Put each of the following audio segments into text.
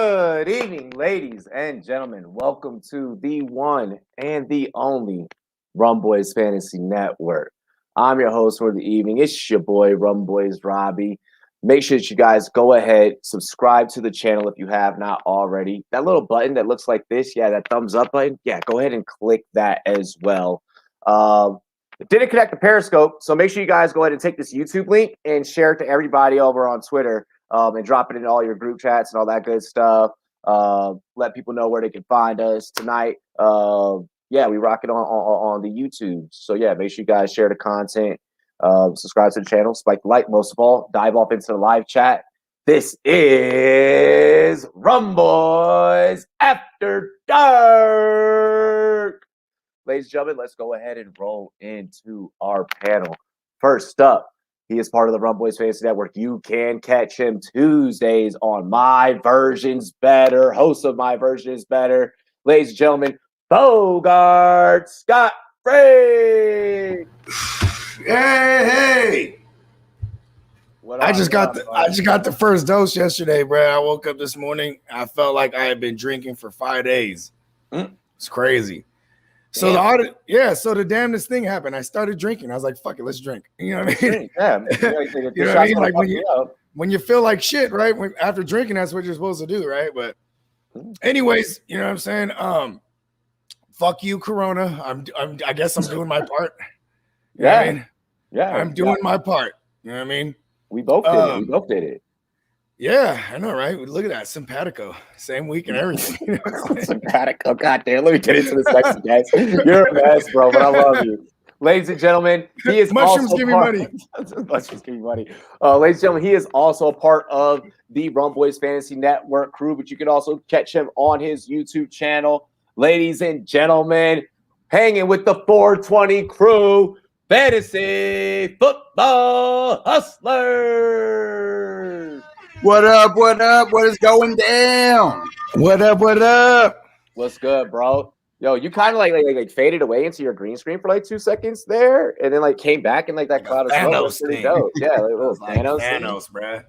Good evening, ladies and gentlemen. Welcome to the one and the only Rumboyz Fantasy Network. I'm your host for the evening. It's your boy, Rumboyz Robbie. Make sure that you guys go ahead, subscribe to the channel if you have not already. That little button that looks like this, that thumbs up button, go ahead and click that as well. It didn't connect to Periscope, so make sure you guys go ahead and take this YouTube link and share it to everybody over on Twitter. And drop it in all your group chats and all that good stuff. Let people know where they can find us tonight. We rock it on the YouTube. So make sure you guys share the content, subscribe to the channel, spike the like. Most of all, dive off into the live chat. This is Rumboyz After Dark. Ladies and gentlemen, let's go ahead and roll into our panel. First up, he is part of the Rumboyz Fantasy Network. You can catch him Tuesdays on My Version's Better, host of My Version is Better. Ladies and gentlemen, Bogart Scott Free. Hey. I just got the first dose yesterday, bro. I woke up this morning. I felt like I had been drinking for 5 days. It's crazy. So the damnedest thing happened. I started drinking. I was like, "Fuck it, let's drink." You know what I mean? You know what I mean? Like when you feel like shit, right? After drinking, that's what you're supposed to do, right? But, anyways, you know what I'm saying? Fuck you, Corona. I guess I'm doing my part. You know what I mean? I'm doing my part. You know what I mean? We both did it. We both did it. Yeah, I know, right? Look at that, simpatico, same week and everything. Simpatico, goddamn. Let me get into the sexy guys. You're a mess, bro, but I love you, ladies and gentlemen. He is mushrooms give me money. Mushrooms give me money. Ladies and gentlemen, he is also a part of the Rumboyz Fantasy Network crew, but you can also catch him on his YouTube channel. Ladies and gentlemen, hanging with the 420 crew, Fantasy Football Hustlers. What up? What up? What is going down? What up? What up? What's good, bro? Yo, you kind of like faded away into your green screen for like 2 seconds there, and then like came back in like that cloud of smoke. Thanos Pretty dope. Yeah, like Thanos, bro.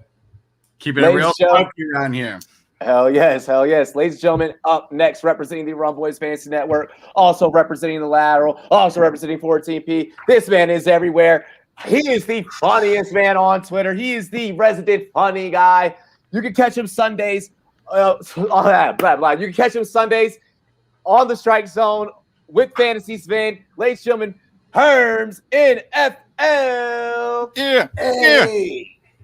Keeping it real funky around here. Hell yes. Ladies and gentlemen, up next, representing the Rumboyz Fantasy Network, also representing the Lateral, also representing 14P. This man is everywhere. He is the funniest man on Twitter. He is the resident funny guy. You can catch him Sundays. All that, blah, blah. You can catch him Sundays on the Strike Zone with Fantasy Spin. Ladies and gentlemen, Herms NFL.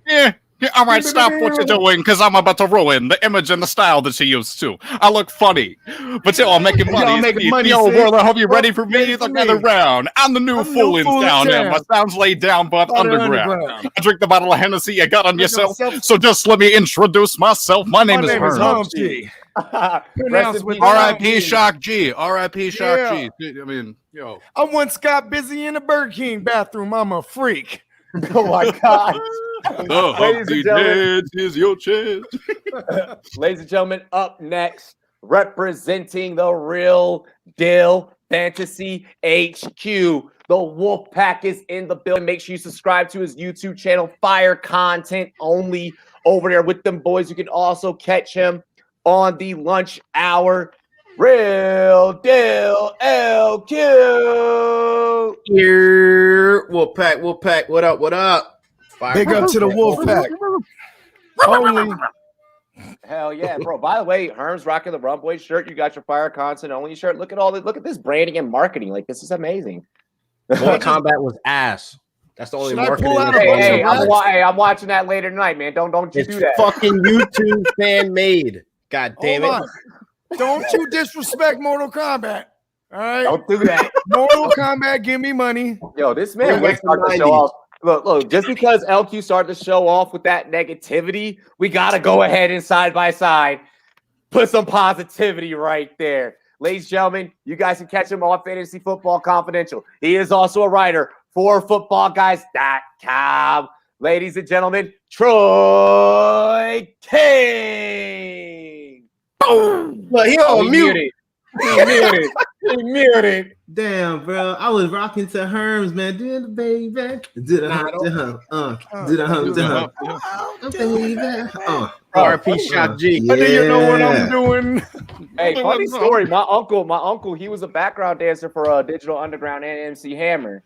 Yeah. All right, stop what you're doing, because I'm about to ruin the image and the style that you used to. I look funny, but still I'm making money. Yo, world, I hope you're ready for me. Look at the round. I'm the new fool in town, and my sounds laid down but underground. I drink the bottle of Hennessy you got on yourself, so just let me introduce myself. My name is Herm G. R.I.P. Shock G. R.I.P. Shock G. I mean, yo. I once got busy in the Burger King bathroom. I'm a freak. Oh my God. The Humpty Dance is your chance. Ladies and gentlemen, up next, representing the Real Deal Fantasy HQ, the Wolf Pack is in the building. Make sure you subscribe to his YouTube channel. Fire content only over there with them boys. You can also catch him on the lunch hour. Real Deal LQ. Here, Wolf Pack. What up? Big up to the Wolf Pack. Only. Hell yeah, bro. By the way, Herm's rocking the Rumboyz shirt. You got your fire content only shirt. Look at this branding and marketing. Like, this is amazing. Mortal Kombat was ass. That's the only marketing. Hey, I'm watching that later tonight, man. Don't you do that. Fucking YouTube fan made. God damn it. Don't you disrespect Mortal Kombat. All right. Don't do that. Mortal Kombat, give me money. Yo, this man wants to start the show off. Look, just because LQ started the show off with that negativity, we got to go ahead and side by side put some positivity right there. Ladies and gentlemen, you guys can catch him on Fantasy Football Confidential. He is also a writer for footballguys.com. Ladies and gentlemen, Troy King. Boom. Well, he on mute. He muted. Damn, bro. I was rocking to Herms, man. Do the baby. Do the hump, do the hump. Baby. RP Shock G. Yeah. Do you know what I'm doing? Hey, funny story. My uncle, he was a background dancer for Digital Underground and MC Hammer.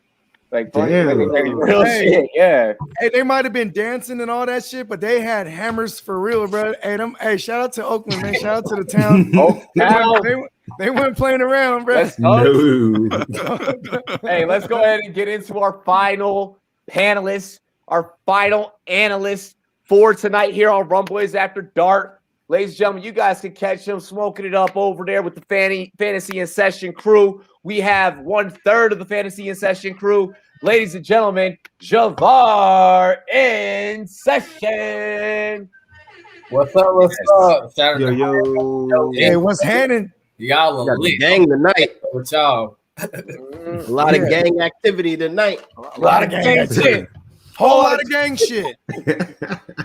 Like, funny, real shit, yeah. Hey, they might have been dancing and all that shit, but they had hammers for real, bro. Hey, shout out to Oakland, man. Shout out to the town. They weren't playing around, bro. Hey, let's go ahead and get into our final panelists, our final analysts for tonight here on Rumboyz After Dark. Ladies and gentlemen, you guys can catch them smoking it up over there with the Fantasy in Session crew. We have 1/3 of the Fantasy in Session crew. Ladies and gentlemen, Javar in Session. What's up? What's up? Saturday. Yo. Hey, what's happening? Y'all are lit. Gang tonight. With y'all. A lot of gang activity tonight. A lot of gang shit. Whole lot of gang shit.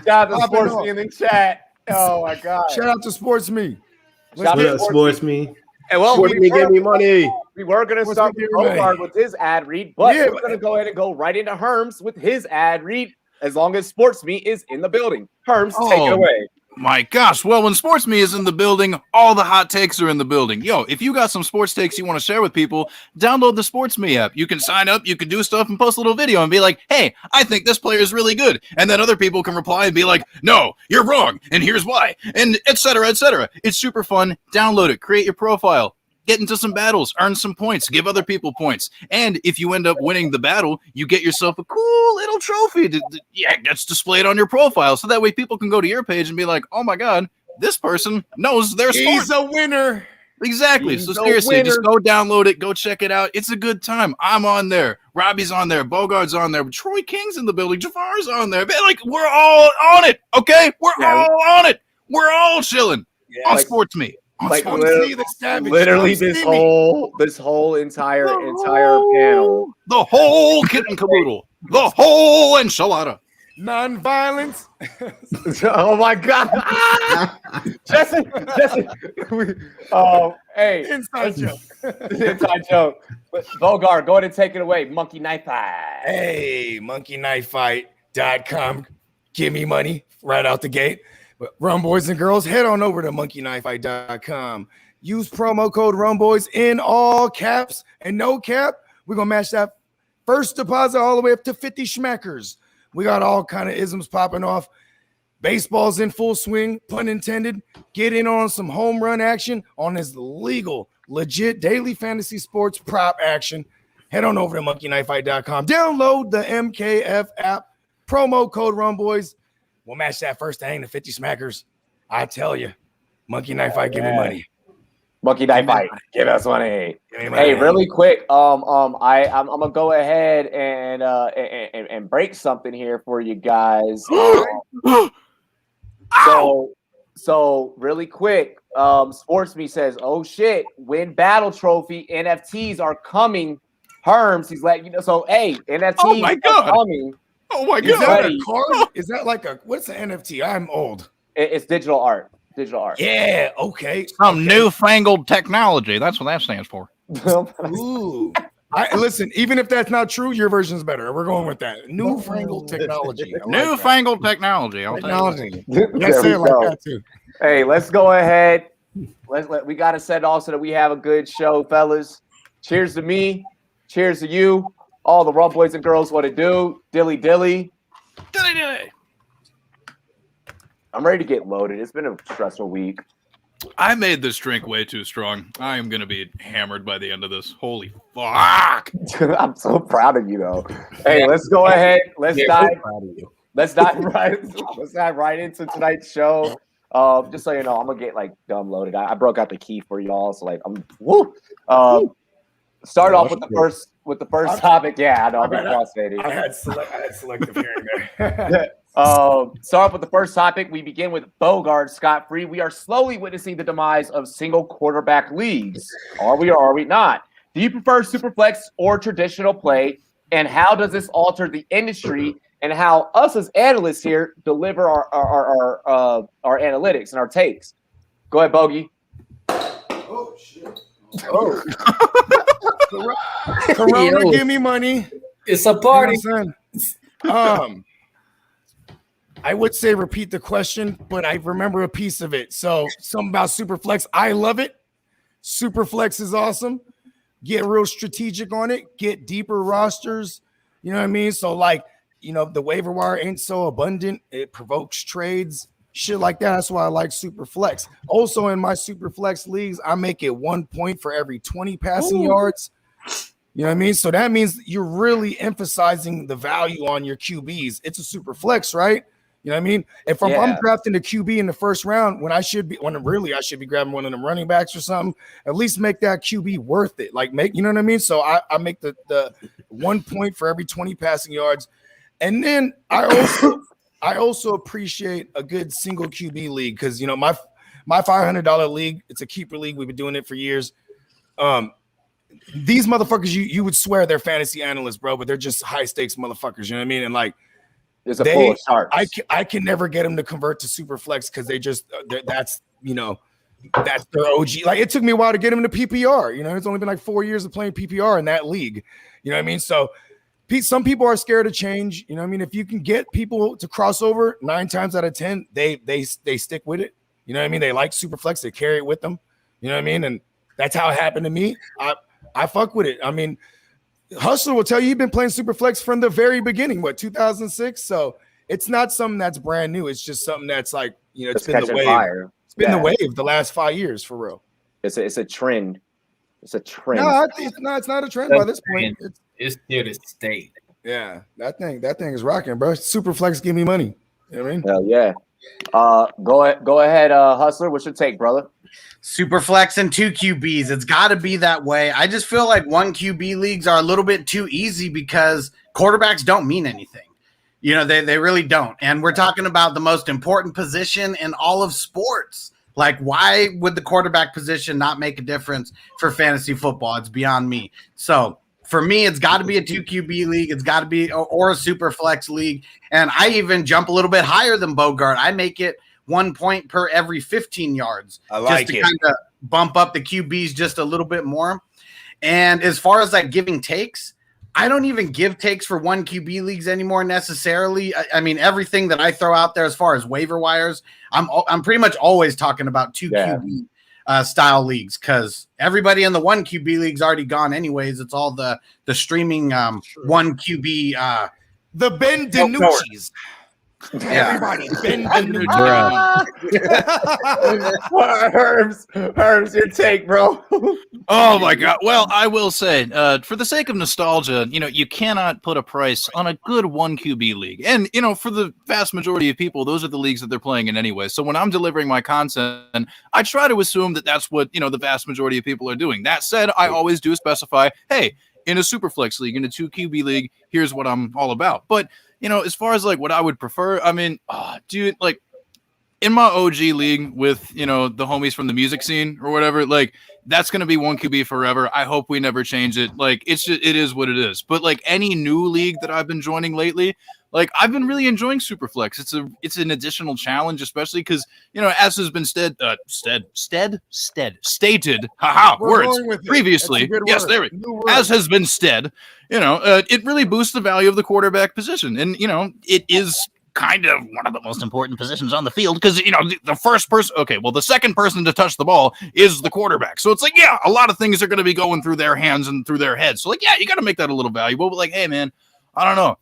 Shout out to SportsMe in the chat. Oh my God. Shout out to SportsMe. Shout What up, SportsMe? And well, Give me money. we were going to start with Bogart with his ad read, but we're going to go ahead and go right into Herms with his ad read as long as SportsMe is in the building. Herms, take it away. My gosh. Well, when SportsMe is in the building, all the hot takes are in the building. Yo, if you got some sports takes you want to share with people, download the SportsMe app. You can sign up, you can do stuff and post a little video and be like, hey, I think this player is really good. And then other people can reply and be like, no, you're wrong. And here's why. And et cetera, et cetera. It's super fun. Download it. Create your profile. Get into some battles, earn some points, give other people points. And if you end up winning the battle, you get yourself a cool little trophy. It gets displayed on your profile. So that way people can go to your page and be like, oh my God, this person knows their sport. He's a winner. Exactly. So seriously, just go download it. Go check it out. It's a good time. I'm on there. Robbie's on there. Bogart's on there. Troy King's in the building. Jafar's on there. Man, like, we're all on it. Okay? We're all on it. We're all chilling on SportsMe. Like literally this whole entire panel, the whole kit and caboodle, the whole enchilada, non-violence. Oh my God, Jesse. Hey, inside joke. Bogart, go ahead and take it away. Monkey Knife Fight. Hey, monkeyknifefight.com. Give me money right out the gate. Rumboys and girls, head on over to monkeyknifefight.com. Use promo code Rumboys in all caps and no cap. We're going to match that first deposit all the way up to 50 schmackers. We got all kind of isms popping off. Baseball's in full swing, pun intended. Get in on some home run action on this legal, legit daily fantasy sports prop action. Head on over to monkeyknifefight.com. Download the MKF app. Promo code Rumboys. We'll match that first thing to 50 smackers. I tell you, Monkey Knife Fight, give me money. Monkey Knife Fight, give us money. Hey, really quick, I'm gonna go ahead and break something here for you guys. So really quick, SportsMe says, oh shit, win battle trophy NFTs are coming. Herms, he's letting you know. So hey, NFTs are coming. Oh my God. Is that a card? Is that like what's an NFT? I'm old. It's digital art. Yeah, okay. Some newfangled technology. That's what that stands for. Ooh. Listen, even if that's not true, your version's better. We're going with that. Newfangled technology. Newfangled technology. Technology. Let's say it like that too. Hey, let's go ahead. We got to set off so that we have a good show, fellas. Cheers to me. Cheers to you. All the Rumboys and girls, what it do? Dilly. I'm ready to get loaded. It's been a stressful week. I made this drink way too strong. I am going to be hammered by the end of this. Holy fuck. I'm so proud of you, though. Hey, let's go ahead. Let's dive right into tonight's show. Just so you know, I'm going to get like dumb loaded. I broke out the key for y'all. So like, I'm woo. Start off with the first topic. Yeah, I know. I'll be frustrated. I had selective hearing there. Start off with the first topic. We begin with Bogart scot-free. We are slowly witnessing the demise of single quarterback leagues. Are we or are we not? Do you prefer superflex or traditional play? And how does this alter the industry and how us as analysts here deliver our analytics and our takes? Go ahead, Bogey. Oh shit. Oh. Corona, give me money. It's a party. You know I would say repeat the question, but I remember a piece of it. So something about Superflex. I love it. Superflex is awesome. Get real strategic on it. Get deeper rosters. You know what I mean? So the waiver wire ain't so abundant. It provokes trades, shit like that. That's why I like Superflex. Also in my Superflex leagues, I make it 1 point for every 20 passing yards. You know what I mean? So that means you're really emphasizing the value on your QBs. It's a Superflex, right? You know what I mean? If I'm drafting a QB in the first round, when I should be grabbing one of them running backs or something, at least make that QB worth it. You know what I mean? So I make the 1 point for every 20 passing yards. And then I also appreciate a good single QB league because my $500 league, it's a keeper league. We've been doing it for years. These motherfuckers, you would swear they're fantasy analysts, bro, but they're just high stakes motherfuckers. You know what I mean? And there's a full of sharks. I can never get them to convert to Superflex because that's their OG. It took me a while to get them to PPR. It's only been 4 years of playing PPR in that league. You know what I mean? So some people are scared of change. You know what I mean? If you can get people to cross over 9 times out of 10, they stick with it. You know what I mean? They like Superflex. They carry it with them. You know what I mean? And that's how it happened to me. I fuck with it. I mean, Hustler will tell you he's been playing Superflex from the very beginning, 2006? So it's not something that's brand new. It's just something that's it's been the wave. Fire. It's been the wave the last 5 years for real. It's a trend. It's a trend. No, it's not a trend by this point. It's here to stay. Yeah, that thing is rocking, bro. Superflex, give me money. You know what I mean? Hell yeah. Go ahead, Hustler. What's your take, brother? Superflex and 2 QBs. It's got to be that way. I just feel like 1 QB leagues are a little bit too easy because quarterbacks don't mean anything. They really don't. And we're talking about the most important position in all of sports. Why would the quarterback position not make a difference for fantasy football? It's beyond me. So for me, it's got to be a 2 QB league. It's got to be or a Superflex league. And I even jump a little bit higher than Bogart. I make it 1 point per every 15 yards. I like just to kind of bump up the QBs just a little bit more. And as far as giving takes, I don't even give takes for 1 QB leagues anymore necessarily. I mean, everything that I throw out there as far as waiver wires, I'm pretty much always talking about 2 QB style leagues because everybody in the 1 QB league's already gone anyways. It's all the streaming 1 QB. The Ben DiNucci's. Yeah. Everybody, Ben DiNucci. Herbs, your take, bro. Oh my God. Well, I will say, for the sake of nostalgia, you cannot put a price on a good 1 QB league. And, for the vast majority of people, those are the leagues that they're playing in anyway. So when I'm delivering my content, I try to assume that that's what, the vast majority of people are doing. That said, I always do specify, hey, in a Superflex league, in a 2 QB league, here's what I'm all about. But, as far as what I would prefer, I mean, dude, in my OG league with, the homies from the music scene or whatever, that's going to be 1 QB forever. I hope we never change it. It's just, it is what it is. But any new league that I've been joining lately, I've been really enjoying Superflex. It's an additional challenge, especially because, as has been stated previously. Yes, there we go. As has been said, it really boosts the value of the quarterback position. And, it is kind of one of the most important positions on the field because, the first person, the second person to touch the ball is the quarterback. So it's a lot of things are going to be going through their hands and through their heads. So you got to make that a little valuable. But hey, man, I don't know.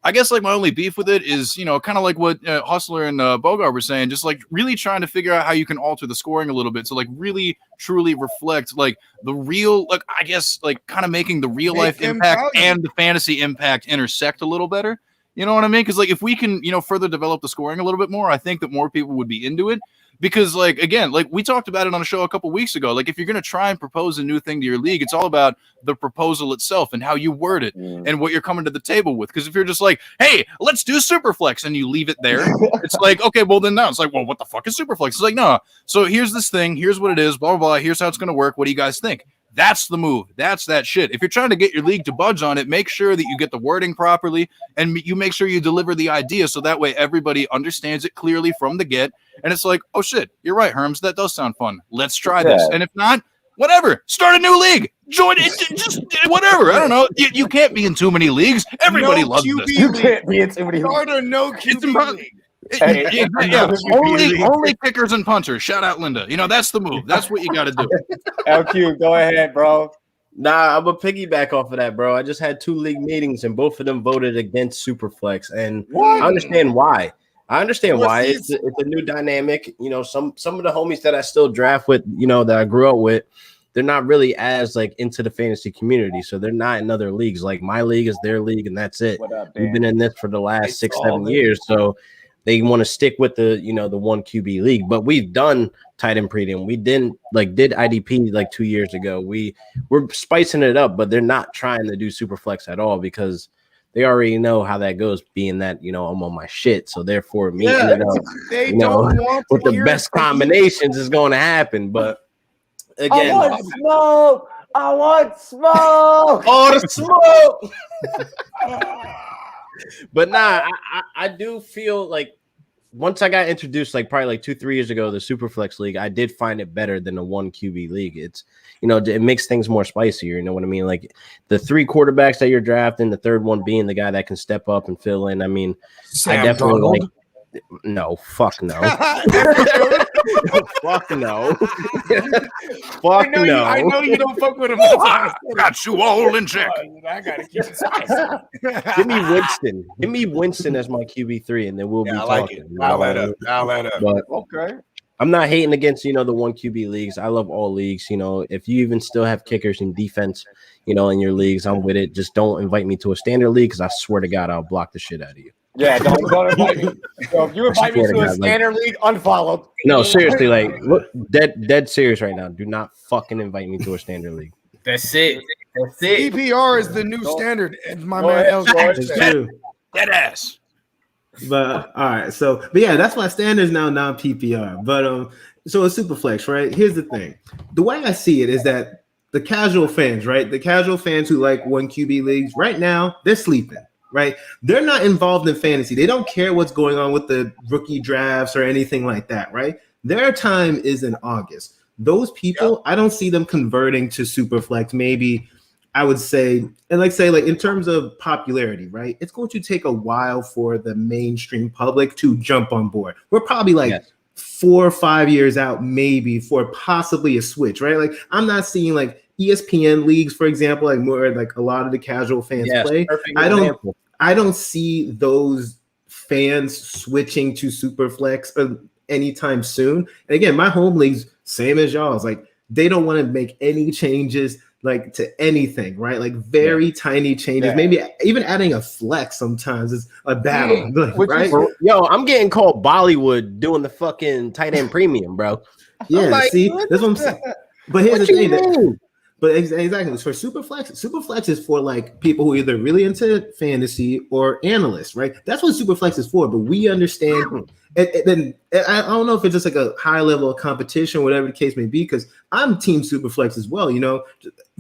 I guess my only beef with it is, kind of like what Hustler and Bogart were saying, just really trying to figure out how you can alter the scoring a little bit. So really truly reflect the real, I guess, kind of making the real life impact and the fantasy impact intersect a little better. You know what I mean? Because if we can, further develop the scoring a little bit more, I think that more people would be into it. Because again, we talked about it on a show a couple weeks ago. If you're going to try and propose a new thing to your league, it's all about the proposal itself and how you word it and what you're coming to the table with. Because if you're just hey, let's do Superflex and you leave it there, it's okay, well then now it's well, what the fuck is Superflex? It's no. So here's this thing. Here's what it is. Blah, blah, blah. Here's how it's going to work. What do you guys think? That's the move. That's that shit. If you're trying to get your league to budge on it, make sure that you get the wording properly and you make sure you deliver the idea so that way everybody understands it clearly from the get. And it's oh shit, you're right, Herms. That does sound fun. Let's try this. And if not, Whatever. Start a new league. Join it. Just whatever. I don't know. You can't be in too many leagues. Everybody loves QB this. You can't be in too many. Start a no QB league. Only kickers and punters. Shout out Linda. That's the move. That's what you got to do. LQ, go ahead, bro. Nah, I'm a piggyback off of that, bro. I just had 2 league meetings and both of them voted against Superflex, and I understand why. It's a new dynamic. Some of the homies that I still draft with, that I grew up with, they're not really as like into the fantasy community, so they're not in other leagues. Like my league is their league, and that's it. We've been in this for the last 6-7 years, so they want to stick with the the 1 QB league. But we've done tight end premium. We did IDP like 2 years ago. We're spicing it up, but they're not trying to do Superflex at all because they already know how that goes, being that I'm on my shit. So therefore, me ended up with the best combinations is going to happen. But again, I want smoke. All the smoke. But nah, I do feel like once I got introduced, like probably like 2-3 years ago, the Superflex League, I did find it better than the 1 QB league. It's it makes things more spicier. You know what I mean? Like the 3 quarterbacks that you're drafting, the third one being the guy that can step up and fill in. I mean, I definitely like. No, fuck no. Fuck no. Fuck no. I know you don't fuck with him. Got you all in check. I gotta keep it. Give me Winston as my QB3, and then we'll be talking. I'll let up. But Okay. I'm not hating against the 1 QB leagues. I love all leagues. If you even still have kickers and defense, in your leagues, I'm with it. Just don't invite me to a standard league because I swear to God, I'll block the shit out of you. Yeah, don't invite me. So if you invite me to a standard league, unfollowed. No, seriously, like look, dead serious right now. Do not fucking invite me to a standard league. That's it. That's it. PPR is the new standard, and my man L. Dead ass. But all right, but yeah, that's why standards now non-PPR. But so it's Superflex, right? Here's the thing: the way I see it is that the casual fans, right? The casual fans who like 1 QB leagues right now, they're sleeping. Right, they're not involved in fantasy. They don't care what's going on with the rookie drafts or anything like that. Right, their time is in August. Those people, I don't see them converting to Superflex. Maybe I would say, and like in terms of popularity, right? It's going to take a while for the mainstream public to jump on board. We're probably 4 or 5 years out, maybe for possibly a switch. Right, like I'm not seeing like ESPN leagues, for example, like more like a lot of the casual fans play. I don't see those fans switching to Superflex anytime soon. And again, my home leagues, same as y'all's, like they don't want to make any changes like to anything, right? Like very tiny changes. Yeah. Maybe even adding a flex sometimes is a battle, right? Yo, I'm getting called Bollywood doing the fucking tight end premium, bro. Yeah, like, see, that's what I'm saying. But here's the thing. But exactly, for Superflex is for like people who are either really into fantasy or analysts, right? That's what Superflex is for. But we understand, and then I don't know if it's just like a high level of competition, whatever the case may be, because I'm team Superflex as well.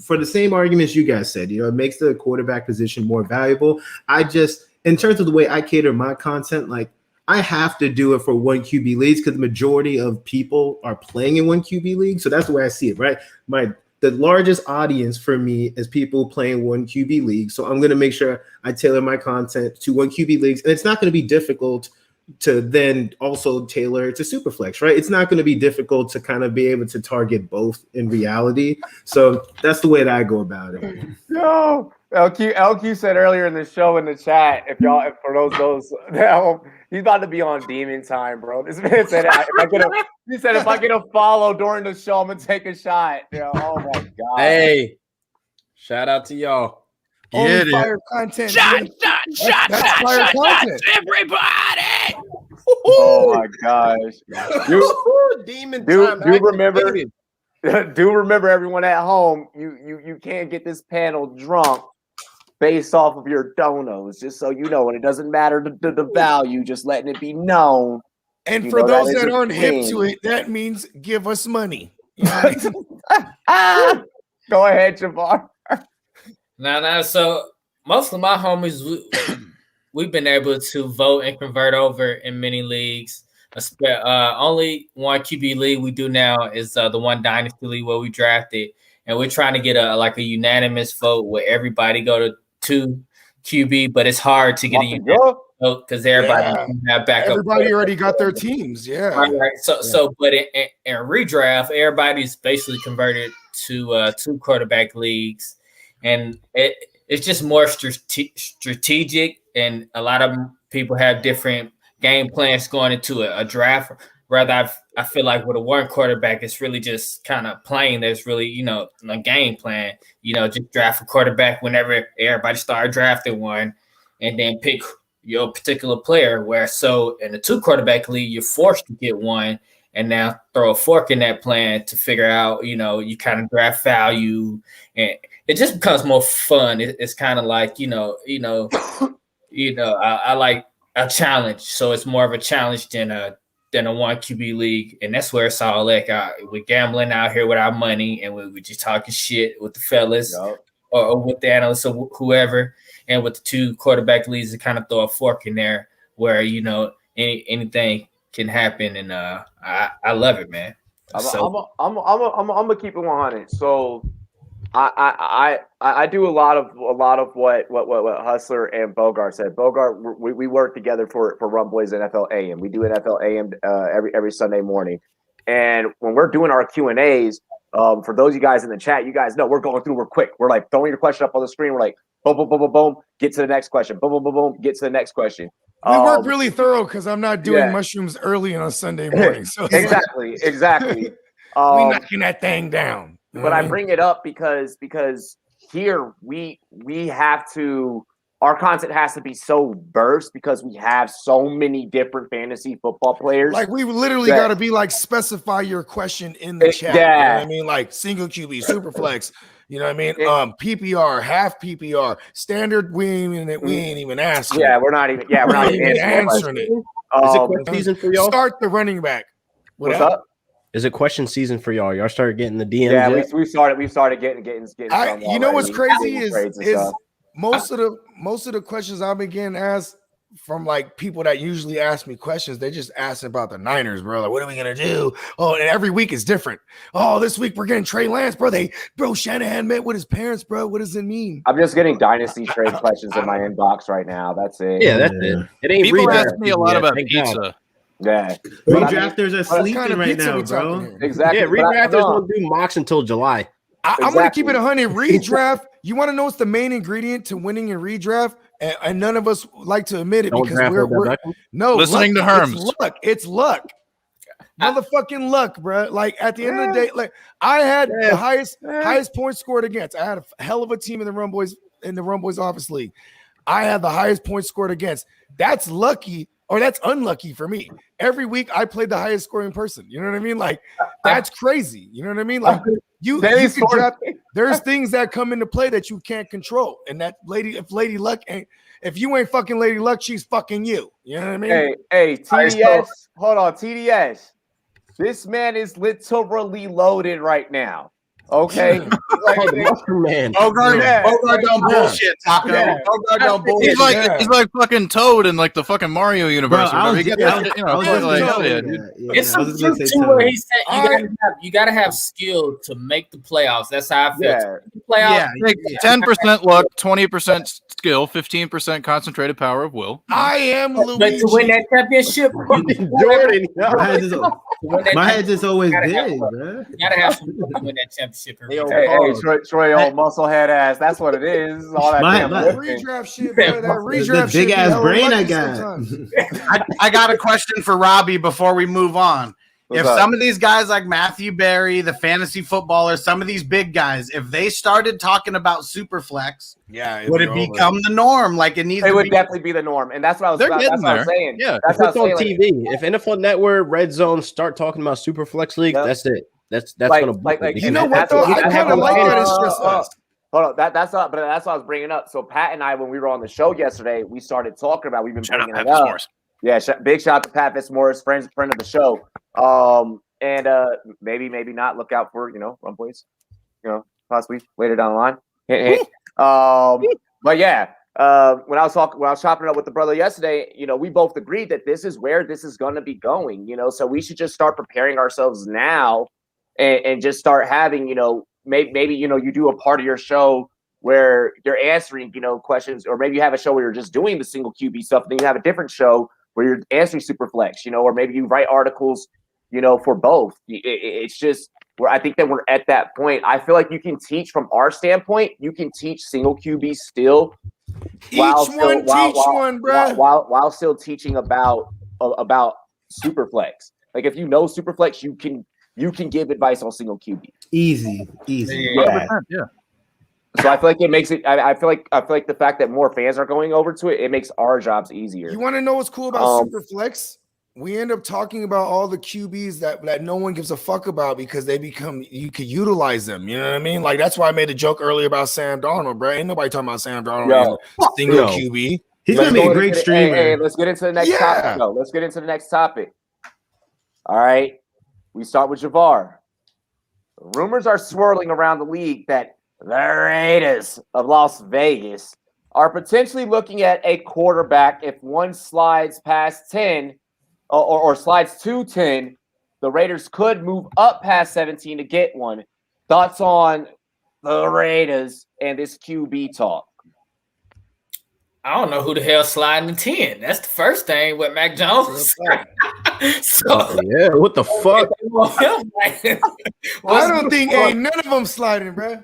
For the same arguments you guys said, it makes the quarterback position more valuable. In terms of the way I cater my content, like I have to do it for 1 QB leagues because the majority of people are playing in 1 QB leagues. So that's the way I see it, right? The largest audience for me is people playing 1 QB league. So I'm going to make sure I tailor my content to 1 QB leagues. And it's not going to be difficult to then also tailor to Superflex, right? It's not going to be difficult to kind of be able to target both in reality. So that's the way that I go about it. Yo, LQ said earlier in the show in the chat, if for those he's about to be on demon time, bro. This man said if I get a follow during the show, I'm gonna take a shot. Oh my god. Hey, shout out to y'all. Only fire content. Shot, everybody. Oh my gosh. Demon do time. Do remember everyone at home, you can't get this panel drunk based off of your donos, just so you know, and it doesn't matter the value, just letting it be known. And for those that aren't hip to it, that means give us money. Go ahead, Jabbar. Now, so most of my homies, we've been able to vote and convert over in many leagues. Only one QB league we do now is the one dynasty league where we drafted, and we're trying to get a unanimous vote where everybody go to 2 QB, but it's hard to get a unanimous vote because everybody have backup. Everybody already got their teams, right. So, but in redraft, everybody's basically converted to 2 quarterback leagues, and it's just more strategic, and a lot of people have different game plans going into a draft. Rather, I feel like with a 1 quarterback, it's really just kind of playing. There's really, a game plan. Just draft a quarterback whenever everybody start drafting one, and then pick your particular player. Where so in the 2 quarterback league, you're forced to get one, and now throw a fork in that plan to figure out, you kind of draft value, and it just becomes more fun. It's kind of like, I like a challenge, so it's more of a challenge than a 1 QB league, and that's where it's all like we're gambling out here with our money, and we're just talking shit with the fellas or with the analysts or whoever, and with the 2 quarterback leagues to kind of throw a fork in there where anything can happen, and I love it, man. I'm gonna keep it 100. So I do a lot of what Hustler and Bogart said. Bogart, we work together for Rumboyz NFL AM. We do NFL AM every Sunday morning, and when we're doing our Q&As, for those of you guys in the chat, you guys know we're going through. We're quick. We're like throwing your question up on the screen. We're like boom, boom, boom, boom, boom. Get to the next question. Boom, boom, boom, boom. Get to the next question. We work really thorough because I'm not doing mushrooms early on a Sunday morning. So exactly. We knocking that thing down. But I bring it up because here we have to, our content has to be so burst because we have so many different fantasy football players. Like we literally got to be like, specify your question in the chat. Yeah. You know what I mean? Like single QB, super flex. You know what I mean? PPR, half PPR, standard. We ain't even asking. Yeah, we're not even answering it. Is it question season for y'all? Start the running back. What's up? Is it question season for y'all? Y'all started getting the DMs. Yeah, we started getting. You know what's crazy is most of the questions I've been getting asked from like people that usually ask me questions, they just asking about the Niners, bro. Like, what are we gonna do? Oh, and every week is different. Oh, this week we're getting Trey Lance, bro. Shanahan met with his parents, bro. What does it mean? I'm just getting dynasty trade questions in my inbox right now. That's it. Yeah, that's it. It ain't people ask me a lot about pizza. Yeah, redrafters are sleeping right now, bro. Exactly. Yeah, redrafters don't do mocks until July. I'm gonna keep it 100. Redraft. You want to know what's the main ingredient to winning in redraft? And none of us like to admit it because we're listening to Herms. It's luck. Motherfucking luck, bro. Like at the end of the day, like I had the highest points scored against. I had a hell of a team in the Rumboyz Office League. I had the highest points scored against. That's lucky. Or that's unlucky for me. Every week I played the highest scoring person. You know what I mean? Like that's crazy. You know what I mean? Like there's things that come into play that you can't control. And that Lady Luck if you ain't fucking Lady Luck, she's fucking you. You know what I mean? Hey, TDS. Hold on, TDS. This man is literally loaded right now. Okay, man. Bogart don't bullshit, Taco. Bogart don't bullshit. He's like fucking Toad in like the fucking Mario universe. It's something too where he said you gotta have skill to make the playoffs. That's how I feel. Playoffs, 10% luck, 20% skill, 15% concentrated power of will. I am Luigi. But to win that championship, Jordan. My head's just always big, bro. You gotta have some to win that championship. Hey, Troy, old musclehead ass. That's what it is. All that redraft shit, bro. That redraft big ass brain I got. I got a question for Robbie before we move on. If some of these guys like Matthew Berry, the fantasy footballers, some of these big guys, if they started talking about Superflex, would it become the norm? Like it needs. It would definitely be the norm, and that's what I was saying. Yeah, that's what's on TV. If NFL Network, Red Zone start talking about Superflex League, that's it. That's gonna you know what though? I kind of like that. It's just us. Hold on, that's what I was bringing up. So Pat and I, when we were on the show yesterday, we started talking about. We've been bringing it up. Yeah, big shout out to Pat Fitzmaurice, friend of the show. And maybe not. Look out for Rumboyz, possibly later down the line. But yeah, when I was chopping it up with the brother yesterday, we both agreed that this is where this is going to be going. So we should just start preparing ourselves now, and just start having, maybe you do a part of your show where you're answering, questions, or maybe you have a show where you're just doing the single QB stuff, and then you have a different show where you're answering Superflex, or maybe you write articles, for both. It's just where I think that we're at that point. I feel like you can teach from our standpoint. You can teach single QB still, while still teaching about Superflex. Like if you know Superflex, you can give advice on single QB. Easy. Yeah. So I feel like it makes it. I feel like the fact that more fans are going over to it, it makes our jobs easier. You want to know what's cool about Superflex? We end up talking about all the QBs that no one gives a fuck about because you could utilize them. You know what I mean? Like that's why I made a joke earlier about Sam Darnold, bro. Ain't nobody talking about Sam Darnold single QB. He's gonna be a great streamer. Hey, let's get into the next topic. No, let's get into the next topic. All right, we start with Javar. Rumors are swirling around the league that the Raiders of Las Vegas are potentially looking at a quarterback if one slides past 10 or slides to 10. The Raiders could move up past 17 to get one. Thoughts on the Raiders and this QB talk? I don't know who the hell sliding to 10. That's the first thing with Mac Jones. What the fuck? I don't think ain't none of them sliding, bro.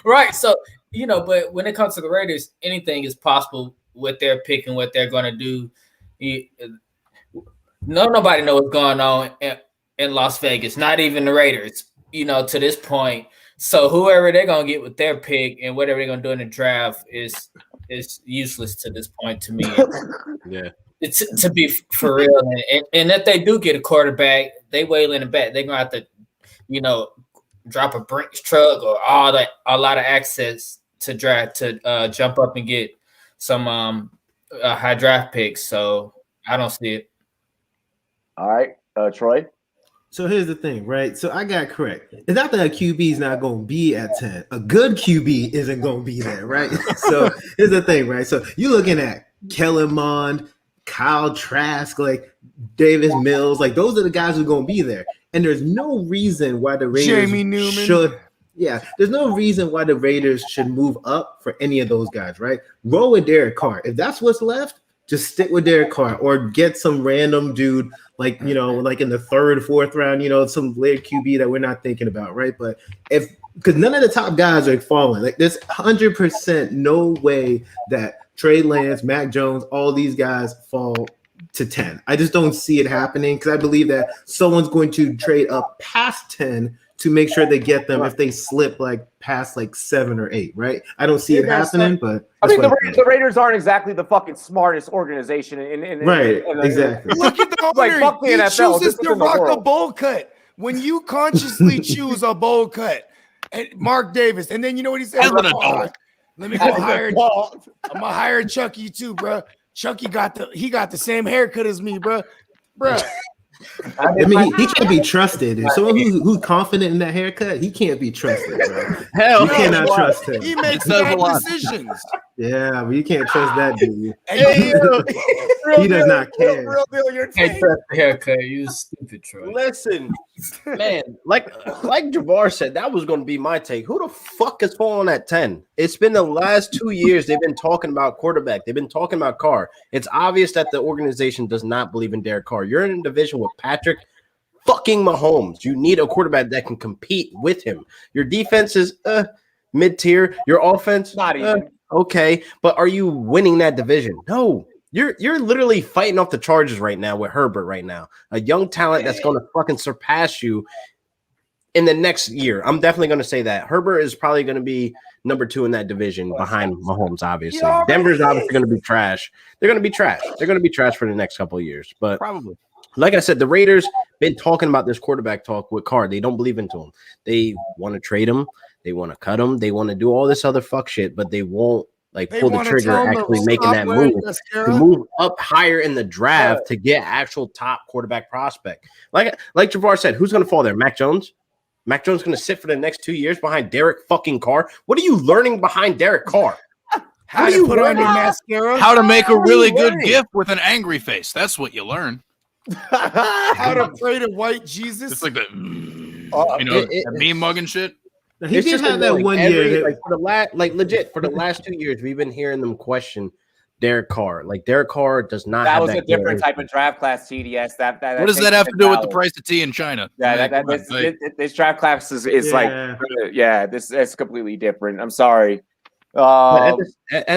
Right. So, but when it comes to the Raiders, anything is possible with their pick and what they're going to do. Nobody knows what's going on in Las Vegas, not even the Raiders, to this point. So whoever they're going to get with their pick and whatever they're going to do in the draft is useless to this point to me. Yeah. It's to be for real. And if they do get a quarterback, they whale in the back. They're going to have to, drop a Brinks truck or a lot of access to draft to jump up and get some high draft picks. So I don't see it. All right, Troy. So here's the thing, right? So I got correct. It's not that a QB is not going to be at 10. A good QB isn't going to be there, right? So here's the thing, right? So you're looking at Kellen Mond, Kyle Trask, like Davis Mills, like those are the guys who are going to be there. And there's no reason why the Raiders there's no reason why the Raiders should move up for any of those guys, right? Roll with Derek Carr. If that's what's left, just stick with Derek Carr or get some random dude like in the third, fourth round, some late QB that we're not thinking about, right? But because none of the top guys are falling, like there's 100% no way that Trey Lance, Mac Jones, all these guys fall to 10. I just don't see it happening because I believe that someone's going to trade up past 10 to make sure they get them if they slip like past like 7 or 8, right? I don't see it happening, but I mean the Raiders aren't exactly the fucking smartest organization exactly. Look at the owner. He chooses to rock a bowl cut. When you consciously choose a bowl cut, and Mark Davis, and then you know what he said? Let me go hire. I'm gonna hire Chucky too, bro. Chucky got the same haircut as me, bro. I mean, he can't be trusted. And someone who's confident in that haircut, he can't be trusted, bro. Hell, you cannot trust him. He makes bad decisions. Yeah, but you can't trust that dude. He does not care. Can't trust the haircut. You stupid, Troy. Listen, man, like Javar said, that was going to be my take. Who the fuck is falling at 10? It's been the last 2 years they've been talking about quarterback. They've been talking about Carr. It's obvious that the organization does not believe in Derek Carr. You're in a division with Patrick fucking Mahomes. You need a quarterback that can compete with him. Your defense is mid-tier. Your offense, not even. Okay, but are you winning that division? No. You're literally fighting off the Chargers right now with Herbert right now. A young talent that's going to fucking surpass you in the next year. I'm definitely going to say that. Herbert is probably going to be number 2 in that division behind Mahomes, obviously. Denver's obviously going to be trash. They're going to be trash. They're going to be trash for the next couple of years. But probably. Like I said, the Raiders been talking about this quarterback talk with Carr. They don't believe into him. They want to trade him. They want to cut him. They want to do all this other fuck shit, but they won't pull the trigger actually making that move to move up higher in the draft to get actual top quarterback prospect. Like Javar said, who's going to fall there? Mac Jones? Mac Jones going to sit for the next 2 years behind Derek fucking Carr? What are you learning behind Derek Carr? How to put on your mascara. How to make a really good gift with an angry face. That's what you learn. How to pray to white Jesus. It's like the meme mug and shit. He did have that one year. Like for the last 2 years, we've been hearing them question Derek Carr. Like Derek Carr does not. That was a different type of draft class TDS. That what does that have to do with the price of tea in China? Yeah, this draft class is this is completely different. I'm sorry. At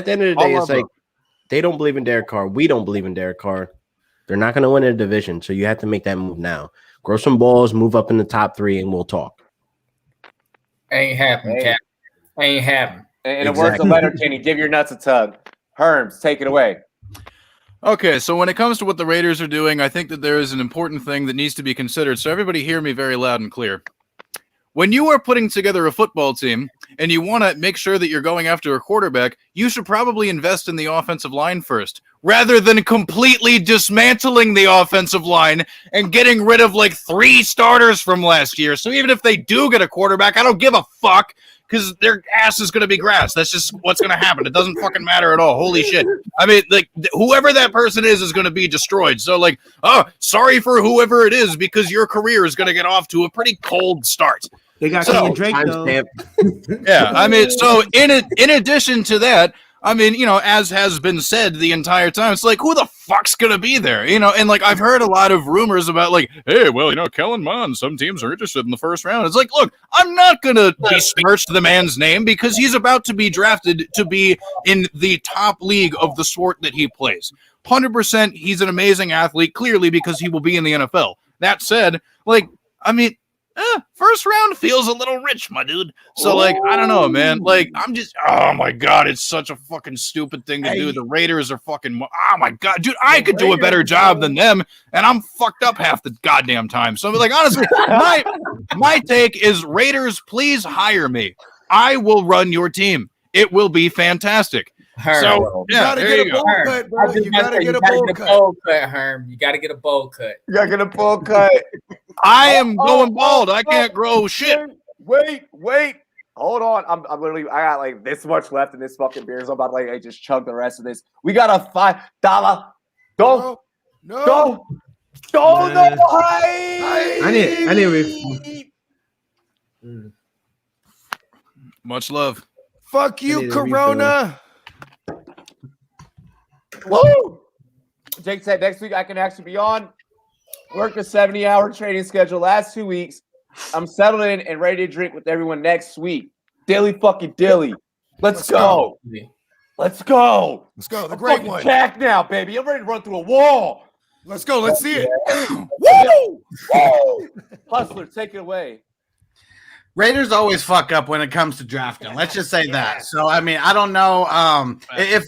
the end of the day, it's like they don't believe in Derek Carr. We don't believe in Derek Carr. They're not going to win a division, so you have to make that move now. Grow some balls, move up in the top 3, and we'll talk. Ain't happening, Cap. Ain't happening. In the words of Letterkenny, give your nuts a tug. Herms, take it away. Okay, so when it comes to what the Raiders are doing, I think that there is an important thing that needs to be considered. So everybody hear me very loud and clear. When you are putting together a football team and you want to make sure that you're going after a quarterback, you should probably invest in the offensive line first, rather than completely dismantling the offensive line and getting rid of like 3 starters from last year. So even if they do get a quarterback, I don't give a fuck because their ass is going to be grass. That's just what's going to happen. It doesn't fucking matter at all. Holy shit. I mean, like, whoever that person is going to be destroyed. So, like, sorry for whoever it is because your career is going to get off to a pretty cold start. They got King Drake, though. Yeah, I mean, so in addition to that, I mean, you know, as has been said the entire time, it's like, who the fuck's going to be there? You know, and like, I've heard a lot of rumors about like, hey, well, you know, Kellen Mond, some teams are interested in the first round. It's like, look, I'm not going to besmirch the man's name because he's about to be drafted to be in the top league of the sport that he plays. 100%, he's an amazing athlete, clearly, because he will be in the NFL. That said, like, I mean, first round feels a little rich, my dude. So, like, I don't know, man. Like, I'm just, oh my God, it's such a fucking stupid thing to do. The Raiders are fucking, oh my God, dude, I could do a better job than them, and I'm fucked up half the goddamn time. So, like, honestly, my take is Raiders, please hire me. I will run your team. It will be fantastic. Herm. So, yeah, there you go. Cut, bro. You gotta get a bowl cut, Herm. You gotta get a bowl cut. You gotta get a bowl cut. I am going bald. I can't grow shit. Wait. Hold on. I'm literally, I got like this much left in this fucking beer. So I'm about to like just chug the rest of this. We got a $5. Don't. I didn't. Much love. Fuck you, Corona. Woo! Jake said next week I can actually be on. Worked a 70-hour training schedule last 2 weeks. I'm settled in and ready to drink with everyone next week. Dilly fucking dilly. Let's go. Let's go. The great one. Jack now, baby. I'm ready to run through a wall. Let's go. Let's see it. Woo! Hustler, take it away. Raiders always fuck up when it comes to drafting. Let's just say that. So, I mean, I don't know if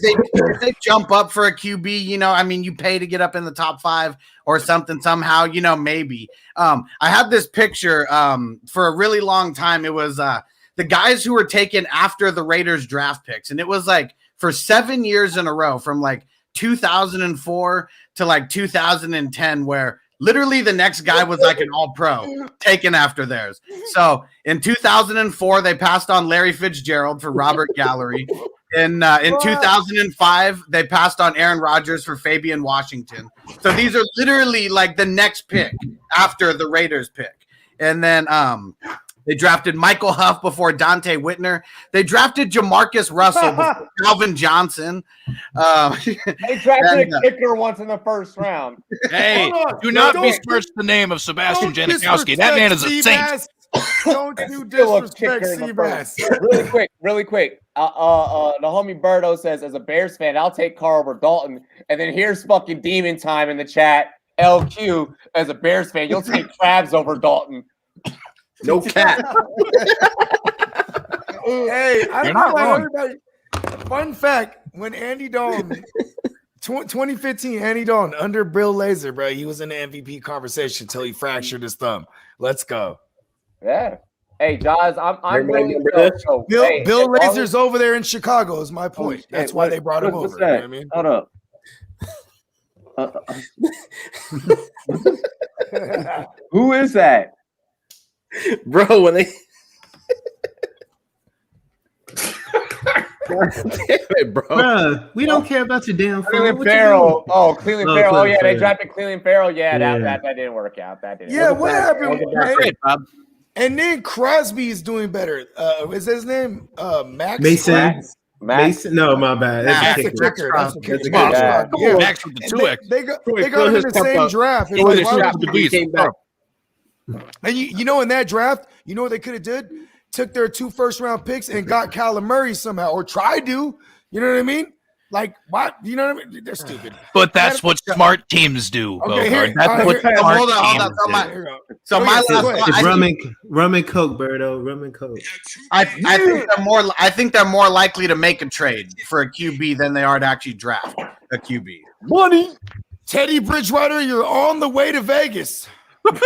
they jump up for a QB, you know, I mean, you pay to get up in the top 5 or something somehow, you know, maybe. I had this picture for a really long time. It was the guys who were taken after the Raiders draft picks. And it was like for 7 years in a row from like 2004 to like 2010 where literally the next guy was like an all-pro taken after theirs. So in 2004, they passed on Larry Fitzgerald for Robert Gallery. In 2005, they passed on Aaron Rodgers for Fabian Washington. So these are literally like the next pick after the Raiders pick. And then they drafted Michael Huff before Dante Whitner. They drafted Jamarcus Russell before Calvin Johnson. They drafted a kicker once in the first round. Hey, do not besmirch the name of Sebastian Janikowski. That man is a saint. Don't you disrespect Seabass. Really quick. The homie Birdo says, as a Bears fan, I'll take Carr over Dalton. And then here's fucking Demon Time in the chat. LQ, as a Bears fan, you'll take Krabs over Dalton. No cat. Hey, I don't know about everybody. Fun fact: when Andy Dalton, 2015, Andy Dalton under Bill Lazor, bro, he was in the MVP conversation until he fractured his thumb. Let's go. Yeah. Hey, Jaws, I'm ready to go. Bill Lazor's over there in Chicago. Is my point. That's why they brought him over. You know what I mean? Hold up. Who is that? Bro, when they Damn it, bro. Bruh, we don't care about your damn phone. Cleveland What you Farrell. doing? Oh, Cleveland Oh, Farrell. Oh, Cleveland yeah, they Farrell. drafted Cleveland Farrell. Yeah, Yeah. that didn't work out. That didn't. Yeah, work what out. happened? Great, Bob. And then Crosby is doing better. Is his name Max? Mason. Max. Mason? No, my bad. That's That's the a kicker. kicker. That's the kicker. Come on, Yeah. Yeah. Max with the And 2X. they got Troy, him throw in his the cup same up. draft. It's Throw like, his why shot would to you- the beast. Came back. And you know, in that draft, you know what they could have did? Took their 2 first-round picks and got Kyler Murray somehow, or tried to. You know what I mean? Like, what? You know what I mean? They're stupid. But that's what smart teams do, Okay, here- Bogart. That's what here- smart hold on, teams So do. my, So Go my ahead, last go ahead. one, It's I rum and coke, Berto. Rum and coke. I think they're more likely to make a trade for a QB than they are to actually draft a QB. Money. Teddy Bridgewater, you're on the way to Vegas. think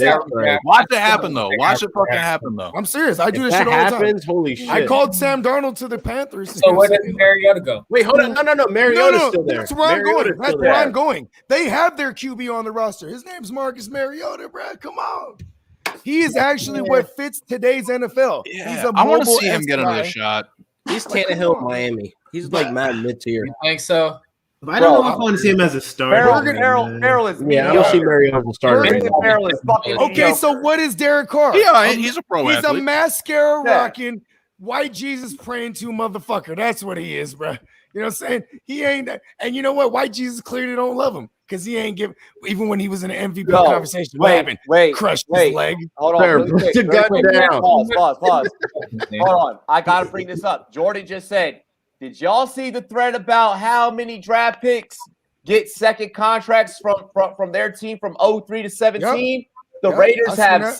that, Watch it happen, though. Watch it fucking happen, though. I'm serious. I do If this shit that all the time. happens, holy shit. I called Sam Darnold to the Panthers. so where did Mariota go? Wait, hold on. No. Mariota's still there. That's where I'm going. Mariota's That's still where there. I'm going. They have their QB on the roster. His name's Marcus Mariota, bro. Come on. He is actually what fits today's NFL. He's Yeah, a I want to mobile see him get another guy. shot. He's Tannehill, Miami. He's like mad mid-tier. You think so? But I don't know if I want to see him as a starter. Farrell is Yeah, I don't see Mariota starting. Cleveland Farrell is fucking Okay, mediocre. so what is Derek Carr? Yeah, he's a pro He's a athlete. mascara Yeah. rocking, white Jesus praying to motherfucker. That's what he is, bro. You know what I'm saying? He ain't that. And you know what? White Jesus clearly don't love him because he ain't give, even when he was in the MVP No, conversation. What happened? Crushed his leg. Hold on. There, Really quick, put the really gun quick. down. Pause. Hold on. I got to bring this up. Jordan just said, did y'all see the thread about how many draft picks get second contracts from their team from 03 to 17? The Yep, Raiders I seen have that.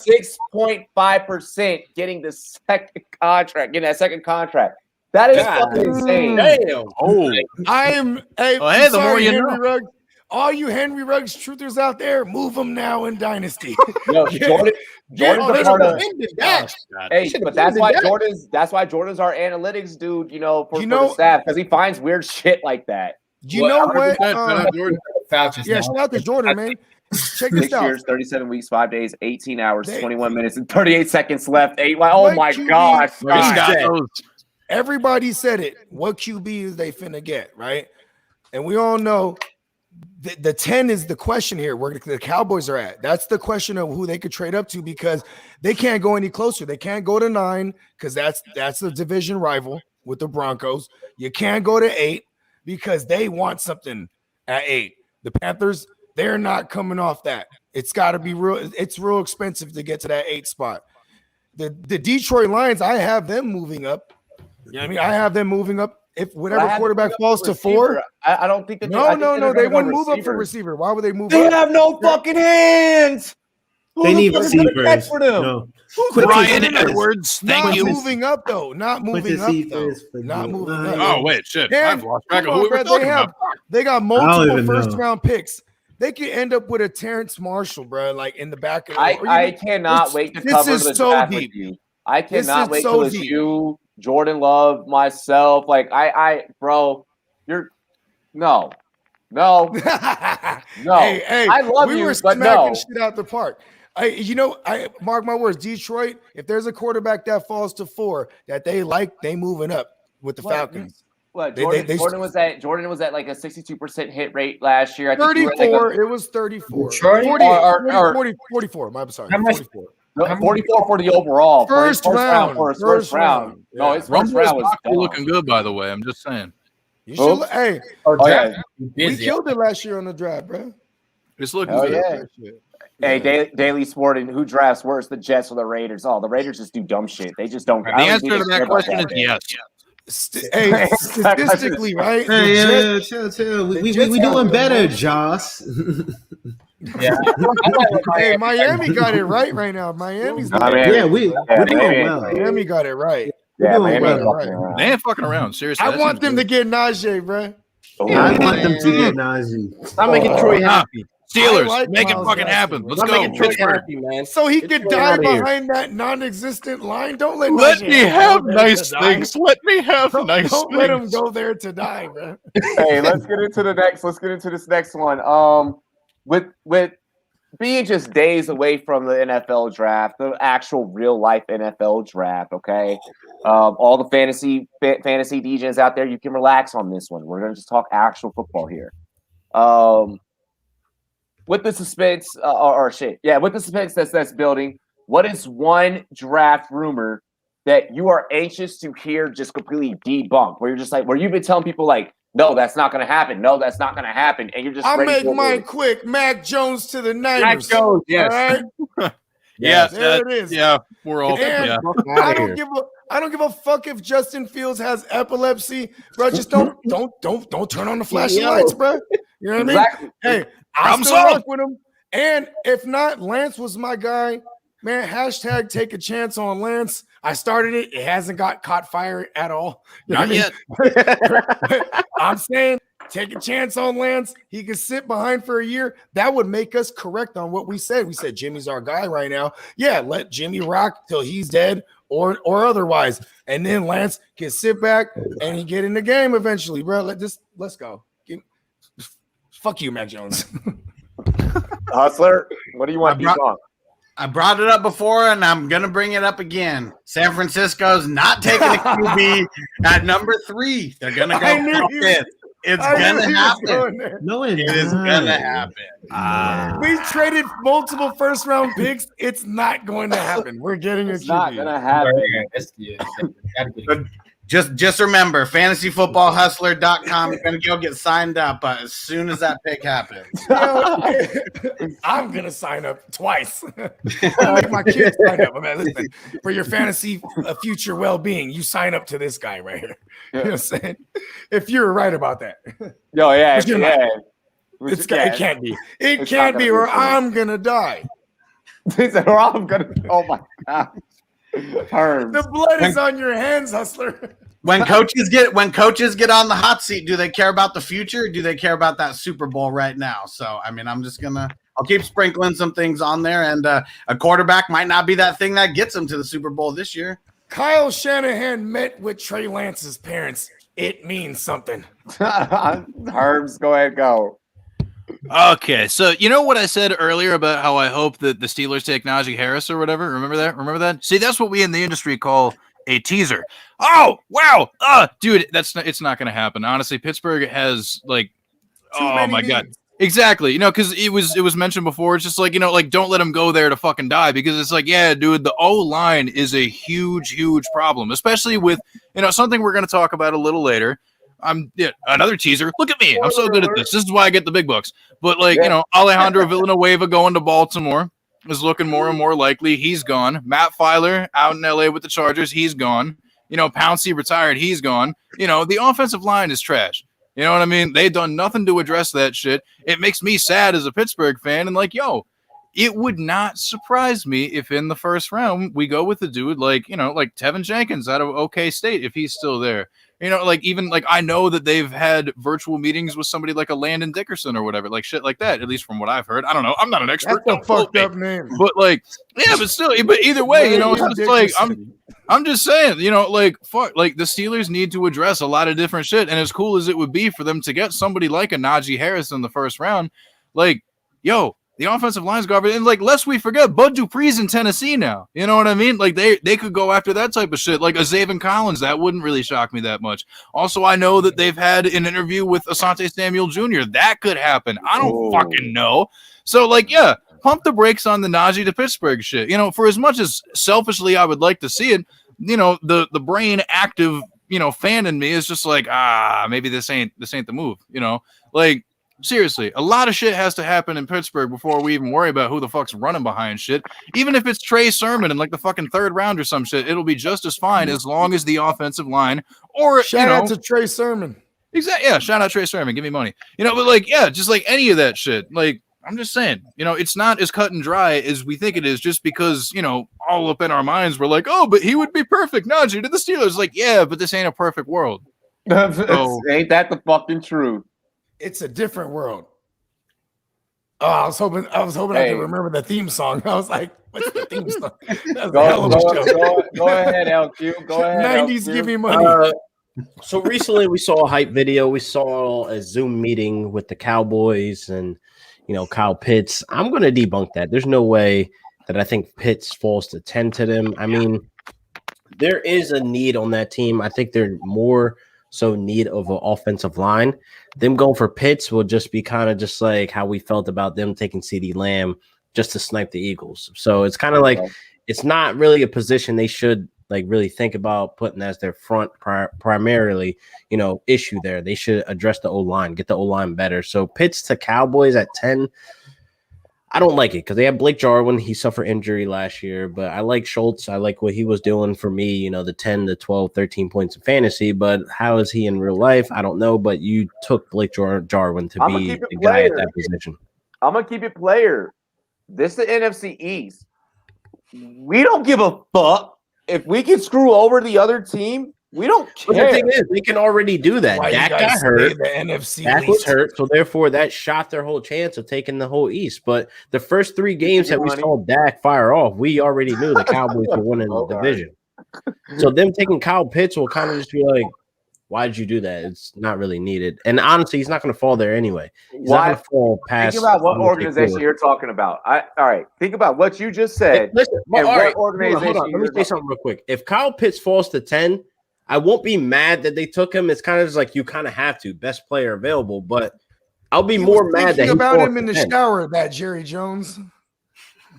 6.5% getting the second contract, getting that second contract. That is fucking insane. Damn. Oh, I am. Hey, Well, hey, the sorry, more you Henry know. Ruggs. All you Henry Ruggs truthers out there, move them now in Dynasty. Yo, Jordan's Oh, a part of. that. Hey, Should've but that's ended why that. Jordan's our analytics dude, for You the know- staff, because he finds weird shit like that. You know what? 100%, Jordan. Fauci's Yeah, now. shout out to Jordan, man. Check this 6 out. years, 37 weeks, 5 days, 18 hours, They- 21 minutes, and 38 seconds left. Oh What my QB gosh. Well, he's got Reset. those. Everybody said it. What QB is they finna get, right? And we all know the 10 is the question here where the Cowboys are at. That's the question of who they could trade up to because they can't go any closer. They can't go to 9 because that's the division rival with the Broncos. You can't go to 8 because they want something at 8. The Panthers, they're not coming off that. It's got to be real. It's real expensive to get to that 8 spot. The Detroit Lions, I have them moving up. You know what I mean? I have them moving up. If whatever quarterback falls to 4, I don't think that no, they wouldn't move up for receiver. Why would they move They up? have no fucking hands. Who They the need fuck is gonna catch receivers. for them? No. Ryan Quintus- Edwards, thank Not you. moving up though. Not moving up though. Quintus Cephas, Not moving up. Oh, wait, shit. Man, I've lost track of come who on, we were bro, talking about. They got I don't multiple even know. first round picks. They could end up with a Terrence Marshall, bro, like in the back of. I cannot wait to this cover is the so draft deep. with you. I This cannot is wait so till it's deep. you, Jordan Love, myself. Like bro, you're no. No. Hey, I love we you, were but smacking no. shit out the park. I mark my words. Detroit, if there's a quarterback that falls to 4 that they like, they moving up with the What? Falcons. What, They- Jordan, they- Jordan was at like a 62% hit rate last year. I think you were at 34. It was 34. Detroit? 44. I'm sorry. How much- 44. like 44 for the overall. for his First round. for his First first round. round. No, Yeah. his first Rumboyz round was After dumb. looking good, by the way. I'm just saying. You should. Hey, Oh, Oh, draft yeah. is we busy. killed it last year on the draft, bro. It's looking Oh, good. yeah. Hey, Daily Sport, and who drafts worse, the Jets or the Raiders? Oh, the Raiders just do dumb shit. They just don't. The I don't answer think to they care that about question is man. yes. Hey, statistically, right? the Hey, Jets- chill. We Jets doing have- better, Joss. Yeah. Hey, Miami got it right now. Miami's I doing mean, Yeah, we're doing Miami- well. Miami got it right. Yeah, We're doing Miami ain't well. fucking around. They ain't fucking around. Seriously. I that want seems them to good. get Najee, bro. Oh, I want them to get Najee. Stop making Troy happy. Steelers, I like make it Miles fucking Gaskin, happen. bro. Let's Stop go. making Troy Pittsburgh. happy, man. So he Get could Troy die outta here. behind that non-existent line. Don't let Let Najee me go have there nice to die. things. Let me have nice Don't things. let him go there to die, bro. Hey, let's get into the next. Let's get into this next one. With being just days away from the NFL draft, the actual real life NFL draft. Okay, all the fantasy DJs out there, you can relax on this one. We're gonna just talk actual football here. With the suspense, with the suspense that's building, what is one draft rumor that you are anxious to hear just completely debunked? Where you're just like, where you've been telling people like, no, that's not going to happen. No, that's not going to happen. And you're just I'll make mine quick. Mac Jones to the Niners. Mac Jones, yes. All right? Yeah, there it is. Yeah, we're all. And I don't give a fuck if Justin Fields has epilepsy, bro. Just don't turn on the flashing lights, bro. You know what I mean? Exactly. Hey, I'm still rock with him. And if not, Lance was my guy. Man, hashtag take a chance on Lance. I started it. It hasn't got caught fire at all. You know Not yet. I'm saying take a chance on Lance. He can sit behind for a year. That would make us correct on what we said. We said Jimmy's our guy right now. Yeah, let Jimmy rock till he's dead or otherwise. And then Lance can sit back and he get in the game eventually, bro. Let's go. Fuck you, Mac Jones. Hustler, what do you want to debunked? I brought it up before, and I'm going to bring it up again. San Francisco's not taking a QB at number 3. They're going to go fifth. It's going to happen. No, it is going to happen. We traded multiple first-round picks. It's not going to happen. We're getting a QB. It's not going to happen. Just remember, fantasyfootballhustler.com. You're going to go get signed up as soon as that pick happens. I'm going to sign up twice. I make my kids sign up. Man, listen, for your fantasy future well-being, you sign up to this guy right here. You know what I'm saying? If you're right about that. Yo, yeah. It can't be. It can't be, or I'm going to die. Or I'm going to, oh my God. The blood is on your hands, Hustler. When coaches get on the hot seat, do they care about the future? Or do they care about that Super Bowl right now? So, I mean, I'll keep sprinkling some things on there, and a quarterback might not be that thing that gets them to the Super Bowl this year. Kyle Shanahan met with Trey Lance's parents. It means something. Herbs, go ahead, go. Okay, so you know what I said earlier about how I hope that the Steelers take Najee Harris or whatever? Remember that? See, that's what we in the industry call a teaser. Oh, wow. Dude, it's not going to happen. Honestly, Pittsburgh has like oh my God. Exactly. You know, because it was mentioned before. It's just like, you know, like don't let him go there to fucking die, because it's like, yeah, dude, the O-line is a huge problem, especially with, you know, something we're going to talk about a little later. Another teaser. Look at me. I'm so good at this. This is why I get the big bucks. But like, you know, Alejandro Villanueva going to Baltimore is looking more and more likely. He's gone. Matt Filer out in LA with the Chargers. He's gone. You know, Pouncey retired. He's gone. You know, the offensive line is trash. You know what I mean? They've done nothing to address that shit. It makes me sad as a Pittsburgh fan. And like, yo, it would not surprise me if in the first round we go with the dude like, you know, like Tevin Jenkins out of OK State, if he's still there. You know, like even like I know that they've had virtual meetings with somebody like a Landon Dickerson or whatever, like shit like that, at least from what I've heard. I don't know. I'm not an expert. That's a fucked up name. But like, yeah, but still, but either way, you know, it's just like I'm just saying, you know, like fuck, like the Steelers need to address a lot of different shit. And as cool as it would be for them to get somebody like a Najee Harris in the first round, like, yo, the offensive line's garbage. And like, lest we forget, Bud Dupree's in Tennessee now. You know what I mean? Like they could go after that type of shit. Like a Zaven Collins, that wouldn't really shock me that much. Also, I know that they've had an interview with Asante Samuel Jr. That could happen. I don't fucking know. So like, yeah, pump the brakes on the Najee to Pittsburgh shit. You know, for as much as selfishly I would like to see it, you know, the brain active, you know, fan in me is just like, maybe this ain't the move. You know, like. Seriously, a lot of shit has to happen in Pittsburgh before we even worry about who the fuck's running behind shit. Even if it's Trey Sermon in like the fucking third round or some shit, it'll be just as fine as long as the offensive line or shout out to Trey Sermon. Exactly. Yeah, shout out Trey Sermon. Give me money. You know, but like, yeah, just like any of that shit. Like, I'm just saying, you know, it's not as cut and dry as we think it is just because, you know, all up in our minds we're like, oh, but he would be perfect. Najee to the Steelers. Like, yeah, but this ain't a perfect world. So, ain't that the fucking truth? It's a different world. Oh, I was hoping I could remember the theme song. I was like, what's the theme song? Go ahead, LQ. Go ahead. 90s, LQ. Give me money. So recently we saw a hype video. We saw a Zoom meeting with the Cowboys and, Kyle Pitts. I'm going to debunk that. There's no way that I think Pitts falls to 10 to them. I mean, there is a need on that team. I think they're more so need of an offensive line. Them going for Pitts will just be kind of just like how we felt about them taking CeeDee Lamb just to snipe the Eagles. So it's kind of like it's not really a position they should like really think about putting as their front primarily, issue there. They should address the O-line, get the O-line better. So Pitts to Cowboys at 10, I don't like it because they have Blake Jarwin. He suffered injury last year, but I like Schultz. I like what he was doing for me, the 10 to 12, 13 points in fantasy, but how is he in real life? I don't know, but you took Blake Jarwin to be the guy at that position. I'm going to keep it player. This is the NFC East. We don't give a fuck. If we can screw over the other team, we don't care. But the thing is, we can already do that. Dak got hurt. The NFC Dak was hurt, so therefore that shot their whole chance of taking the whole East. But the first 3 games that we saw Dak fire off, we already knew the Cowboys were winning the division. So them taking Kyle Pitts will kind of just be like, why did you do that? It's not really needed. And honestly, he's not going to fall there anyway. He's not going to fall past. Think about what organization you're talking about. All right. Think about what you just said. Listen, all right. Hold on. Let me say something real quick. If Kyle Pitts falls to 10, I won't be mad that they took him. It's kind of just like you kind of have to. Best player available. But I'll be more mad that he about him in the shower, that Jerry Jones.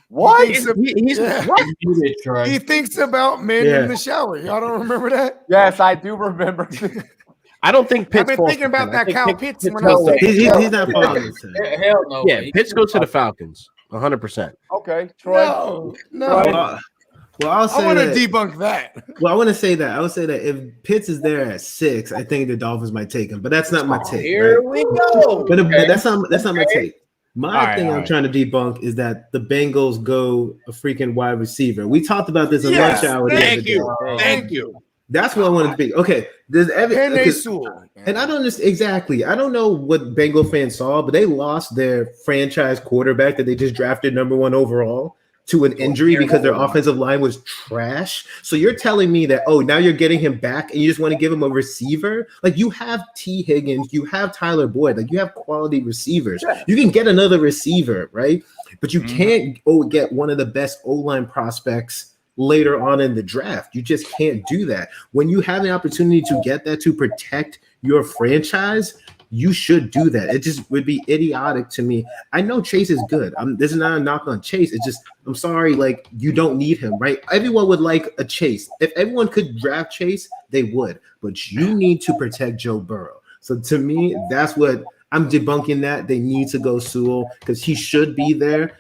What? He thinks about men in the shower. Y'all don't remember that? Yes, I do remember. I don't think Pitts. I've been thinking about that Kyle Pitts. He's not falling. Hell no. Yeah, Pitts goes to the Falcons. 100%. Okay, Troy. No. Well, I'll say I want to debunk that. Well, I want to say that. I would say that if Pitts is there at 6, I think the Dolphins might take him. But that's not my take. Here we go. But that's not my take. My thing I'm trying to debunk is that the Bengals go a freaking wide receiver. We talked about this in lunch hour. Thank you. That's what I wanted to be. Okay. And I don't just exactly. I don't know what Bengal fans saw, but they lost their franchise quarterback that they just drafted number 1 overall to an injury because their offensive line was trash. So you're telling me that, now you're getting him back and you just want to give him a receiver? Like, you have T. Higgins, you have Tyler Boyd, like you have quality receivers. Yeah. You can get another receiver, right? But you can't get one of the best O-line prospects later on in the draft. You just can't do that. When you have the opportunity to get that to protect your franchise, you should do that. It just would be idiotic to me. I know Chase is good. This is not a knock on Chase. It's just, I'm sorry, like, you don't need him, right? Everyone would like a Chase. If everyone could draft Chase, they would. But you need to protect Joe Burrow. So to me, that's what I'm debunking that. They need to go Sewell because he should be there.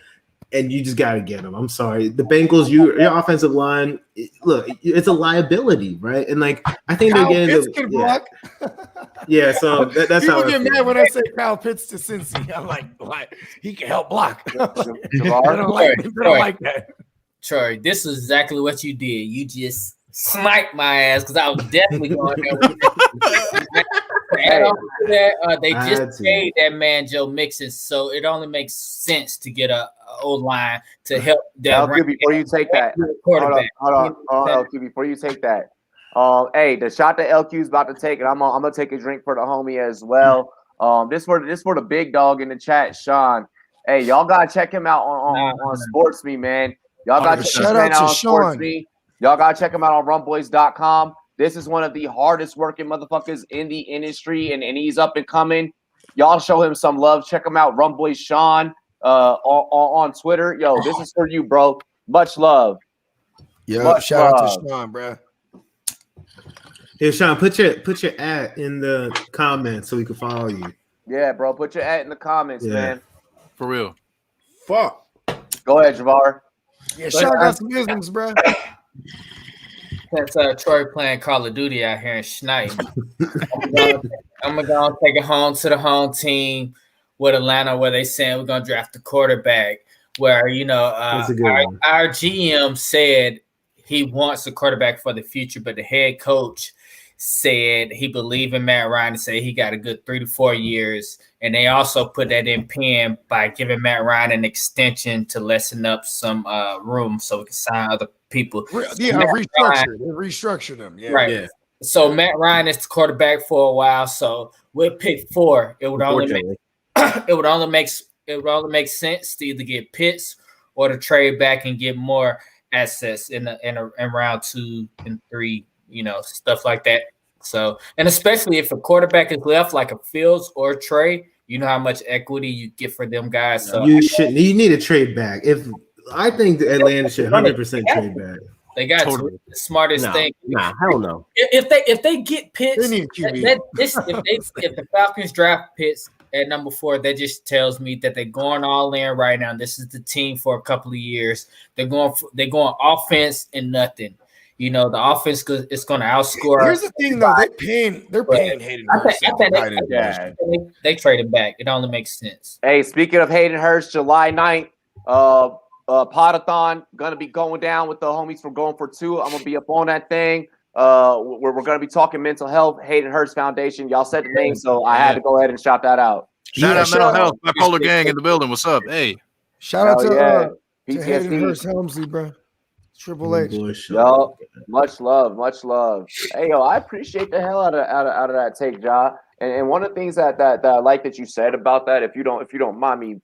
And you just got to get him. I'm sorry. The Bengals, your offensive line, look, it's a liability, right? And like, I think they're getting block. Yeah, so that's people how get mad when I say Kyle Pitts to Cincy. I'm like, he can help block. I don't like that. Troy, this is exactly what you did. You just sniped my ass because I was definitely going there. They just paid that man Joe Mixon, so it only makes sense to get a O-line to help that. Before you take that, hold on, before you take that, hey, the shot that LQ's about to take, and I'm gonna take a drink for the homie as well. This for the big dog in the chat, Sean. Hey, y'all gotta check him out on SportsMe, man. Y'all gotta check him out on SportsMe. Y'all gotta check him out on Rumboyz.com. This is one of the hardest working motherfuckers in the industry, and he's up and coming. Y'all show him some love. Check him out, Rumboyz Sean, on Twitter. Yo, this is for you, bro. Much love. Yeah, shout out to Sean, bro. Here, Sean, put your ad in the comments so we can follow you. Yeah, bro, put your ad in the comments, man. For real. Fuck. Go ahead, Javar. Yeah, Sean got some business, bro. Since Troy playing Call of Duty out here in Schneid, I'm gonna take it home to the home team with Atlanta, where they saying we're gonna draft the quarterback. Where our GM said he wants a quarterback for the future, but the head coach said he believed in Matt Ryan and said he got a good 3 to 4 years. And they also put that in pen by giving Matt Ryan an extension to lessen up some room so we can sign other people. Yeah, restructure them. Yeah, right. Yeah. So Matt Ryan is the quarterback for a while. So with pick 4, it would only make it would only make sense to either get Pitts or to trade back and get more assets in round 2 and 3, stuff like that. So, and especially if a quarterback is left, like a Fields or Trey, you know how much equity you get for them guys. So you need to trade back. I think Atlanta should 100% trade back. They got the smartest thing. Nah, hell no. If they get Pitts, They need a QB. if the Falcons draft Pitts at number 4, that just tells me that they're going all in right now. This is the team for a couple of years. They're going offense and nothing. The offense is going to outscore. Here's the thing, though. They're paying Hayden Hurst. They traded back. It only makes sense. Hey, speaking of Hayden Hurst, July 9th, Podathon going to be going down with the homies from Going for Two. I'm going to be up on that thing. We're going to be talking mental health, Hayden Hurst Foundation. Y'all said the name, so I had to go ahead and shout that out. Shout out mental health. Bipolar gang in the building. What's up? Hey. Shout out to PTSD. Hayden Hurst Helmsley, bro. Triple H. Yo, much love. Hey, yo, I appreciate the hell out of that take, Ja. And one of the things that I like that you said about that, if you don't mind me,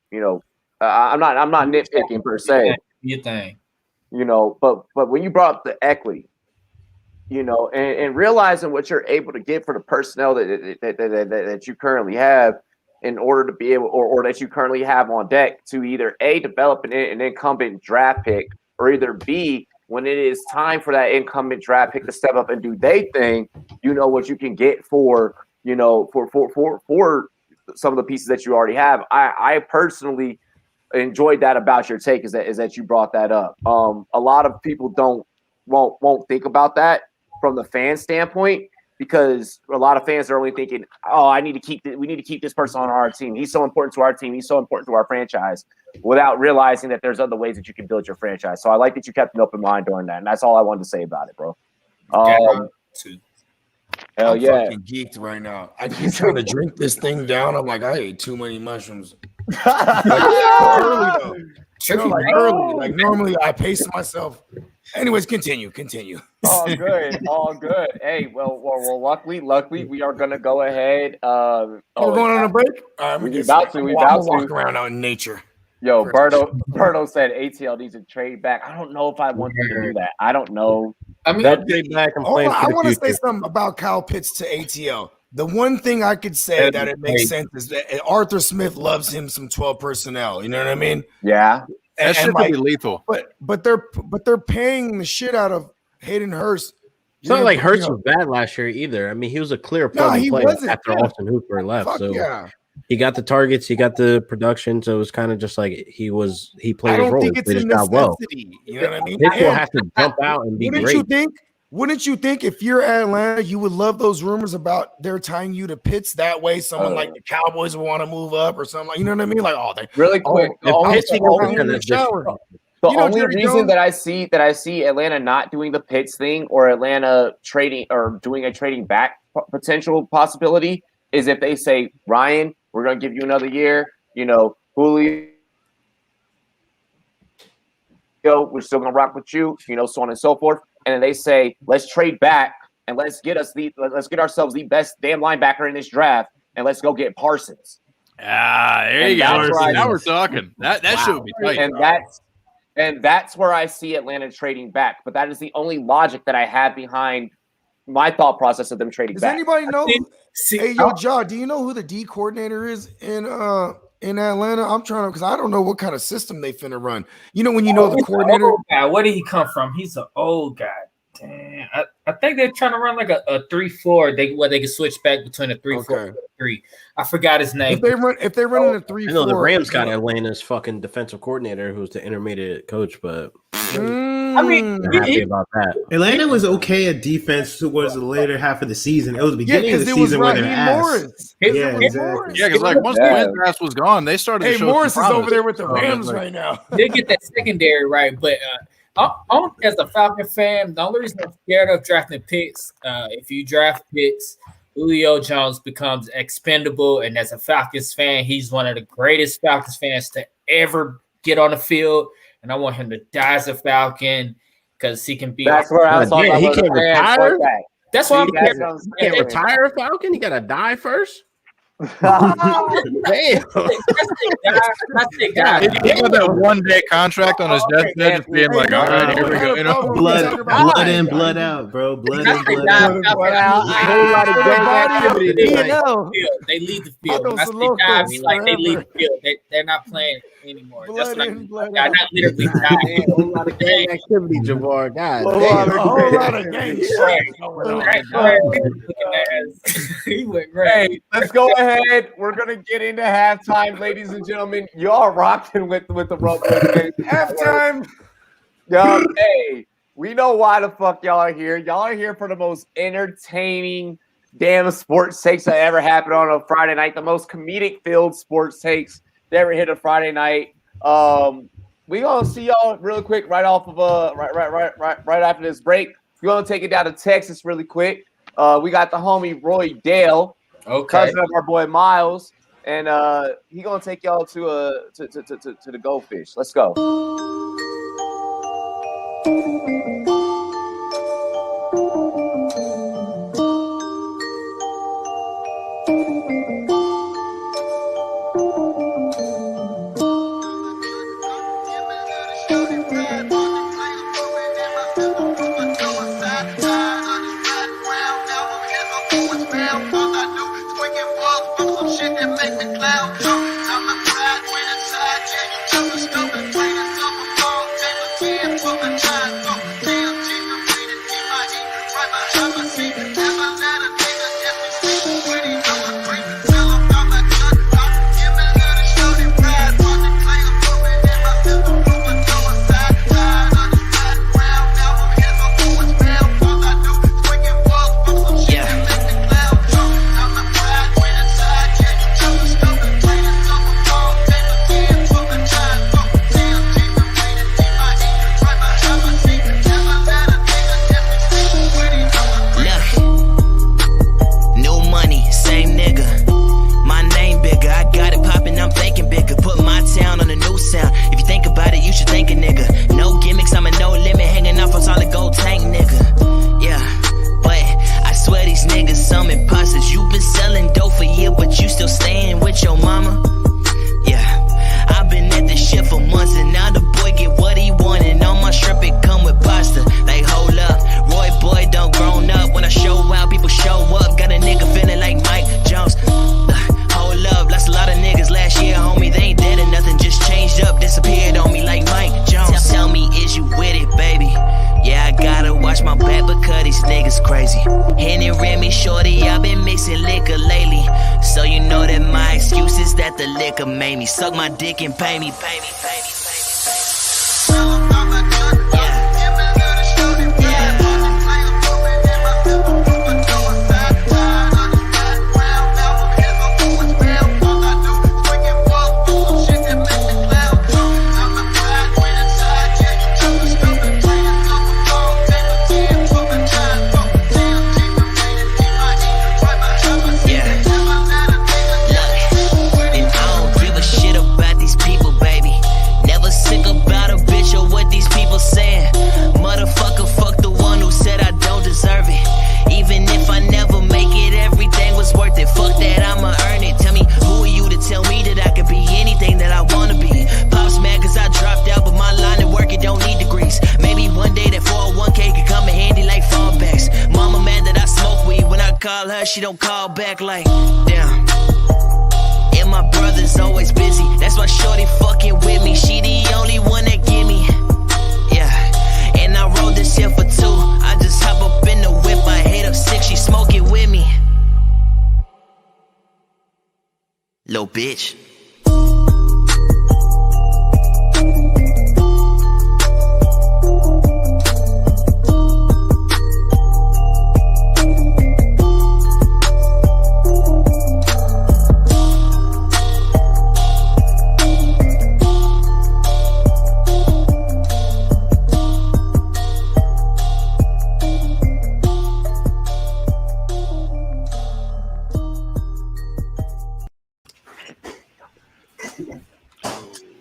I'm not nitpicking per se. Your thing. But when you brought up the equity, and realizing what you're able to get for the personnel that you currently have in order to be able, or that you currently have on deck to either A, develop an incumbent draft pick, or either B, when it is time for that incumbent draft pick to step up and do their thing, what you can get for some of the pieces that you already have. I personally enjoyed that about your take is that you brought that up. A lot of people won't think about that from the fan standpoint, because a lot of fans are only thinking, oh, we need to keep this person on our team. He's so important to our team. He's so important to our franchise, without realizing that there's other ways that you can build your franchise. So I like that you kept an open mind during that. And that's all I wanted to say about it, bro. Hell I'm yeah. fucking geeked right now. I keep trying to drink this thing down. I'm like, I ate too many mushrooms. Early. Like normally I pace myself. Anyways, continue. All good. Hey, well, luckily, we are gonna go ahead. We're going on a break. We about to walk around out in nature. Yo, Berto said ATL needs to trade back. I don't know if I want them to do that. I don't know. I mean, trade back and play. I want to say something about Kyle Pitts to ATL. The one thing I could say that it makes sense is that Arthur Smith loves him some 12 personnel. You know what I mean? Yeah. That should be lethal. But they're paying the shit out of Hayden Hurst. It's not like Hurst was bad last year either. I mean, he was a clear plug and play after Austin Hooper left. He got the targets, he got the production, so it was kind of just like he played his role. He played his job well. You know what I mean? Pitts will have to jump out and be great. Wouldn't you think if you're at Atlanta, you would love those rumors about they're tying you to Pitts? That way, someone like the Cowboys would want to move up or something. Like, you know what I mean? Like, they really quick. The only reason that I see Atlanta not doing the Pitts thing, or Atlanta trading or doing a trading back potential possibility, is if they say, Ryan, we're going to give you another year. Julio, we're still going to rock with you. So on and so forth. And then they say, let's trade back and let's get ourselves the best damn linebacker in this draft, and let's go get Parsons. There you go. Now we're talking. That shit would be tight. And that's where I see Atlanta trading back. But that is the only logic that I have behind my thought process of them trading back. Does anybody know? Hey, yo, Ja, do you know who the D coordinator is in Atlanta? I'm trying to, because I don't know what kind of system they finna run. When you know the coordinator. Where did he come from? He's an old guy. Damn. I think they're trying to run like a 3-4. Where they can switch back between a 3-4 and 3. I forgot his name. If they run in a 3-4. I know the Rams got Atlanta's fucking defensive coordinator, who's the intermediate coach, but I mean, I'm happy about that. Atlanta was okay at defense towards the later half of the season. It was the beginning of the season where they're ass. Yeah, exactly. Yeah, because once the grass was gone, they started to show Morris is over there with the Rams right now. They get that secondary right, but as a Falcon fan, the only reason I'm scared of drafting Pitts, if you draft Pitts, Julio Jones becomes expendable, and as a Falcons fan, he's one of the greatest Falcons fans to ever get on the field, and I want him to die as a Falcon because he can be. That's where I was talking about. He can't retire. That's why he can't retire a Falcon. He got to die first. Damn. He got that 1 day contract on his deathbed, just being like, all right, here we go. You know? Blood in, blood out, bro. Blood in, blood out. A whole lot of gang activity tonight. They leave the field. When I say dive, like they leave the field. They're not playing anymore. That's what I mean. Like, not literally A whole lot of gang activity, Javar. God, A whole lot of gang shit going on. He went great. Hey, let's go ahead. We're gonna get into halftime, ladies and gentlemen. Y'all rocking with the Rumboyz. Halftime. Yo, hey, we know why the fuck y'all are here. Y'all are here for the most entertaining damn sports takes that ever happened on a Friday night. The most comedic filled sports takes that ever hit a Friday night. We gonna see y'all real quick right off of right after this break. We're gonna take it down to Texas really quick. We got the homie Roy Dale, cousin of our boy Miles, and he gonna take y'all to the Goldfish. Let's go. Suck my dick and pay me. She don't call back like, damn. And my brother's always busy. That's why shorty fucking with me. She the only one that give me. Yeah. And I rode this here for 2. I just hop up in the whip. I hit up 6. She smoke it with me. Little bitch.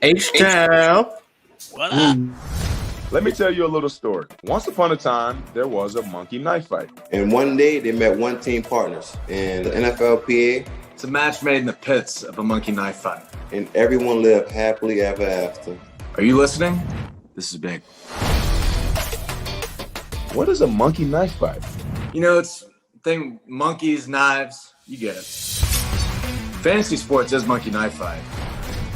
H-Town. What up? Let me tell you a little story. Once upon a time, there was a monkey knife fight. And one day they met one team partners, and the NFLPA It's a match made in the pits of a monkey knife fight. And everyone lived happily ever after. Are you listening? This is big. What is a monkey knife fight? You know, it's thing monkeys, knives, you get it. Fantasy sports is monkey knife fight.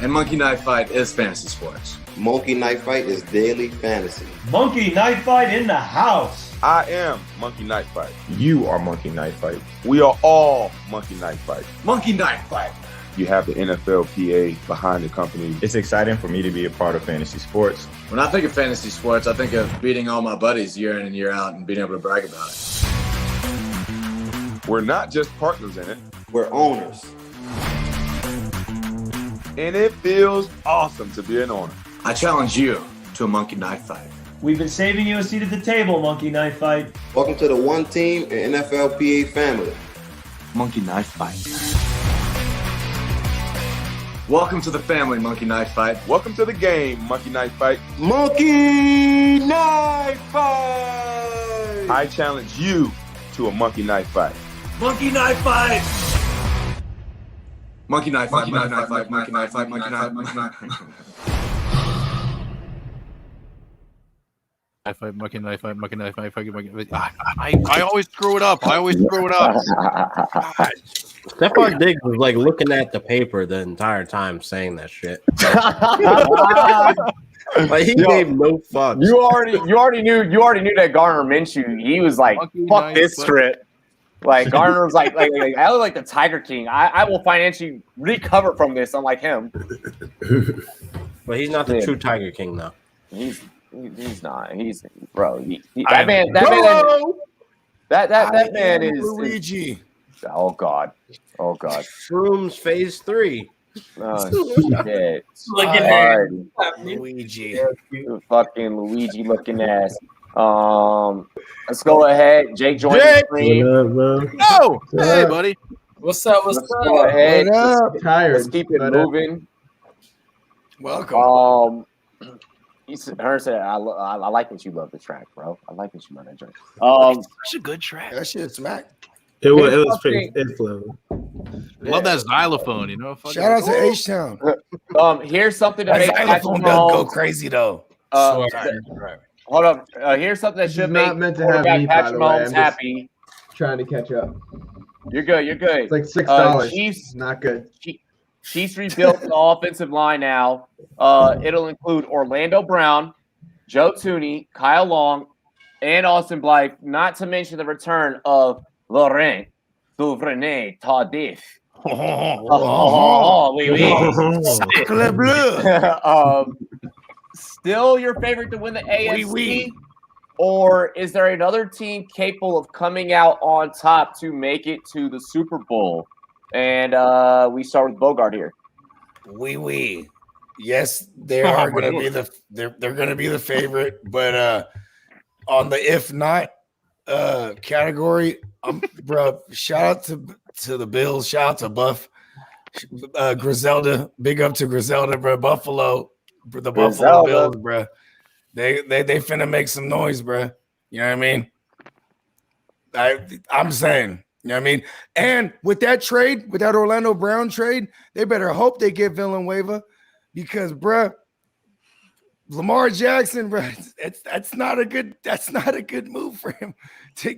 And monkey knife fight is fantasy sports. Monkey knife fight is daily fantasy. Monkey knife fight in the house. I am Monkey Knife Fight. You are Monkey Knife Fight. We are all Monkey Knife Fight. Monkey knife fight. You have the NFLPA behind the company. It's exciting for me to be a part of fantasy sports. When I think of fantasy sports, I think of beating all my buddies year in and year out and being able to brag about it. We're not just partners in it. We're owners. And it feels awesome to be an owner. I challenge you to a monkey knife fight. We've been saving you a seat at the table, Monkey Knife Fight. Welcome to the One Team and NFLPA family. Monkey knife fight. Welcome to the family, Monkey Knife Fight. Welcome to the game, Monkey Knife Fight. Monkey Knife Fight! I challenge you to a Monkey Knife Fight. Monkey knife fight! Monkey knife fight, monkey knife fight, monkey knife fight, monkey knife, monkey knife. Monkey knife fight, monkey knife fight, I always screw it up. Stephon Diggs was like looking at the paper the entire time saying that shit. Like he gave no fucks. You already knew that Gardner Minshew. He was like, "Fuck this trip." Like Gardner was like I look like the Tiger King. I will financially recover from this, unlike him. But he's not the true Tiger King, though. He's not. He's bro. That man is Luigi. Oh God. Shrooms phase 3. Oh shit. Look at that. Luigi. Fucking Luigi looking ass. Let's go ahead. Jake joined the stream. Oh, hey, buddy. What's up? Let's go ahead. Tired. Let's keep it moving. Welcome. Her said, I like that you love the track, bro. I like that you love that track. It's such a good track. That shit smack. It was pretty. It's low. Love that xylophone, you know. Shout out to H-Town. Here's something to That make Patrick xylophone does go Mahomes. crazy though. Hold up. Here's something that should make quarterback Patrick Mahomes happy. Trying to catch up. You're good. It's like $6. Chiefs, not good. Chiefs rebuilt the offensive line now. It'll include Orlando Brown, Joe Thuney, Kyle Long, and Austin Blythe, not to mention the return of Laurent Duvernay Tardif. Still your favorite to win the AFC? Or is there another team capable of coming out on top to make it to the Super Bowl? And we start with Bogart here. Yes, they are going to be they're going to be the favorite, but on the if not category, bro, shout out to the Bills, shout out to Buff, Griselda, big up to Griselda, bro, Buffalo, the Buffalo Bills, bro. They finna make some noise, bro. You know what I mean? I'm saying. You know what I mean? And with that trade, with that Orlando Brown trade, they better hope they get Villanueva because, bruh, Lamar Jackson, bruh, that's not a good move for him to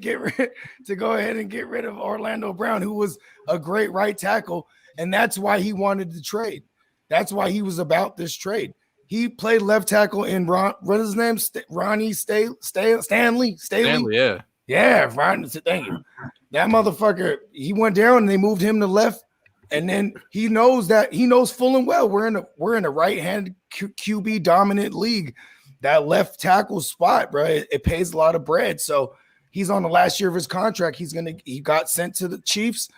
go ahead and get rid of Orlando Brown, who was a great right tackle, and that's why he wanted the trade. That's why he was about this trade. He played left tackle in what is his name? Ronnie Stanley, yeah. Yeah, Ronnie. Thank you. That motherfucker, he went down and they moved him to left. And then he knows full and well we're in a right-handed QB dominant league. That left tackle spot, bro, it pays a lot of bread. So he's on the last year of his contract. He got sent to the Chiefs.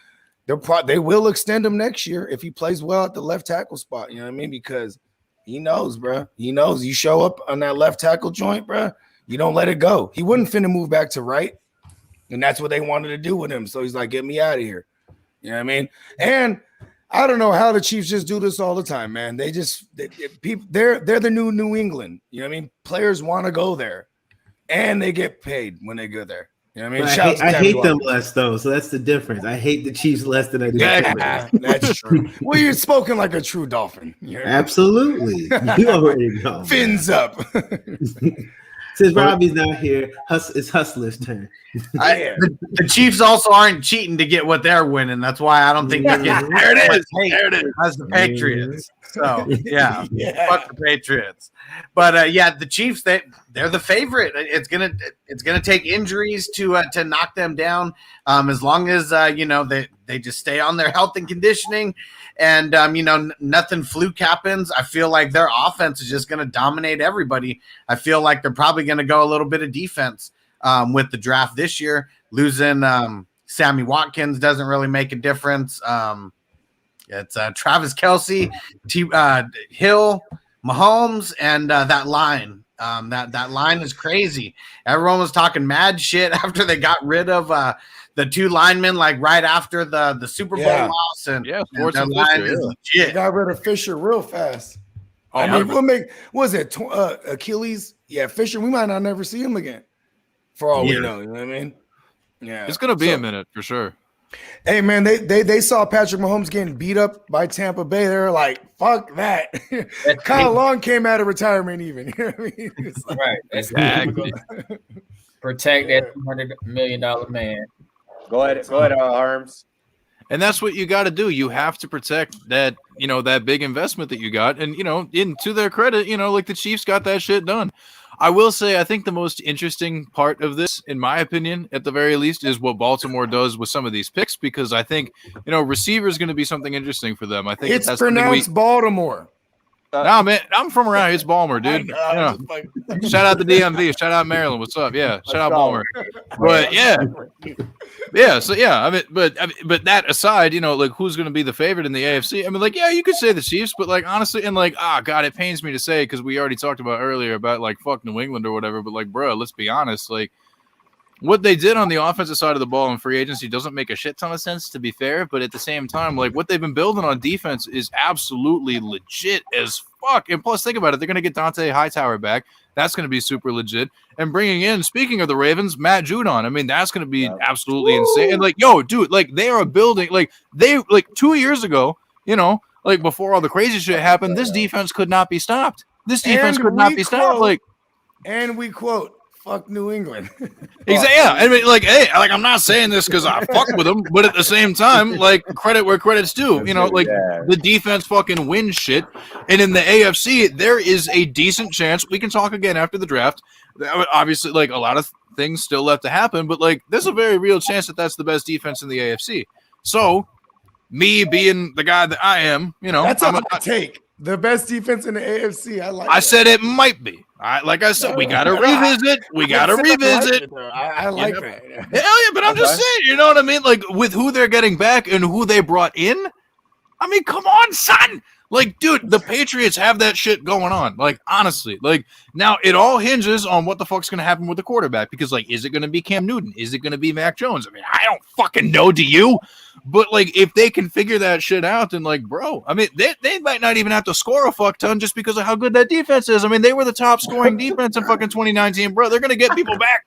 They will extend him next year if he plays well at the left tackle spot. You know what I mean? Because he knows, bro. He knows you show up on that left tackle joint, bro. You don't let it go. He wouldn't finna move back to right. And that's what they wanted to do with him. So he's like, get me out of here. You know what I mean? And I don't know how the Chiefs just do this all the time, man. They're the new England. You know what I mean? Players want to go there. And they get paid when they go there. You know what I mean? I hate them less though, so that's the difference. I hate the Chiefs less than I do. That's true. Well, you're spoken like a true Dolphin. Absolutely, you already know. Fins up. Since Robbie's not here, it's Hustler's turn. The Chiefs also aren't cheating to get what they're winning. That's why I don't think they're getting There it is. There it is. as the Patriots. So yeah, fuck the Patriots. But the Chiefs, they're the favorite. It's gonna take injuries to knock them down. As long as they just stay on their health and conditioning, and nothing fluke happens. I feel like their offense is just gonna dominate everybody. I feel like they're probably gonna go a little bit of defense with the draft this year. Losing Sammy Watkins doesn't really make a difference. It's Travis Kelce, Hill, Mahomes, and that line. That line is crazy. Everyone was talking mad shit after they got rid of the two linemen, like right after the Super Bowl loss. And that line is legit. They got rid of Fisher real fast. Was it Achilles? Yeah, Fisher. We might not never see him again. For all we know, you know what I mean? Yeah, it's gonna be a minute for sure. Hey man, they saw Patrick Mahomes getting beat up by Tampa Bay. They were like, "Fuck that." Kyle Long came out of retirement, even. You know what I mean? Like, right. Exactly. Protect that $200 million man. Go ahead, Arms. And that's what you got to do. You have to protect that, that big investment that you got. And, to their credit, like the Chiefs got that shit done. I will say, I think the most interesting part of this, in my opinion, at the very least, is what Baltimore does with some of these picks, because I think, receiver is going to be something interesting for them. I think it's pronounced Baltimore. Nah, man, I'm from around here. It's Balmer, dude. Shout out the DMV. Shout out Maryland. What's up? Yeah, shout out Balmer. But yeah. So yeah, I mean, but that aside, like who's going to be the favorite in the AFC? I mean, like, yeah, you could say the Chiefs, but like honestly, and like, God, it pains me to say because we already talked about earlier about like fuck New England or whatever. But like, bro, let's be honest, like. What they did on the offensive side of the ball in free agency doesn't make a shit ton of sense, to be fair. But at the same time, like what they've been building on defense is absolutely legit as fuck. And plus, think about it. They're going to get Dante Hightower back. That's going to be super legit. And bringing in, speaking of the Ravens, Matt Judon. I mean, that's going to be absolutely insane. And like, yo, dude, like they are building, like 2 years ago, like before all the crazy shit happened, this defense could not be stopped. This defense could not be stopped. Like, and we quote, fuck New England. Exactly. Yeah. I mean, like, hey, like, I'm not saying this because I fuck with them, but at the same time, like, credit where credit's due. The defense fucking wins shit. And in the AFC, there is a decent chance we can talk again after the draft. Obviously, like, a lot of things still left to happen, but like, there's a very real chance that that's the best defense in the AFC. So, me being the guy that I am, that's a hot take. The best defense in the AFC. I said it might be. Like I said, we got to revisit. I like that. Hell yeah, but I'm just saying, you know what I mean? Like with who they're getting back and who they brought in. I mean, come on, son. Like, dude, the Patriots have that shit going on. Like, honestly, like now it all hinges on what the fuck's going to happen with the quarterback. Because like, is it going to be Cam Newton? Is it going to be Mac Jones? I mean, I don't fucking know. Do you? But like, if they can figure that shit out, then like, bro, I mean, they might not even have to score a fuck ton just because of how good that defense is. I mean, they were the top scoring defense in fucking 2019, bro. They're going to get people back.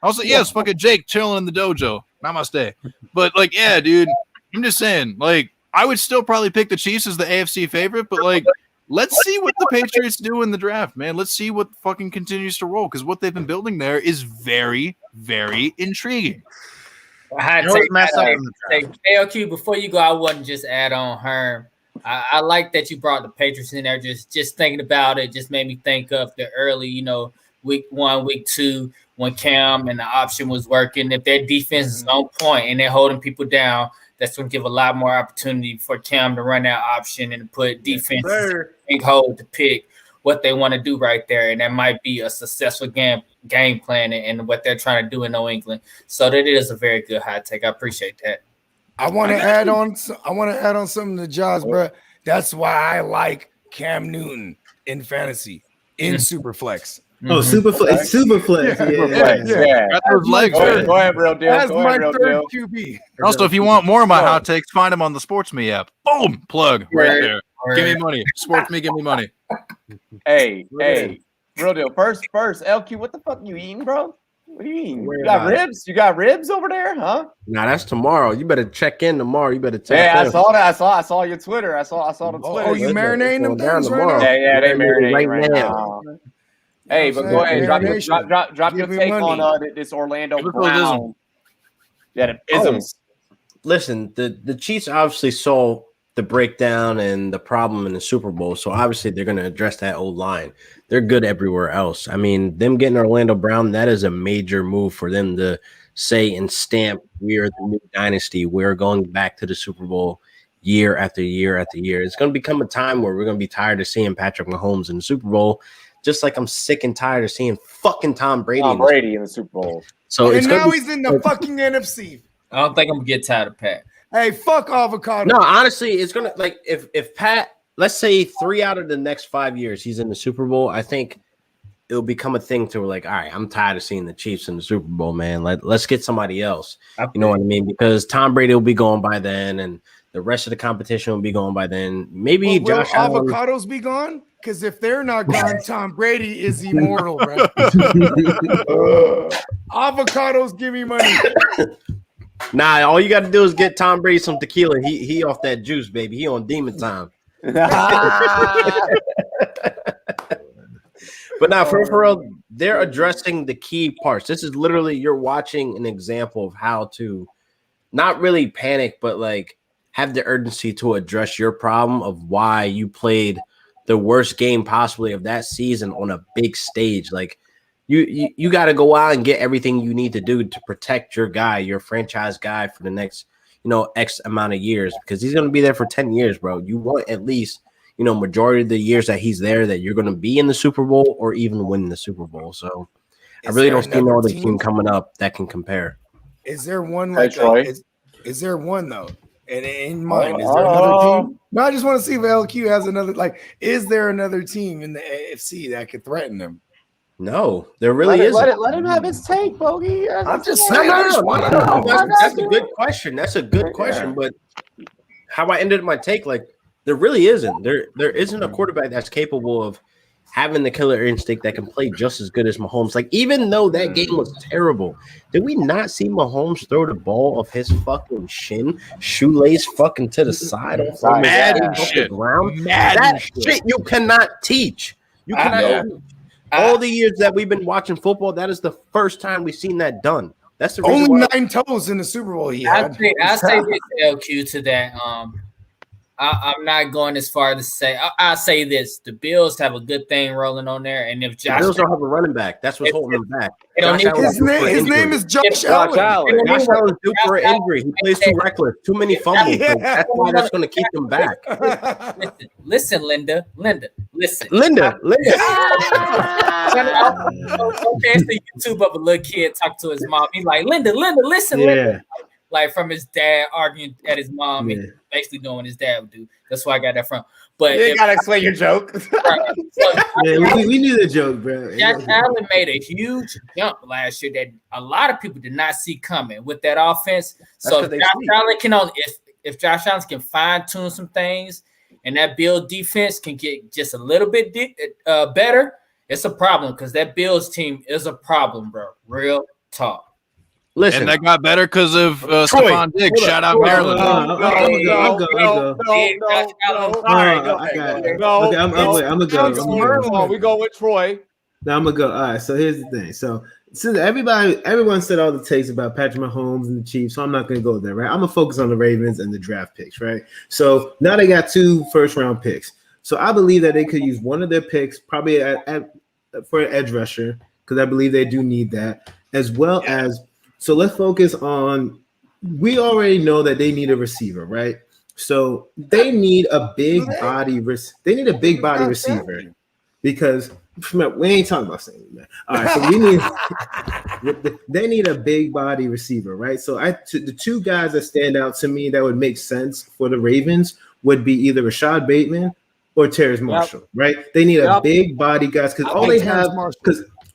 Also, yes, fucking Jake chilling in the dojo. Namaste. But like, yeah, dude, I'm just saying, like, I would still probably pick the Chiefs as the AFC favorite, but like, let's see what the Patriots do in the draft, man. Let's see what fucking continues to roll, because what they've been building there is very, very intriguing. LQ, before you go, I wouldn't just add on Herm. I like that you brought the Patriots in there. Just thinking about it just made me think of the early, week 1, week 2, when Cam and the option was working. If their defense is on point and they're holding people down, that's going to give a lot more opportunity for Cam to run that option and put defenses in hold to pick what they want to do right there. And that might be a successful game plan and what they're trying to do in New England. So that is a very good hot take. I appreciate that. I want to add on something to Josh, bro. That's why I like Cam Newton in fantasy, in Superflex. Oh, Superflex. Superflex. Yeah. Got those legs. Go ahead, real deal. That's my third QB. Also, if you want more of my hot takes, find them on the SportsMe app. Boom, plug right there. Give me money. SportsMe, give me money. Hey, real deal. First, LQ, what the fuck you eating, bro? What do you mean? You got ribs? You got ribs over there, huh? Nah, that's tomorrow. You better check in tomorrow. You better check in. Yeah, I saw that. I saw your Twitter. I saw the Twitter. Oh, you marinating them things right now? Yeah, they marinating right now. Hey, but go ahead, drop your take on this Orlando Brown. Yeah, the isms. Listen, the Chiefs obviously saw the breakdown and the problem in the Super Bowl, so obviously they're going to address that old line. They're good everywhere else. I mean, them getting Orlando Brown, that is a major move for them to say and stamp, we are the new dynasty. We're going back to the Super Bowl year after year after year. It's going to become a time where we're going to be tired of seeing Patrick Mahomes in the Super Bowl, just like I'm sick and tired of seeing fucking Tom Brady in the Super Bowl. So and now he's in the fucking NFC. I don't think I'm going to get tired of Pat. Hey, fuck avocado. No, honestly, it's gonna like if Pat, let's say 3 out of the next 5 years he's in the Super Bowl, I think it'll become a thing to like, all right, I'm tired of seeing the Chiefs in the Super Bowl, man. Let's get somebody else. You know what I mean? Because Tom Brady will be going by then, and the rest of the competition will be going by then. Maybe will Josh Allen. Avocados be gone? Because if they're not gone, Tom Brady is immortal, bro. Avocados, give me money. Nah, all you got to do is get Tom Brady some tequila. He off that juice, baby. He on demon time. But now, for real, they're addressing the key parts. This is literally, you're watching an example of how to not really panic, but like have the urgency to address your problem of why you played the worst game possibly of that season on a big stage. Like, You got to go out and get everything you need to do to protect your guy, your franchise guy for the next, X amount of years, because he's going to be there for 10 years, bro. You want at least, majority of the years that he's there that you're going to be in the Super Bowl or even win the Super Bowl. So I really don't see no other team coming up that can compare. Is there one like is there one though? And in mind, is there another team? No, I just want to see if LQ has another. Like, is there another team in the AFC that could threaten them? No, there really isn't. Let him have his take, Bogey. I'm just saying. That's a good question. That's a good question. But how I ended my take, like, there really isn't. There isn't a quarterback that's capable of having the killer instinct that can play just as good as Mahomes. Like, even though that game was terrible, did we not see Mahomes throw the ball off his fucking shoelace fucking to the side on the ground? That shit you cannot teach. You cannot teach. All the years that we've been watching football, that is the first time we've seen that done. That's the reason only 9 toes in the Super Bowl. I say this LQ to that. I'm not going as far to say. I'll say this: the Bills have a good thing rolling on there, and if Josh, the Bills don't have a running back, that's what's holding them back. His name is Josh Allen. Josh Allen's due for an injury. He plays too reckless, too many fumbles. Like, that's why that's going to keep them back. Listen, Linda. Listen. Linda. Okay, it's the YouTube of a little kid talk to his mom. He's like, Linda, listen, Linda. Like from his dad arguing at his mom, and basically doing what his dad would do. That's why I got that from. But you gotta explain your joke. We knew the joke, bro. Josh Allen made a huge jump last year that a lot of people did not see coming with that offense. So if Josh Allen can fine tune some things, and that Bill defense can get just a little bit better, it's a problem because that Bills team is a problem, bro. Real talk. Listen, and that got better because of Stephon Diggs. Shout out Maryland. I'll go. All right, go. I'm gonna go. We go with Troy. Now I'm gonna go. All right. So here's the thing. So since everyone said all the takes about Patrick Mahomes and the Chiefs, so I'm not gonna go there, right? I'm gonna focus on the Ravens and the draft picks, right? So now they got 2 first-round picks. So I believe that they could use one of their picks, probably for an edge rusher, because I believe they do need that, as well as. So let's focus on. We already know that they need a receiver, right? So they need a big body. They need a big body receiver because we ain't talking about saying that. All right, so we need. They need a big body receiver, right? So the 2 guys that stand out to me that would make sense for the Ravens would be either Rashad Bateman or Terrace Marshall, right? They need a big body guys because all they have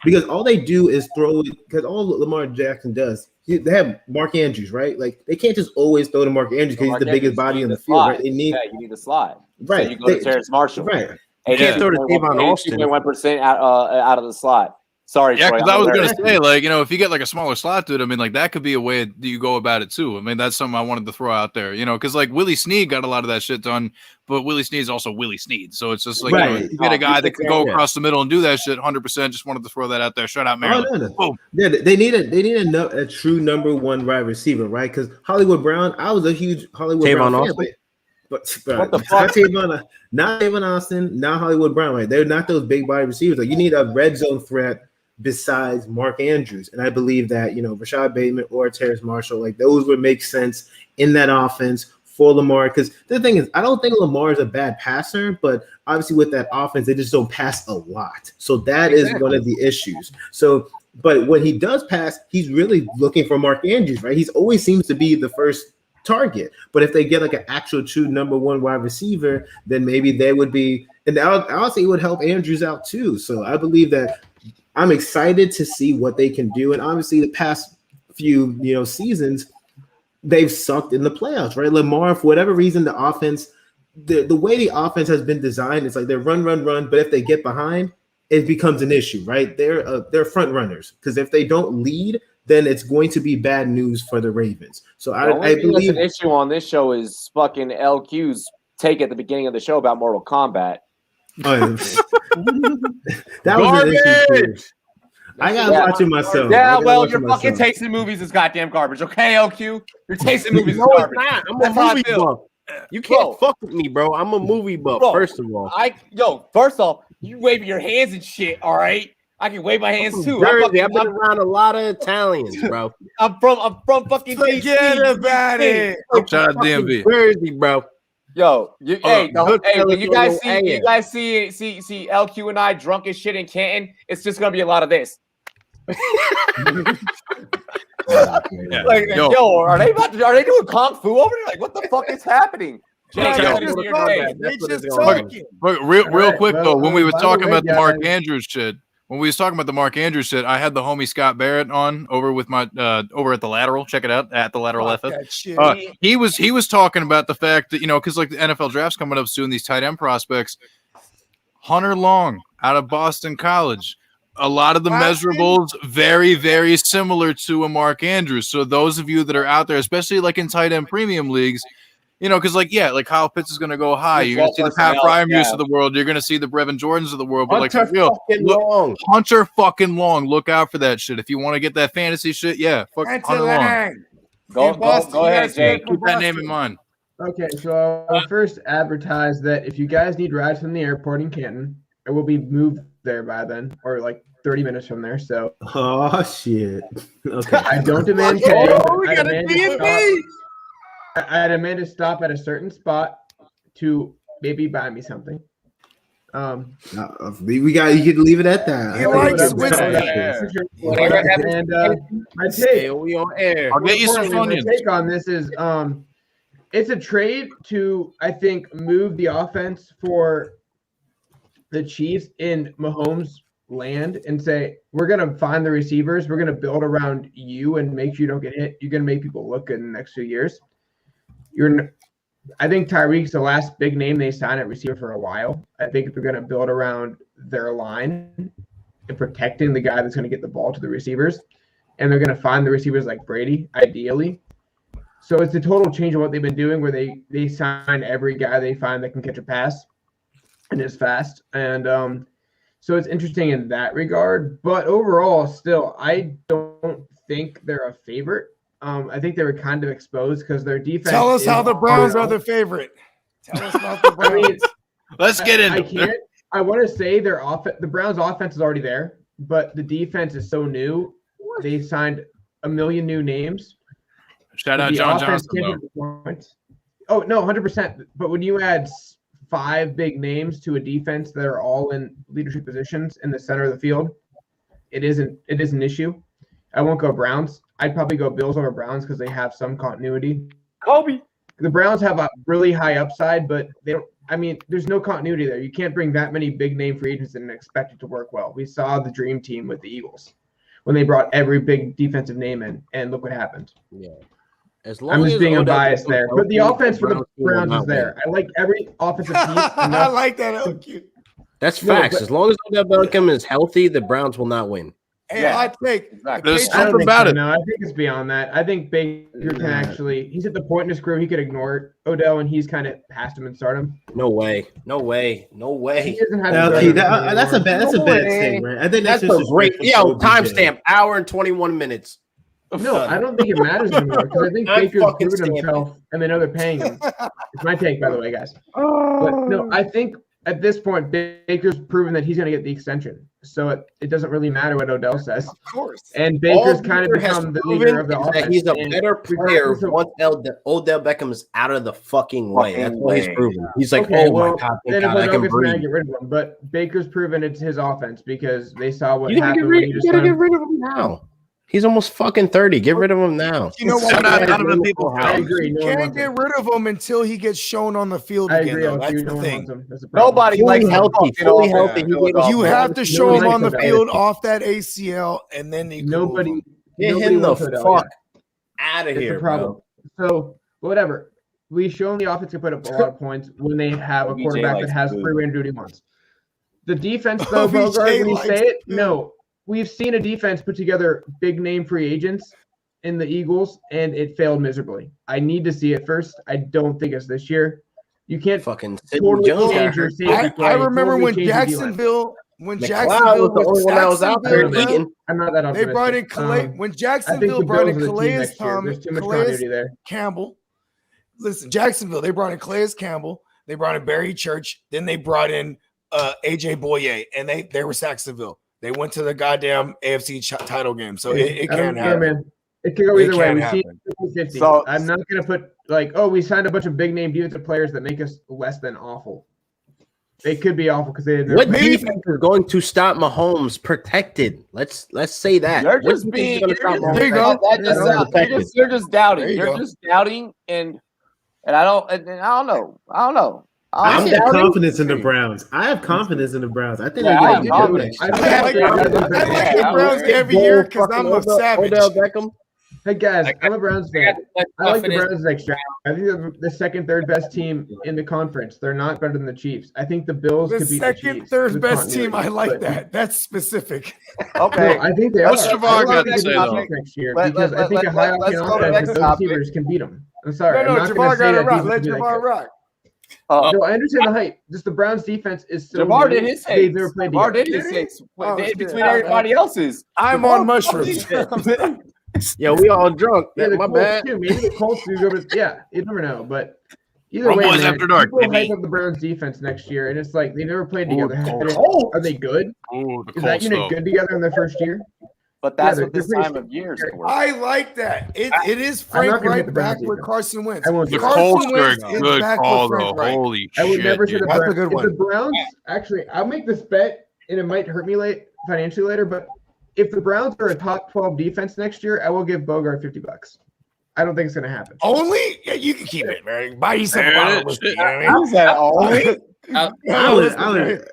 because all they do is throw it. Because all Lamar Jackson does, they have Mark Andrews, right? Like they can't just always throw to Mark Andrews because he's the biggest body on the field, right? They need you need the slide, right? So you go to Terrace Marshall, right? You can't throw to Tavon Austin. 1% out of the slot. Sorry, Yeah, Troy, because I was hilarious. gonna say, like, you know, if you get like a smaller slot, dude, I mean, like that could be a way that you go about it too. I mean, that's something I wanted to throw out there, you know, because like Willie Snead got a lot of that shit done, but Willie Snead's also Willie Snead, so it's just like you know, if you get a guy that can go across the middle and do that shit, 100%. Just wanted to throw that out there. Shout out Maryland. Boom. Yeah, they need a true number one wide receiver, right? Because Hollywood Brown, I was a huge Hollywood Brown fan, but what the fuck? Not Tavon Austin, not Hollywood Brown, right? They're not those big body receivers. Like, you need a red zone threat besides Mark Andrews, and I believe that, you know, Rashad Bateman or Terrace Marshall, like those would make sense in that offense for Lamar. Because the thing is, I don't think Lamar is a bad passer, but obviously with that offense, they just don't pass a lot. So that is one of the issues. So, but when he does pass, he's really looking for Mark Andrews, right? He's always seems to be the first target. But if they get like an actual true number one wide receiver, then maybe they would be, and honestly, it would help Andrews out too. So I believe that I'm excited to see what they can do. And obviously the past few, you know, seasons, they've sucked in the playoffs, right? Lamar, for whatever reason, the offense, the way the offense has been designed, it's like they're run. But if they get behind, it becomes an issue, right? They're front runners, because if they don't lead, then it's going to be bad news for the Ravens. So I believe an issue on this show is fucking LQ's take at the beginning of the show about Mortal Kombat. That was an issue too. I gotta watch it myself. Yeah, well, your fucking taste in movies is goddamn garbage. Okay, LQ, your taste in movies is garbage. I'm a movie buff. You can't fuck with me, bro. I'm a movie buff. First of all, first off, you waving your hands and shit. All right, I can wave my hands too. I've been around a lot of Italians, bro. I'm from fucking Forget DC. about it. Shout out DMV. Jersey, bro. Yo, you guys see LQ and I drunk as shit in Canton? It's just gonna be a lot of this. Yo, are they doing kung fu over there? Like, what the fuck is happening? Real quick though, when we were talking about the Mark Andrews shit, I had the homie Scott Barrett on over with my over at the Lateral. Check it out at the Lateral FF. He was talking about the fact that, you know, because like the NFL draft's coming up soon, these tight end prospects. Hunter Long out of Boston College. A lot of the measurables very, very similar to a Mark Andrews. So those of you that are out there, especially like in tight end premium leagues, you know, because like Kyle Pitts is going to go high. You're going to see the Pat Fryermuths of the world. You're going to see the Brevin Jordans of the world. But Hunter Hunter fucking Long. Look out for that shit. If you want to get that fantasy shit, fucking Hunter Long. Go ahead, Jay. Keep that name in mind. Okay, so I'll first advertise that if you guys need rides from the airport in Canton, it will be moved there by then, or like 30 minutes from there. So, oh shit. Okay. I don't demand pay. I demand to stop at a certain spot to maybe buy me something. You can leave it at that. We on air. I'll get you some onions. My take on this is it's a trade to, I think, move the offense for the Chiefs in Mahomes' land and say, we're going to find the receivers. We're going to build around you and make sure you don't get hit. You're going to make people look good in the next few years. I think Tyreek's the last big name they signed at receiver for a while. I think if they're going to build around their line and protecting the guy that's going to get the ball to the receivers, and they're going to find the receivers like Brady, ideally. So it's a total change of what they've been doing, where they sign every guy they find that can catch a pass and is fast. And so it's interesting in that regard. But overall, still, I don't think they're a favorite. I think they were kind of exposed because their defense. Tell us how the Browns are the favorite. Tell us about the Browns. Let's get into it. I want to say the Browns' offense is already there, but the defense is so new. They signed a million new names. Shout out John Johnson. Oh no, 100%. But when you add 5 big names to a defense that are all in leadership positions in the center of the field, it is an issue. I won't go Browns. I'd probably go Bills over Browns because they have some continuity. Kobe. The Browns have a really high upside, but they don't. I mean, there's no continuity there. You can't bring that many big name free agents and expect it to work well. We saw the dream team with the Eagles when they brought every big defensive name in, and look what happened. Yeah. I'm just being unbiased there, but the offense for the Browns is there. I like every offensive piece. I like that. That's facts. As long as Odell Beckham is healthy, the Browns will not win. Hey, I think there's something about it. No, I think it's beyond that. I think Baker can actually. He's at the point in his career he could ignore Odell, and he's kind of past him and start him. No way. No way. No way. He doesn't have that's a bad statement. I think that's a great. Timestamp hour and 21 minutes. No, I don't think it matters anymore because I think Baker's proven himself, and they know they're paying him. It's my take, by the way, guys. But no, I think at this point Baker's proven that he's going to get the extension, so it doesn't really matter what Odell says. Of course. And Baker's kind of become the leader of the offense. He's a better player once Odell Beckham is out of the fucking way. That's what he's proven. He's like, my God, thank God, I can breathe. Get rid of him. But Baker's proven it's his offense because they saw what happened. You gotta get rid of him now. He's almost fucking 30. Get rid of him now. You know what? I agree. You can't get rid of him until he gets shown on the field again. Though. That's the thing. Nobody likes healthy. Fully healthy. You have to show him on the field off that ACL, and then nobody get him the fuck out of here. The problem. So whatever. We've shown the offense can put up a lot of points when they have a quarterback that has free reign duty once. The defense, though, Bogart, when you say it, no. We've seen a defense put together big name free agents in the Eagles, and it failed miserably. I need to see it first. I don't think it's this year. You can't fucking totally change your safety play. I remember when Jacksonville was the only one that was out there. I'm not that optimistic. They brought in Calais when Jacksonville brought in Calais Campbell. Listen, Jacksonville, they brought in Calais Campbell. They brought in Barry Church. Then they brought in AJ Boye, and they were Saxonville. They went to the goddamn AFC title game, so it can't happen. Man. It can go either way. We see 50-50. So I'm not going to put we signed a bunch of big name defensive players that make us less than awful. They could be awful because they didn't. What defense is going to stop Mahomes protected? Let's say that. You're just being. There you go. You're just doubting. You're just doubting, and I don't know. I have confidence in the Browns. I have confidence in the Browns. I think they're going to be good. I like the Browns every year because I'm a savage. Hey guys, I'm a Browns fan. I like the Browns next year. I think they're the second, third best team in the conference. They're not better than the Chiefs. I think the Bills could beat the Chiefs. Second, third best team. I like that. That's specific. Okay, no, I think they are. What's Javon got to say though? Next year because I think a high octane offense with those receivers can beat them. I'm sorry. No, Javon got it right. Let Javon rock. No, I understand the hype. Just the Browns' defense is so. Jabbar did his hits. Jabbar did his hits between everybody else's. I'm on mushrooms. Yeah, we all drunk. Yeah, my bad. Too. Maybe the Colts do go to. Yeah, you never know. But either Rumboyz way, After Dark, people hype up the Browns' defense next year, and it's like they never played together. Are they good? Is that unit good together in their first year? But that's what this time of year is for. I like that. It is Frank Reich back with Carson Wentz. The Colts are a good call, though. Holy shit. I would never say the Browns. That's a good one. If the Browns, actually, I'll make this bet, and it might hurt me financially later, but if the Browns are a top 12 defense next year, I will give Bogart $50. I don't think it's going to happen. Only? Yeah, you can keep it, man. Buy you some bottles. You know what I mean? How's that only?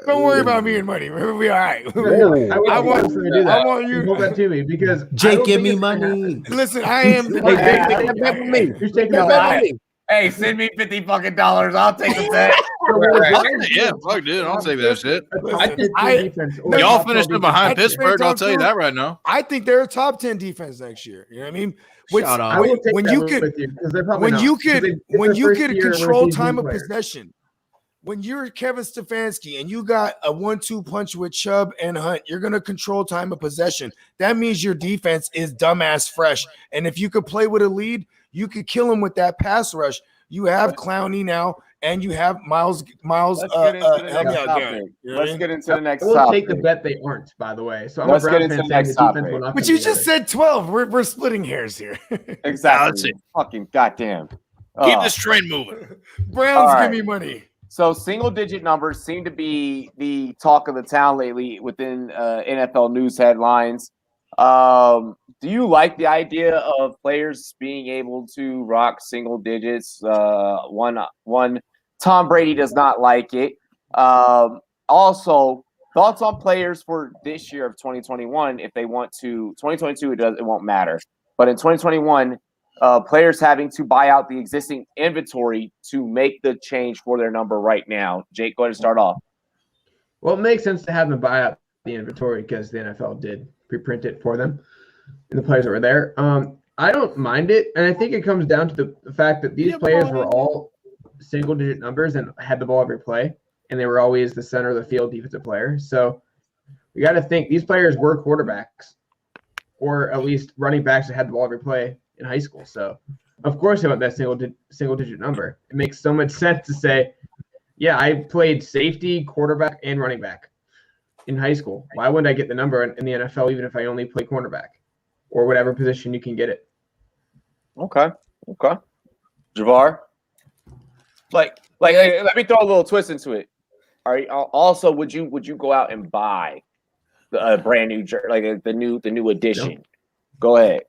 Don't worry about me and money. We'll be all right. I want you to hold that to me because Jake, give me money. Listen, I am. You're taking a bet. Hey, send me $50 fucking. I'll take the bet. Yeah, fuck, dude. I'll take that shit. Y'all finished it behind Pittsburgh. I'll tell you that right now. I think they're a top 10 defense next year. You know what I mean? When you could control time of possession. When you're Kevin Stefanski and you got a 1-2 punch with Chubb and Hunt, you're going to control time of possession. That means your defense is dumbass fresh. And if you could play with a lead, you could kill him with that pass rush. You have Clowney now, and you have Miles. Let's get into the next topic. We'll take the bet they aren't, by the way. So let's get into the next topic. But you just said 12. We're splitting hairs here. Exactly. Fucking goddamn. Keep this train moving. Browns, give me money. So single-digit numbers seem to be the talk of the town lately within NFL news headlines. Do you like the idea of players being able to rock single digits? One, Tom Brady does not like it. Also, thoughts on players for this year of 2021 if they want to. 2022, it won't matter. But in 2021, players having to buy out the existing inventory to make the change for their number right now. Jake, go ahead and start off. Well, it makes sense to have them buy out the inventory because the NFL did pre-print it for them, and the players that were there. I don't mind it, and I think it comes down to the fact that these players were all single-digit numbers and had the ball every play, and they were always the center of the field defensive player. So we got to think these players were quarterbacks, or at least running backs that had the ball every play in high school. So of course they want that single-digit number. It makes so much sense to say, yeah, I played safety, quarterback, and running back in high school. Why wouldn't I get the number in the NFL even if I only play cornerback or whatever position you can get it? Okay. Javar? Like, let me throw a little twist into it. All right. Also, would you go out and buy the brand new jersey, like the new edition? No. Go ahead.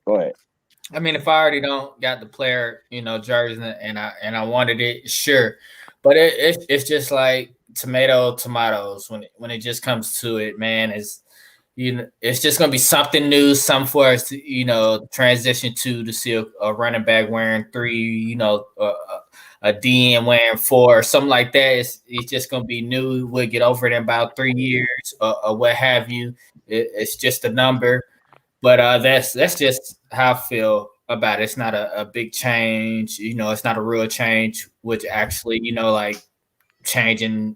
I mean, if I already don't got the player, jersey and I wanted it, sure. But it's just like tomatoes when it just comes to it, man. It's just gonna be something new, something for us to transition to see a running back wearing 3, a DN wearing 4, or something like that. It's just gonna be new. We'll get over it in about 3 years or what have you. It's just a number, but that's just how I feel about it. It's not a big change, it's not a real change, which actually, like changing,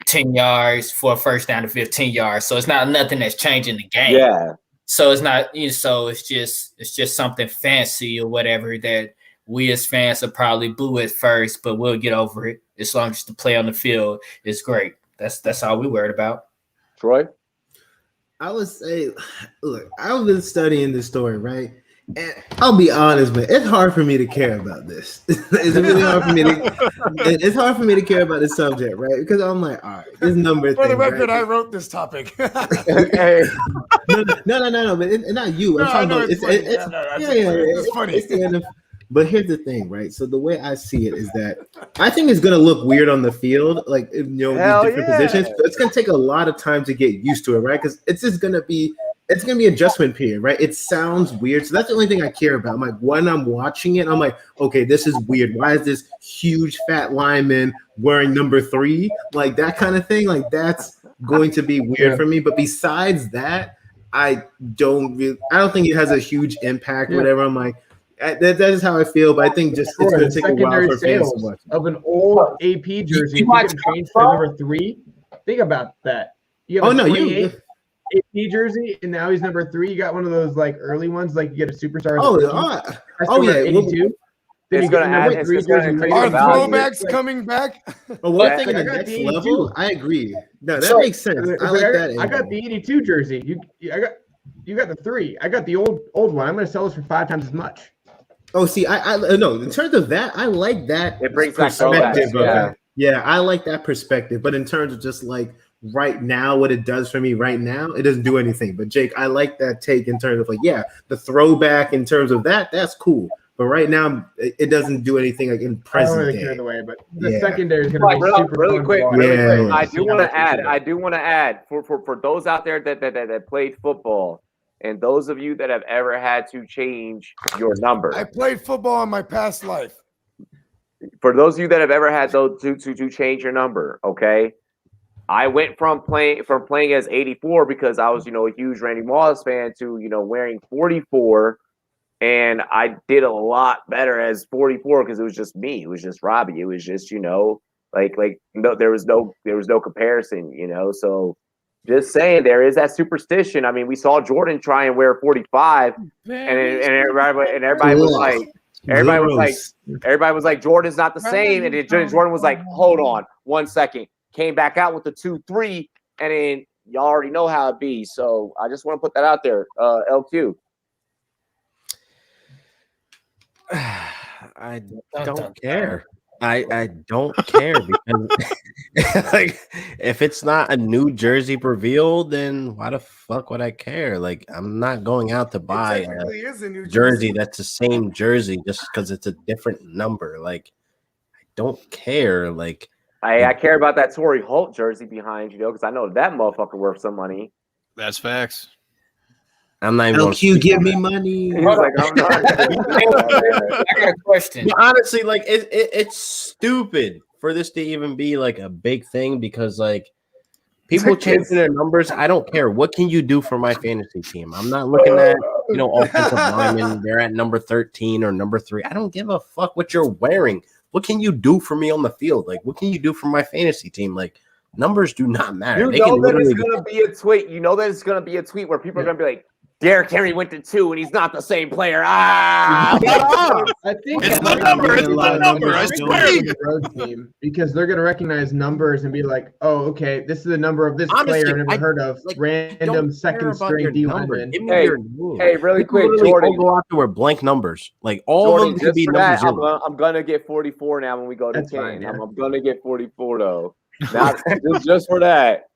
10 yards for a first down to 15 yards. So it's not nothing that's changing the game. Yeah. So it's not, so it's just something fancy or whatever that we as fans will probably boo at first, but we'll get over it as long as the play on the field is great. That's all we worried about. Troy? I would say, look, I've been studying this story, right? And I'll be honest, man, it's hard for me to care about this. It's really hard for me it's hard for me to care about this subject, right? Because I'm like, all right, this number for thing, the record, right? I wrote this topic. No, but not you. I'm talking about it's funny. But here's the thing, right? So the way I see it is that I think it's gonna look weird on the field, like these different positions. But it's gonna take a lot of time to get used to it, right? Because it's gonna be adjustment period, right? It sounds weird. So that's the only thing I care about. I'm like, when I'm watching it, I'm like, okay, this is weird. Why is this huge fat lineman wearing number 3? Like that kind of thing. Like that's going to be weird for me. But besides that, I don't think it has a huge impact, whatever. I'm like, that is how I feel, but I think just it's going to take a while for fans to watch. Of an old AP jersey, if you can change to number 3, think about that. You have AP jersey, and now he's number 3. You got one of those like early ones, like you get a superstar. Yeah, 82. Then you get number 3 jersey. Are throwbacks coming back? But one thing at the next level, I agree. No, that makes sense. I like that. I got the 82 jersey. You got the 3. I got the old one. I'm going to sell this for 5 times as much. Oh, see, I no. In terms of that, I like that. It brings perspective. Yeah, I like that perspective. But in terms of just like right now, what it does for me right now, it doesn't do anything. But Jake, I like that take in terms of like, the throwback in terms of that's cool. But right now, it doesn't do anything like in present I don't really day. care the way, but the secondary is going to be super really quick. I do want to add for those out there that played football. And those of you that have ever had to change your number. I played football in my past life. For those of you that have ever had to change your number, okay? I went from playing as 84 because I was, a huge Randy Moss fan to, wearing 44. And I did a lot better as 44 because it was just me. It was just Robbie. It was just, no, there was no comparison, so just saying, there is that superstition. I mean, we saw Jordan try and wear 45, and everybody was like, Jordan's not the same. And then Jordan was like, hold on 1 second, came back out with the 2-3, and then y'all already know how it be. So I just want to put that out there. LQ. I don't care. I don't care because like if it's not a new jersey revealed, then why the fuck would I care? Like I'm not going out to buy a new jersey that's the same jersey just because it's a different number. Like I don't care. Like I care about that Torrey Holt jersey behind you, because I know that motherfucker worth some money. That's facts. I'm not even LQ, give me money. He's like, I'm not. I got a question. But honestly, like it's stupid for this to even be like a big thing because like People changing their numbers. I don't care. What can you do for my fantasy team? I'm not looking at, offensive linemen. They're at number 13 or number 3. I don't give a fuck what you're wearing. What can you do for me on the field? Like, what can you do for my fantasy team? Like, numbers do not matter. You know that it's going to be a tweet. You know that it's going to be a tweet where people are going to be like, Derrick Henry went to 2 and he's not the same player. I think it's the number. It's the number. I swear. Road team, because they're going to recognize numbers and be like, "Oh, okay, this is the number of this player I've never heard of." Like, random second string D lineman. Hey, really quick, Jordan. Go out there with blank numbers. Like all Jordan, of them could be number 0. I'm gonna get 44 now when we go to 10. Fine, yeah. I'm gonna get 44 though. Not just for that.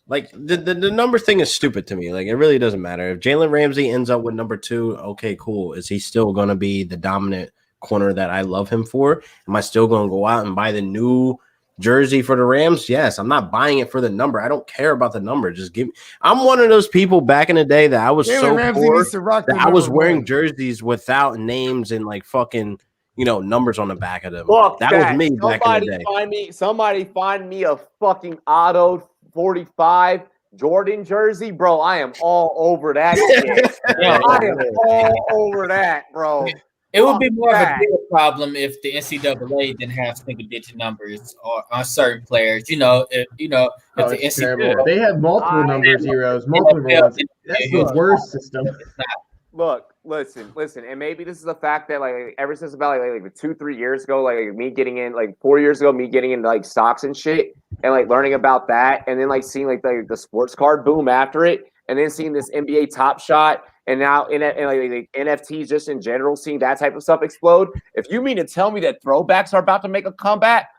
Like the number thing is stupid to me. Like it really doesn't matter. If Jalen Ramsey ends up with number 2, okay, cool. Is he still going to be the dominant corner that I love him for? Am I still going to go out and buy the new jersey for the Rams? Yes. I'm not buying it for the number. I don't care about the number. Just give me. I'm one of those people back in the day that I was so poor that I was wearing jerseys without names and like fucking numbers on the back of them. Look, that was me back in the day. Somebody find me a fucking auto 45 Jordan jersey, bro. I am all over that shit. I am all over that, bro. It would be more of a bigger problem if the NCAA didn't have single-digit numbers on certain players. If the NCAA they have multiple number zeros, multiple ones. That's the worst system. Look, listen, and maybe this is a fact that like ever since about like 2-3 years ago, like me getting in, like 4 years ago, me getting into like stocks and shit, and like learning about that, and then like seeing like the sports card boom after it, and then seeing this NBA Top Shot, and now like NFTs just in general, seeing that type of stuff explode. If you mean to tell me that throwbacks are about to make a comeback,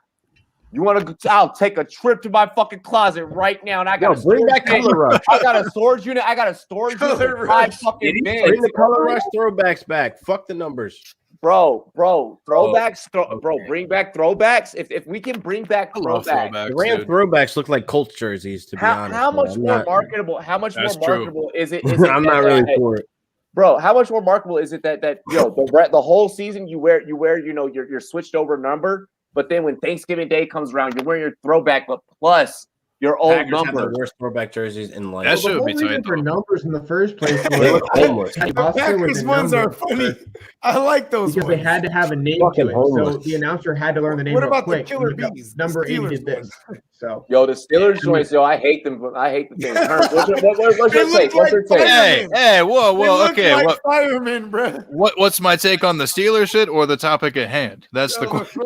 you want to? I'll take a trip to my fucking closet right now, and I got bring back Color Rush. I got a storage unit. I got a storage unit. Bring the Color Rush throwbacks back. Fuck the numbers, bro. Throwbacks, bro. Bring back throwbacks. If we can bring back throwbacks, the Rams throwbacks look like Colts jerseys. To be honest, how much more marketable? How much more marketable is it? I'm not really for it. Bro, how much more marketable is it that the whole season you wear your switched over number, but then when Thanksgiving Day comes around, you're wearing your throwback, but plus your old number. The worst throwback jerseys in life. That should be tight. For numbers in the first place, they look homeless. The Packers ones are funny. I like those because they had to have a name to it, so the announcer had to learn the name. What about quick. the Killer Bees? Number 8 did this. So the Steelers joints, I hate them. I hate the thing. What's your take? What's your take? Hey, whoa, okay. Like firemen, bro. What's my take on the Steelers shit or the topic at hand? That's the question.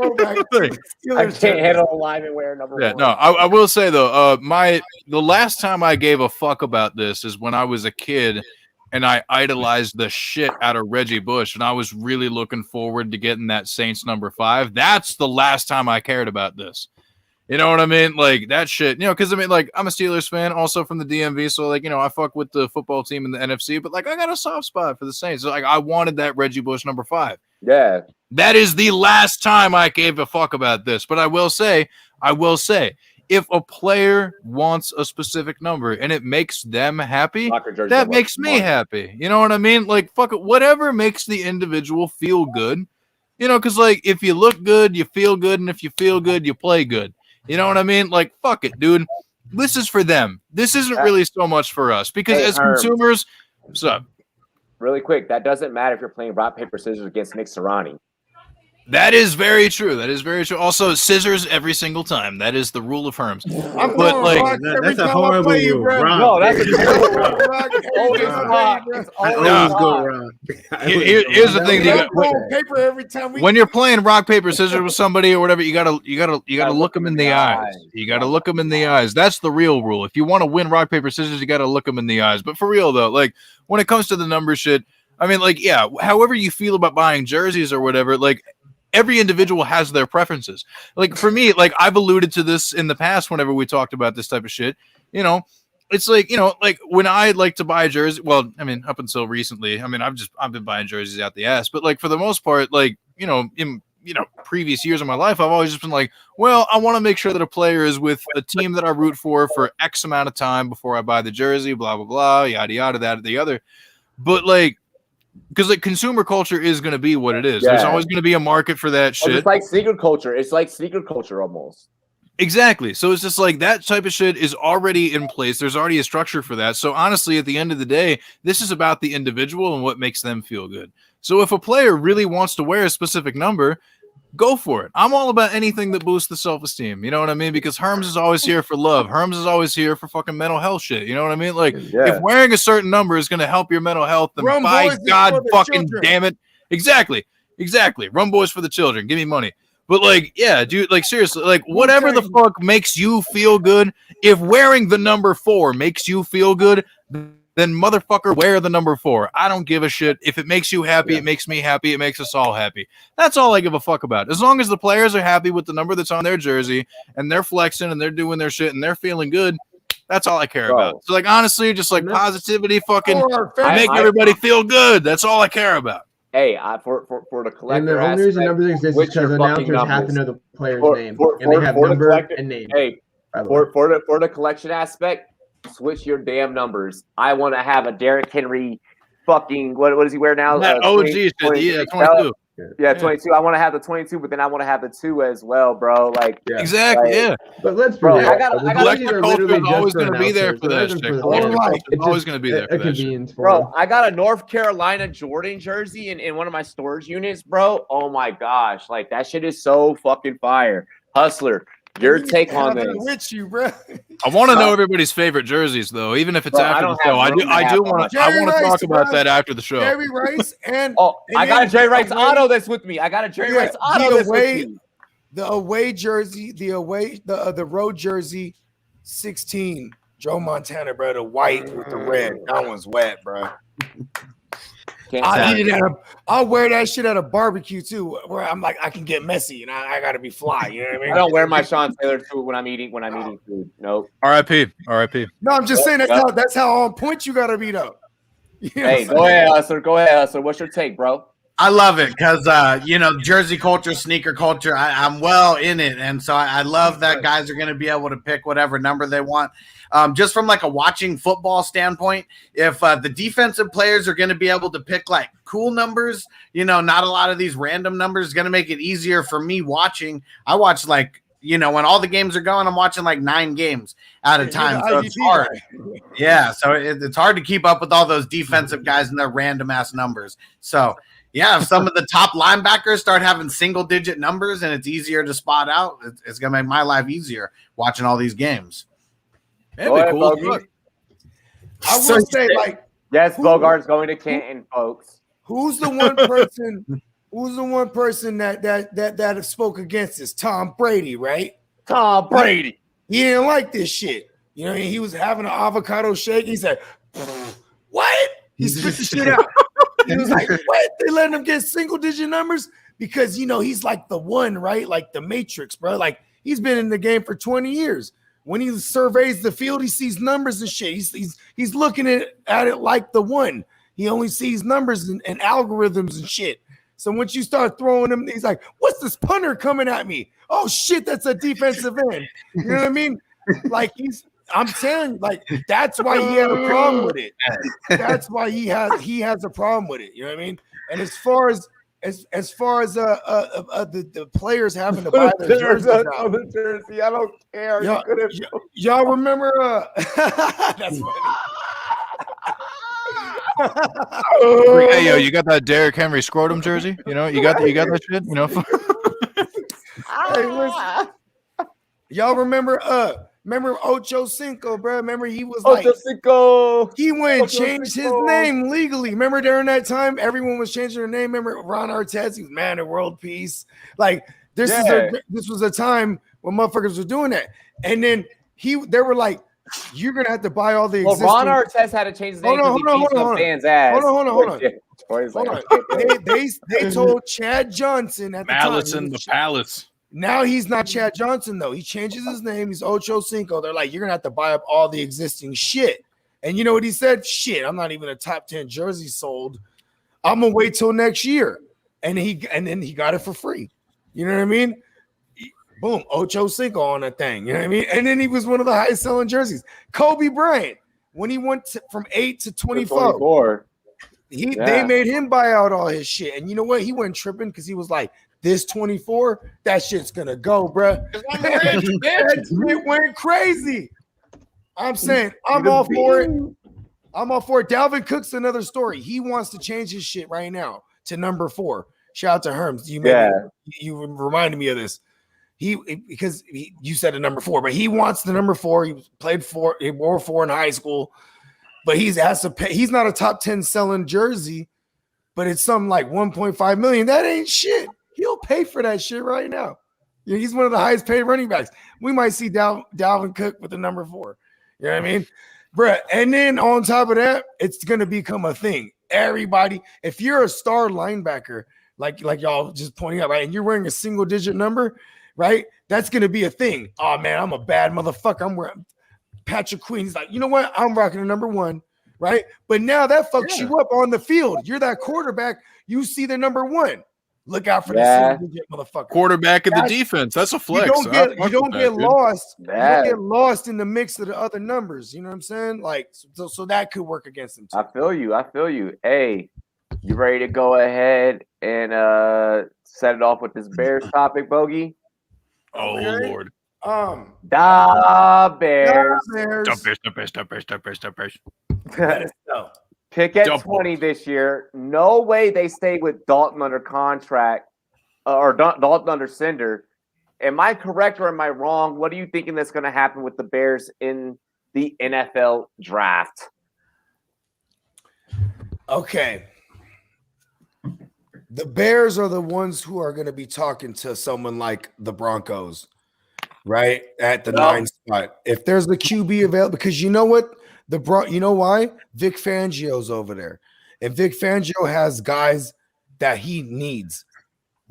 I can't handle a lineman wearing number 1. No, I will say though, the last time I gave a fuck about this is when I was a kid and I idolized the shit out of Reggie Bush, and I was really looking forward to getting that Saints number 5. That's the last time I cared about this. You know what I mean? Like that shit, because I mean, like I'm a Steelers fan also from the DMV. So like, I fuck with the football team in the NFC, but like I got a soft spot for the Saints. So, like I wanted that Reggie Bush number 5. Yeah. That is the last time I gave a fuck about this. But I will say, if a player wants a specific number and it makes them happy, that makes me happy. You know what I mean? Like fuck it, whatever makes the individual feel good. Because like if you look good, you feel good, and if you feel good, you play good. You know what I mean? Like, fuck it, dude. This is for them. This isn't really so much for us because as consumers, what's up? Really quick, that doesn't matter if you're playing rock, paper, scissors against Nick Sirianni. That is very true. Also, scissors every single time. That is the rule of Herms. But like, that's a horrible rule. No, that's a terrible rule. Always rock. Always go wrong. Here's the thing: paper every time when you're playing rock, paper, scissors with somebody or whatever, you gotta look them in the eyes. You gotta look them in the eyes. That's the real rule. If you want to win rock, paper, scissors, you gotta look them in the eyes. But for real though, like when it comes to the number shit, I mean, like, yeah, however you feel about buying jerseys or whatever, like. Every individual has their preferences. Like for me, like I've alluded to this in the past whenever we talked about this type of shit, it's like, like when I like to buy a jersey, well, I mean, up until recently, I mean, I've been buying jerseys out the ass, but like for the most part, like, in previous years of my life, I've always just been like, well, I want to make sure that a player is with a team that I root for X amount of time before I buy the jersey, blah, blah, blah, yada, yada, that, the other. But like, because like consumer culture is going to be what it is. Yeah. There's always going to be a market for that shit. It's like sneaker culture. It's like sneaker culture almost. Exactly. So it's just like that type of shit is already in place. There's already a structure for that. So honestly, at the end of the day, this is about the individual and what makes them feel good. So if a player really wants to wear a specific number, go for it. I'm all about anything that boosts the self-esteem. You know what I mean? Because Herms is always here for love. Herms is always here for fucking mental health shit. You know what I mean? Like, if wearing a certain number is going to help your mental health, then by God fucking damn it. Exactly. Rumboyz for the children. Give me money. But like, yeah, dude, like seriously, like whatever the fuck makes you feel good, if wearing the number 4 makes you feel good, then motherfucker, wear the number 4. I don't give a shit. If it makes you happy, it makes me happy, it makes us all happy. That's all I give a fuck about. As long as the players are happy with the number that's on their jersey and they're flexing and they're doing their shit and they're feeling good, that's all I care about. So like honestly, just like positivity, fucking make everybody feel good. That's all I care about. Hey, for the collector and the only reason numbers exist is because announcers have to know the player's name, and they have number and name. Hey, for the collection aspect, switch your damn numbers. I want to have a Derrick Henry, fucking what does he wear now? That OG shit, 22. Yeah, 22. I want to have the 22, but then I want to have the 2 as well, bro. Like exactly, like, But let's bro, I got collector culture is always going to be there for that shit. It's always going to be there for that shit. Bro, I got a North Carolina Jordan jersey in one of my storage units, bro. Oh my gosh, like that shit is so fucking fire. Hustler, your take on this? With you, bro. I want to know everybody's favorite jerseys, though, even if it's after the show. I want to talk about that after the show. Jerry Rice and I got a Jerry Rice auto that's with me. I got a Jerry Rice auto that's with me. The away jersey, the road jersey, 16, Joe Montana, bro. The white with the red. That one's wet, bro. I'll wear that shit at a barbecue too, where I'm like, I can get messy and I gotta be fly. You know what I mean? I don't wear my Sean Taylor suit when I'm eating food. Nope. R.I.P. No, I'm just saying that's how on point you gotta be though. You know hey, go ahead, Hustler. What's your take, bro? I love it because jersey culture, sneaker culture. I'm well in it, and so I love that guys are going to be able to pick whatever number they want. Just from like a watching football standpoint, if the defensive players are going to be able to pick like cool numbers, not a lot of these random numbers, is going to make it easier for me watching. I watch like. When all the games are going, I'm watching like 9 games at a time. So it's hard. Yeah, so it's hard to keep up with all those defensive guys and their random ass numbers. So yeah, if some of the top linebackers start having single-digit numbers and it's easier to spot out, it's gonna make my life easier watching all these games. That'd be cool. I will say, like, yes, Bogart's going to Canton, folks. Who's the one person? Who's the one person that spoke against this? Tom Brady, right? Tom Brady. He didn't like this shit. He was having an avocado shake. He said, "What?" He spit the shit out. He was like, "What? They letting him get single-digit numbers because he's like the one, right? Like the Matrix, bro. Like he's been in the game for 20 years. When he surveys the field, he sees numbers and shit. He's looking at it like the one. He only sees numbers and algorithms and shit." So once you start throwing him, he's like, "What's this punter coming at me? Oh shit, that's a defensive end." You know what I mean? Like I'm telling, like that's why he had a problem with it. That's why he has a problem with it. You know what I mean? And as far as the players having to buy their jerseys out, the jersey, I don't care. Y'all remember? That's funny. Hey yo, you got that Derrick Henry scrotum jersey? You got that shit? Hey, listen. Y'all remember Ocho Cinco, bro? Remember he was Ocho Cinco. He went and changed his name legally. Remember during that time, everyone was changing their name. Remember Ron Artest, he was man of world peace. Like this was a time when motherfuckers were doing that. And then they were like, "You're gonna have to buy all the existing." Ron Artest had to change his name because he beat some fans' ass. Hold on. They told Chad Johnson at the Malice time. in the Palace. Now he's not Chad Johnson though. He changes his name. He's Ocho Cinco. They're like, "You're gonna have to buy up all the existing shit." And you know what he said? "Shit, I'm not even a top 10 jersey sold. I'm gonna wait till next year." And then he got it for free. You know what I mean? Boom, Ocho Cinco on that thing. You know what I mean? And then he was one of the highest selling jerseys. Kobe Bryant, when he went from 8 to 24, they made him buy out all his shit. And you know what? He wasn't tripping because he was like, this 24, that shit's gonna go, bro. It went crazy. I'm saying I'm all for it. I'm all for it. Dalvin Cook's another story. He wants to change his shit right now to number 4. Shout out to Herms. You reminded me of this. Because you said a number 4, but he wants the number 4. He played 4. He wore 4 in high school, but he has to pay. He's not a top 10 selling jersey, but it's something like 1.5 million. That ain't shit. He'll pay for that shit right now. He's one of the highest paid running backs. We might see Dalvin Cook with the number 4. You know what I mean? Bruh. And then on top of that, it's going to become a thing. Everybody, if you're a star linebacker, like y'all just pointing out, right, and you're wearing a single digit number, right, that's going to be a thing. Oh, man, I'm a bad motherfucker. I'm wearing Patrick Queen. He's like, you know what? I'm rocking a number 1, right? But now that fucks you up on the field. You're that quarterback. You see the number 1. Look out for the single digit motherfucker. Quarterback of the defense. That's a flex. You don't get lost. You don't get lost in the mix of the other numbers. You know what I'm saying? Like, so that could work against him too. I feel you. Hey, you ready to go ahead and set it off with this Bears topic, Bogey? Oh, Lord. The Bears. The Bears. Pick at 20 this year. No way they stay with Dalton under contract or Dalton under Cinder. Am I correct or am I wrong? What are you thinking that's going to happen with the Bears in the NFL draft? Okay. The Bears are the ones who are going to be talking to someone like the Broncos, right? At the 9 spot. If there's the QB available, because you know what? You know why? Vic Fangio's over there. And Vic Fangio has guys that he needs.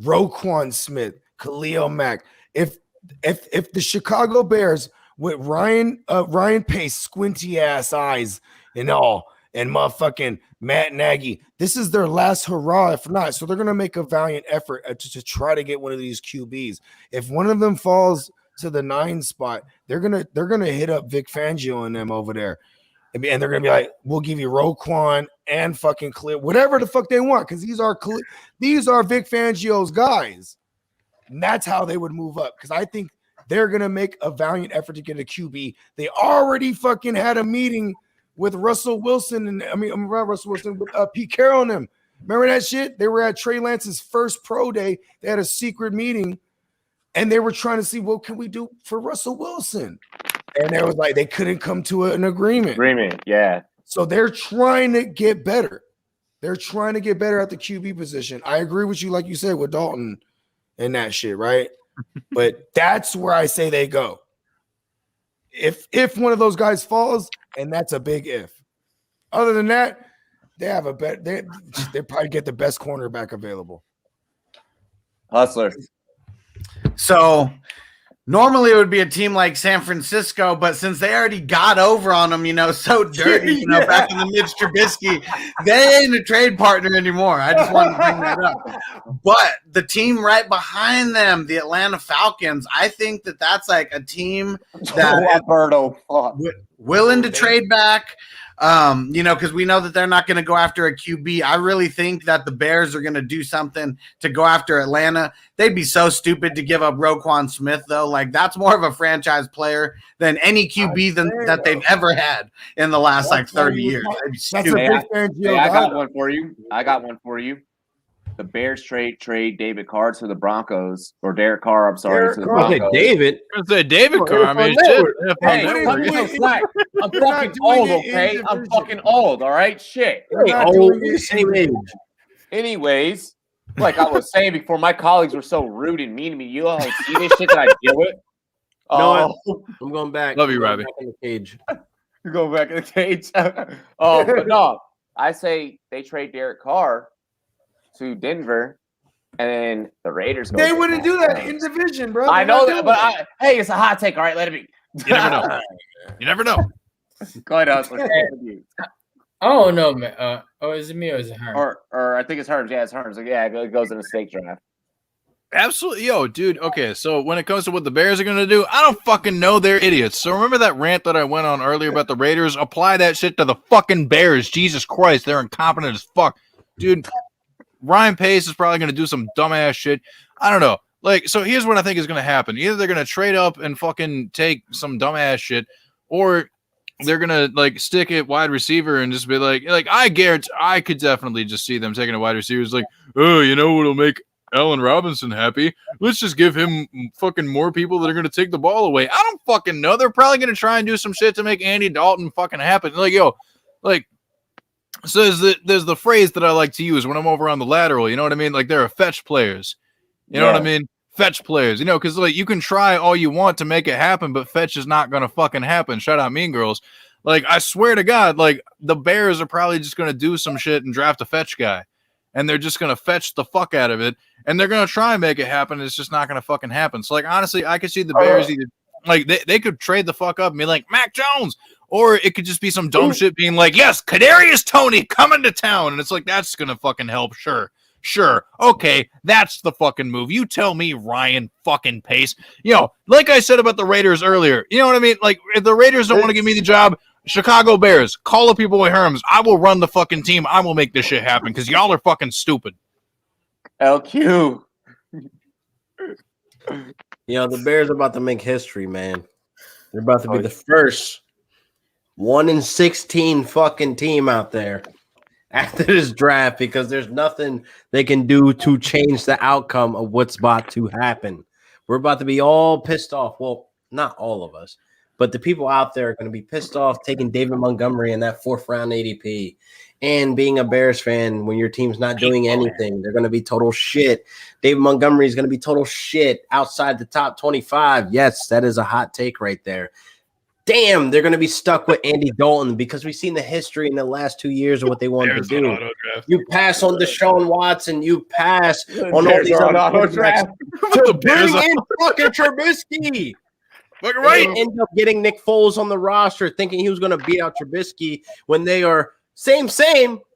Roquan Smith, Khalil Mack. If the Chicago Bears with Ryan Pace, squinty ass eyes and all, and motherfucking Matt Nagy, this is their last hurrah, if not. So they're gonna make a valiant effort to try to get one of these QBs. If one of them falls to the 9 spot, they're gonna hit up Vic Fangio and them over there. And they're going to be like, we'll give you Roquan and fucking Khalil, whatever the fuck they want, because these are Vic Fangio's guys. And that's how they would move up, because I think they're going to make a valiant effort to get a QB. They already fucking had a meeting with Russell Wilson with Pete Carroll and them. Remember that shit? They were at Trey Lance's first pro day. They had a secret meeting, and they were trying to see what can we do for Russell Wilson. And they was like, they couldn't come to an agreement. Yeah. So they're trying to get better. They're trying to get better at the QB position. I agree with you, like you said, with Dalton and that shit, right? But that's where I say they go. If one of those guys falls, and that's a big if. Other than that, they have they probably get the best cornerback available. Hustler. So normally it would be a team like San Francisco, but since they already got over on them, so dirty, back in the Mitch Trubisky, they ain't a trade partner anymore. I just wanted to bring that up. But the team right behind them, the Atlanta Falcons, I think that's like a team that willing to trade back. Because we know that they're not going to go after a QB. I really think that the Bears are going to do something to go after Atlanta. They'd be so stupid to give up Roquan Smith, though. Like, that's more of a franchise player than any QB that they've ever had in the last 30 years. I got one for you. The Bears trade David Carr to the Broncos, or Derek Carr, I'm sorry, to the Broncos. David Carr. I mean, I'm fucking old, okay? I'm fucking old, all right? Shit. Same age. Anyways, like I was saying before, my colleagues were so rude and mean to me. You all see this shit that I deal with? No, I'm going back. Love you, Robbie. Back in the cage. You're going back in the cage? But no, I say they trade Derek Carr to Denver, and then the Raiders go. They wouldn't do that in division, bro. I know that, but hey, it's a hot take. All right, let it be. You never know. Go ahead, I don't know, man. Is it me or is it her? Or I think it's Herms. Yeah, it's Herms. Like, yeah, it goes in a steak draft. Absolutely. Yo, dude. Okay, so when it comes to what the Bears are going to do, I don't fucking know. They're idiots. So remember that rant that I went on earlier about the Raiders? Apply that shit to the fucking Bears. Jesus Christ, they're incompetent as fuck. Dude, Ryan Pace is probably going to do some dumbass shit. I don't know. Like, so here's what I think is going to happen. Either they're going to trade up and fucking take some dumbass shit, or they're going to like stick it wide receiver and just be like I guarantee I could definitely just see them taking a wide receiver. It's like, oh, you know what'll make Allen Robinson happy? Let's just give him fucking more people that are going to take the ball away. I don't fucking know. They're probably going to try and do some shit to make Andy Dalton fucking happen. Like, yo, like, so there's the phrase that I like to use when I'm over on the lateral. You know what I mean? Like, there are fetch players. You know what I mean? Fetch players. You know, because like you can try all you want to make it happen, but fetch is not going to fucking happen. Shout out Mean Girls. Like, I swear to God, like the Bears are probably just going to do some shit and draft a fetch guy. And they're just going to fetch the fuck out of it. And they're going to try and make it happen. It's just not going to fucking happen. So, like, honestly, I could see the Bears either, like, they could trade the fuck up and be like, Mac Jones. Or it could just be some dumb shit being like, yes, Kadarius Toney coming to town. And it's like, that's going to fucking help. Sure. Okay, that's the fucking move. You tell me, Ryan fucking Pace. You know, like I said about the Raiders earlier, you know what I mean? Like, if the Raiders don't want to give me the job, Chicago Bears, call up people with Herms. I will run the fucking team. I will make this shit happen because y'all are fucking stupid. LQ. You know, the Bears are about to make history, man. They're about to be the first 1-16 fucking team out there after this draft because there's nothing they can do to change the outcome of what's about to happen. We're about to be all pissed off. Well, not all of us, but the people out there are going to be pissed off taking David Montgomery in that 4th round ADP. And being a Bears fan, when your team's not doing anything, they're going to be total shit. David Montgomery is going to be total shit outside the top 25. Yes, that is a hot take right there. Damn, they're going to be stuck with Andy Dalton because we've seen the history in the last 2 years of what they wanted to do. You pass on Deshaun Watson. You pass on all these other quarterbacks to bring in fucking Trubisky. Look right. They end up getting Nick Foles on the roster thinking he was going to beat out Trubisky when they are same,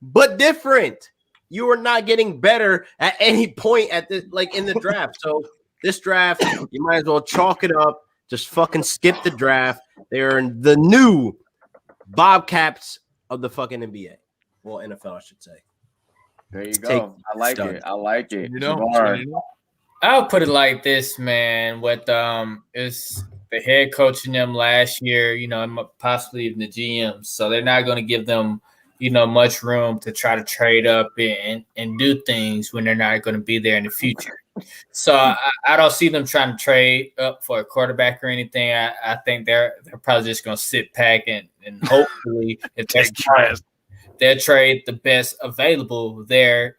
but different. You are not getting better at any point at this, like in the draft. So this draft, you might as well chalk it up. Just fucking skip the draft. They're the new Bobcats of the fucking NBA. Well, NFL, I should say. There you go. I like it. You know, I'll put it like this, man. With is the head coach in them last year, you know, possibly even the GM. So they're not going to give them, you know, much room to try to trade up and do things when they're not going to be there in the future. So I don't see them trying to trade up for a quarterback or anything. I think they're probably just going to sit back and hopefully if they'll trade the best available there.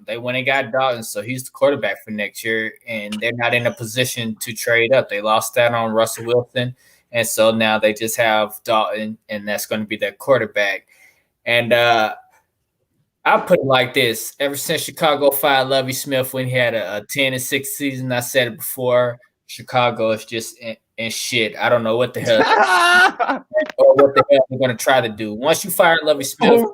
They went and got Dalton, so he's the quarterback for next year, and they're not in a position to trade up. They lost that on Russell Wilson, and so now they just have Dalton, and that's going to be their quarterback. And I'll put it like this. Ever since Chicago fired Lovie Smith when he had a 10-6 season, I said it before, Chicago is just in shit. I don't know what the hell or what the hell they're going to try to do. Once you fired Lovie Smith,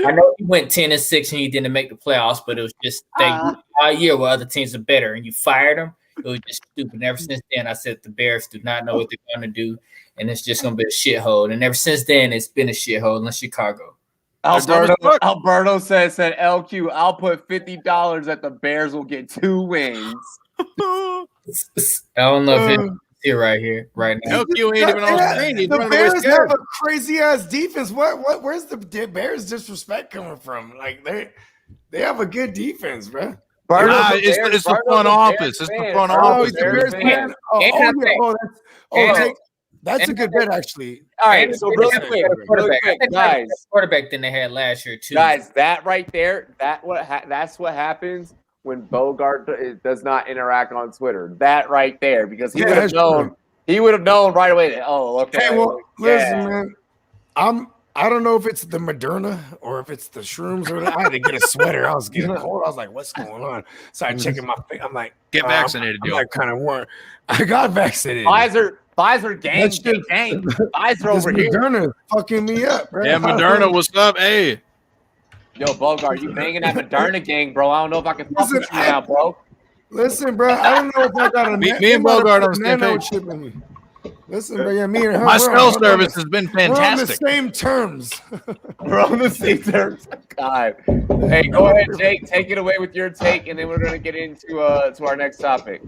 I know he went 10-6 and he didn't make the playoffs, but it was just all year where other teams are better, and you fired him. It was just stupid. And ever since then, I said the Bears do not know what they're going to do, and it's just going to be a shithole. And ever since then, it's been a shithole in Chicago. Alberto said LQ, I'll put $50 that the Bears will get 2 wins. I don't know if it's here right now. LQ ain't even on screen. The Bears have a crazy ass defense. Where's the Bears disrespect coming from? Like they have a good defense, bro. It's the front office. It's the front office. That's a good bet, actually. All right, so really quick, guys. Quarterback than they had last year too. Guys, that right there, that's what happens when Bogart does not interact on Twitter. That right there, because he would have known. True. He would have known right away. That, okay. Hey, well, listen, man. I don't know if it's the Moderna or if it's the shrooms or I had to get a sweater. I was getting cold. I was like, "What's going on?" So I checking my face. I'm like, "Get vaccinated, I'm like kind of warm. I got vaccinated. Pfizer gang. Pfizer over here. Moderna fucking me up, bro. Yeah, Moderna, what's up? Hey. Yo, Bogart, you banging that Moderna gang, bro. I don't know if I can fuck with you now, bro. Listen, bro, I don't know if I got a me and Bogart on the same page. Chip in me. Listen, but yeah, me and her. My cell service has been fantastic. We're on the same terms. We're on the same terms. God. Hey, go ahead, Jake. Take it away with your take, and then we're going to get into to our next topic.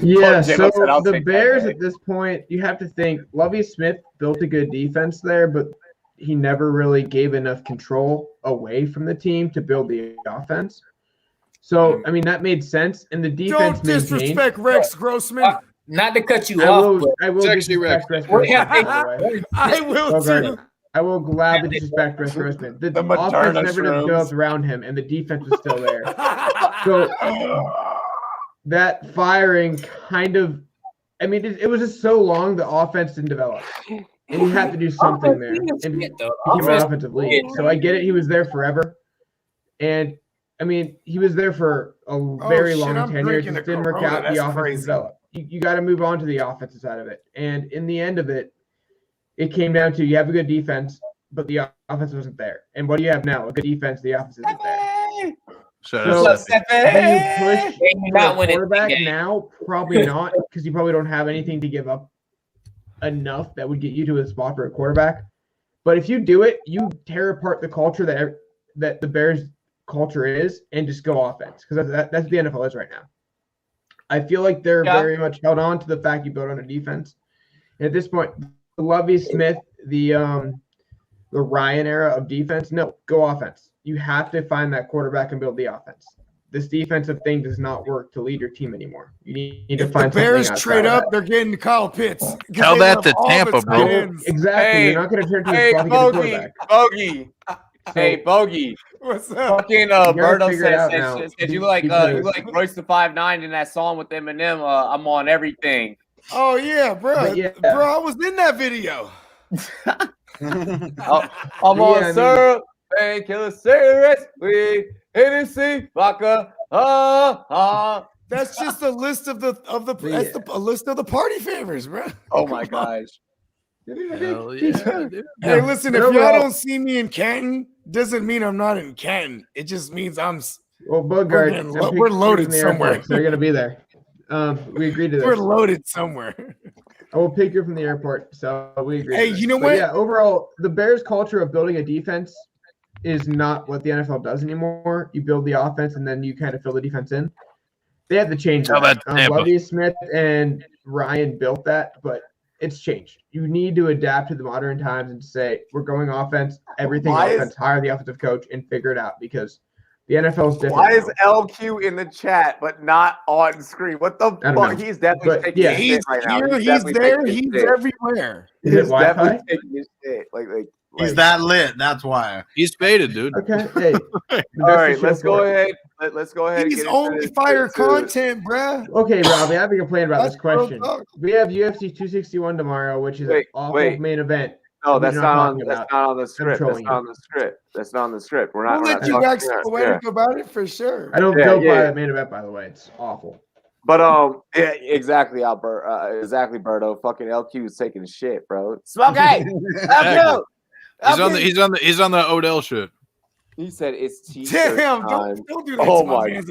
Yeah, so the Bears at this point, you have to think Lovie Smith built a good defense there, but he never really gave enough control away from the team to build the offense. So, I mean, that made sense. And the defense Don't disrespect Rex Grossman. Not to cut you off, but I will disrespect Rex Grossman. I will too. I will gladly disrespect Rex Grossman. The offense never developed around him, and the defense was still there. So that firing kind of, I mean, it was just so long the offense didn't develop. And you have to do something there. And became an offensive league. So I get it. He was there forever. And, I mean, he was there for a very long tenure. It just didn't work out. The offense developed. You got to move on to the offensive side of it. And in the end of it, it came down to you have a good defense, but the offense wasn't there. And what do you have now? A good defense, the offense isn't there. So do you push for a quarterback now? Probably not, because you probably don't have anything to give up enough that would get you to a spot for a quarterback. But if you do it, you tear apart the culture that the Bears culture is and just go offense, because that's the NFL is right now. I feel like they're very much held on to the fact you build on a defense. And at this point, the Lovie Smith, the Ryan era of defense, no, go offense. You have to find that quarterback and build the offense. This defensive thing does not work to lead your team anymore. You need to find something. If the Bears trade up, they're getting Kyle Pitts. Tell that to Tampa, bro. Exactly. You're not going to turn to a quarterback. Bogey. Hey, Bogey. What's up? Fucking Berto said you like Royce the 5'9" in that song with Eminem. I'm on everything. Oh yeah, bro. Bro, I was in that video. I'm on syrup, painkiller, seriously, Hennessy, vodka. That's just a list of a list of the party favors, bro. Oh my gosh. Hell yeah, dude. Hey, listen, if y'all don't see me in Canton, doesn't mean I'm not in Canton. It just means we're loaded somewhere. So they're gonna be there. We agreed to this. We're loaded somewhere. I will pick you from the airport. So we agree. Hey, you know what? Yeah, overall, the Bears' culture of building a defense is not what the NFL does anymore. You build the offense and then you kind of fill the defense in. They have to change that. Lovie Smith and Ryan built that, but it's changed. You need to adapt to the modern times and say, we're going offense, everything offense, hire the offensive coach and figure it out, because the NFL is different. Why is LQ in the chat but not on screen? What the fuck? He's definitely taking his shit right now. He's there. He's everywhere. Is it Wi-Fi? Taking his shit. He's that lit. That's why. He's faded, dude. Okay. Hey. All right, let's go ahead. Let's go ahead. He's only fire content, bruh. Okay, Robbie, I have a complaint about this question. We have UFC 261 tomorrow, which is an awful main event. No, that's not on the script. That's not on the script. That's not on the script. We're not. We'll let you guys poetic about it for sure. I don't go by that main event, by the way. It's awful. But yeah, exactly, Albert. Exactly, Berto. Fucking LQ is taking shit, bro. Smoke LQ. He's on the Odell shit. He said it's t-shirt Damn, time. don't do that to my man's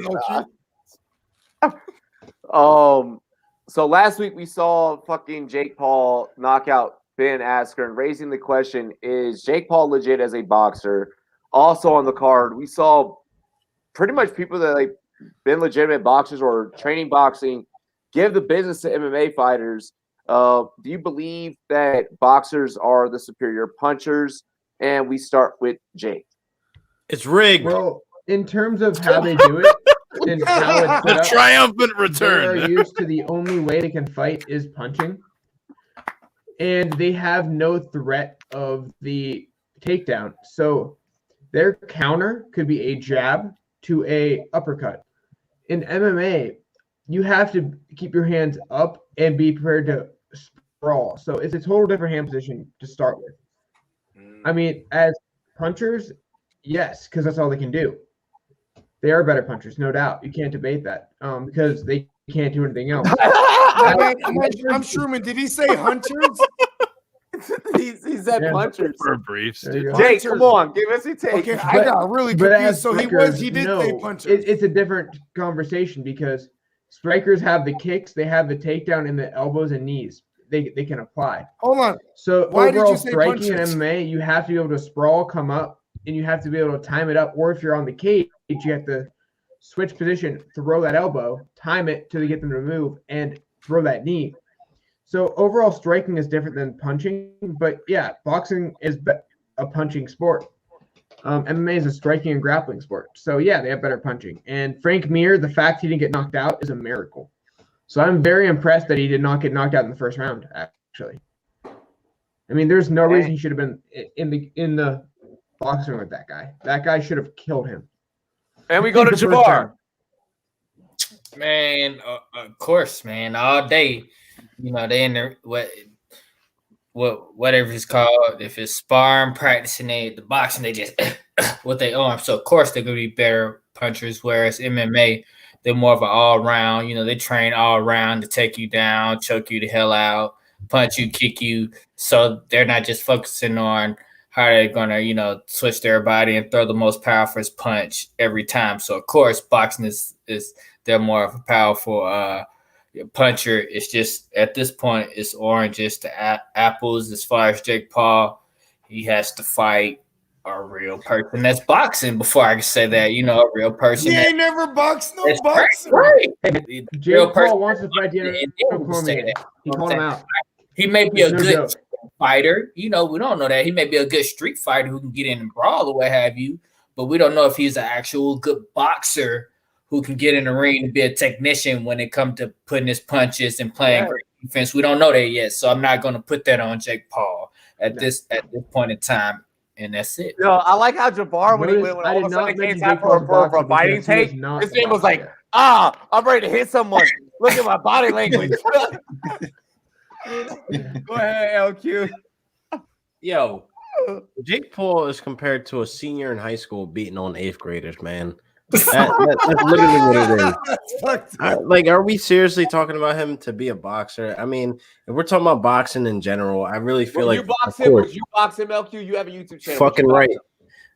LQ. So last week we saw fucking Jake Paul knock out Ben Askren, raising the question, is Jake Paul legit as a boxer? Also on the card, we saw pretty much people that been legitimate boxers or training boxing give the business to MMA fighters. Do you believe that boxers are the superior punchers? And we start with Jake. It's rigged. Well, in terms of how they do it and how it's the triumphant return. They are used to the only way they can fight is punching. And they have no threat of the takedown. So their counter could be a jab to a uppercut. In MMA, you have to keep your hands up and be prepared to sprawl. So it's a total different hand position to start with. I mean, as punchers, yes, because that's all they can do. They are better punchers, no doubt. You can't debate that because they can't do anything else. I'm Truman. Did he say hunters? he said punchers. For briefs, Jake, come on, give us a take. Okay, I got really confused. So he did say punchers. It's a different conversation because Strikers have the kicks, they have the takedown, and the elbows and knees. They can apply. Hold on. So Why did overall you say striking in punches? MMA, you have to be able to sprawl, come up, and you have to be able to time it up. Or if you're on the cage, you have to switch position, throw that elbow, time it till you get them to move, and throw that knee. So overall striking is different than punching. But yeah, boxing is a punching sport. MMA is a striking and grappling sport. So yeah, they have better punching. And Frank Mir, the fact he didn't get knocked out is a miracle. So I'm very impressed that he did not get knocked out in the first round, actually. I mean, there's no reason he should have been in the boxing with that guy. That guy should have killed him. And we go to Jabbar. Man, of course, man. All day. You know, they in there whatever it's called. If it's sparring, practicing, the boxing, they just with their arms. So of course they're gonna be better punchers. Whereas MMA, they're more of an all-round, you know, they train all around to take you down, choke you the hell out, punch you, kick you. So they're not just focusing on how they're going to, you know, switch their body and throw the most powerful punch every time. So, of course, boxing is they're more of a powerful puncher. It's just at this point, it's oranges to apples. As far as Jake Paul, he has to fight a real person that's boxing before I can say that, you know, a real person. He ain't never boxed no boxing. Right. Jake Paul wants to fight Daniel Cormier. He called him out. He may be a good fighter. You know, we don't know that. He may be a good street fighter who can get in and brawl or what have you, but we don't know if he's an actual good boxer who can get in the ring and be a technician when it comes to putting his punches and playing great defense. We don't know that yet, so I'm not going to put that on Jake Paul at this point in time. And that's it. Yo, I like how Jabbar, when all of a sudden came time for a fighting take, his name was like, I'm ready to hit someone. Look at my body language. Go ahead, LQ. Yo, Jake Paul is compared to a senior in high school beating on 8th graders, man. That's literally what it is. Like, are we seriously talking about him to be a boxer? I mean, if we're talking about boxing in general, I really feel like you box him, LQ, you have a YouTube channel. Fucking right.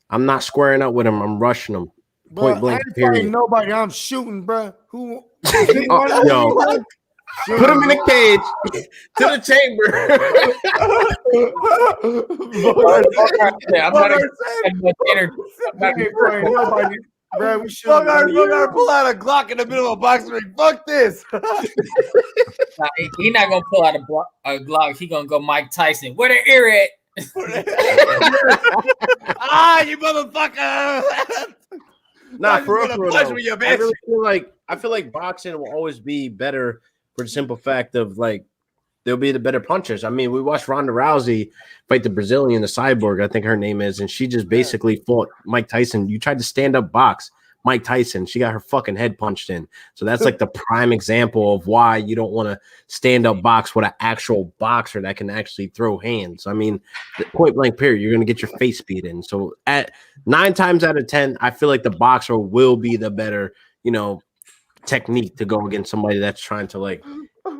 I'm not squaring up with him. I'm rushing him. Point blank. I ain't fighting nobody. I'm shooting, bro. Who? Yo, put him in a cage to the chamber. Bro, we should pull out a Glock in the middle of a boxing ring. Fuck this. He's not gonna pull out a Glock. He's gonna go Mike Tyson. Where the ear at? You motherfucker. Nah, for real. I feel like boxing will always be better for the simple fact of like they'll be the better punchers. I mean, we watched Ronda Rousey fight the Brazilian, the cyborg, I think her name is, and she just basically fought Mike Tyson. You tried to stand up box Mike Tyson. She got her fucking head punched in. So that's like the prime example of why you don't want to stand up box with an actual boxer that can actually throw hands. I mean, point blank period, you're going to get your face beat in. So at 9 times out of 10, I feel like the boxer will be the better, you know, technique to go against somebody that's trying to like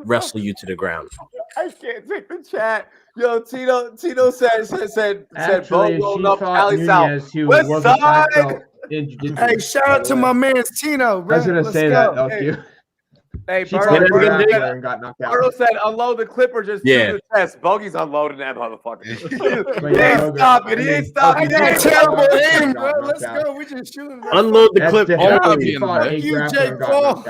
wrestle you to the ground. I can't take the chat. Yo, Tino said Actually, Bo she up fought Cali South. Nunez, who West was a black side. belt in jiu-jitsu. Hey, shout out to my man Tino, bro. I was gonna say that, LQ. Hey, She fought Burrow and got knocked out. Burrow said unload the clip or just shoot the chest. Bogey's unloading that motherfucker. He ain't stopping. He ain't stopping. I got terrible aim, bro. Let's go. We just shooting. Unload the clip. You, Jake Paul.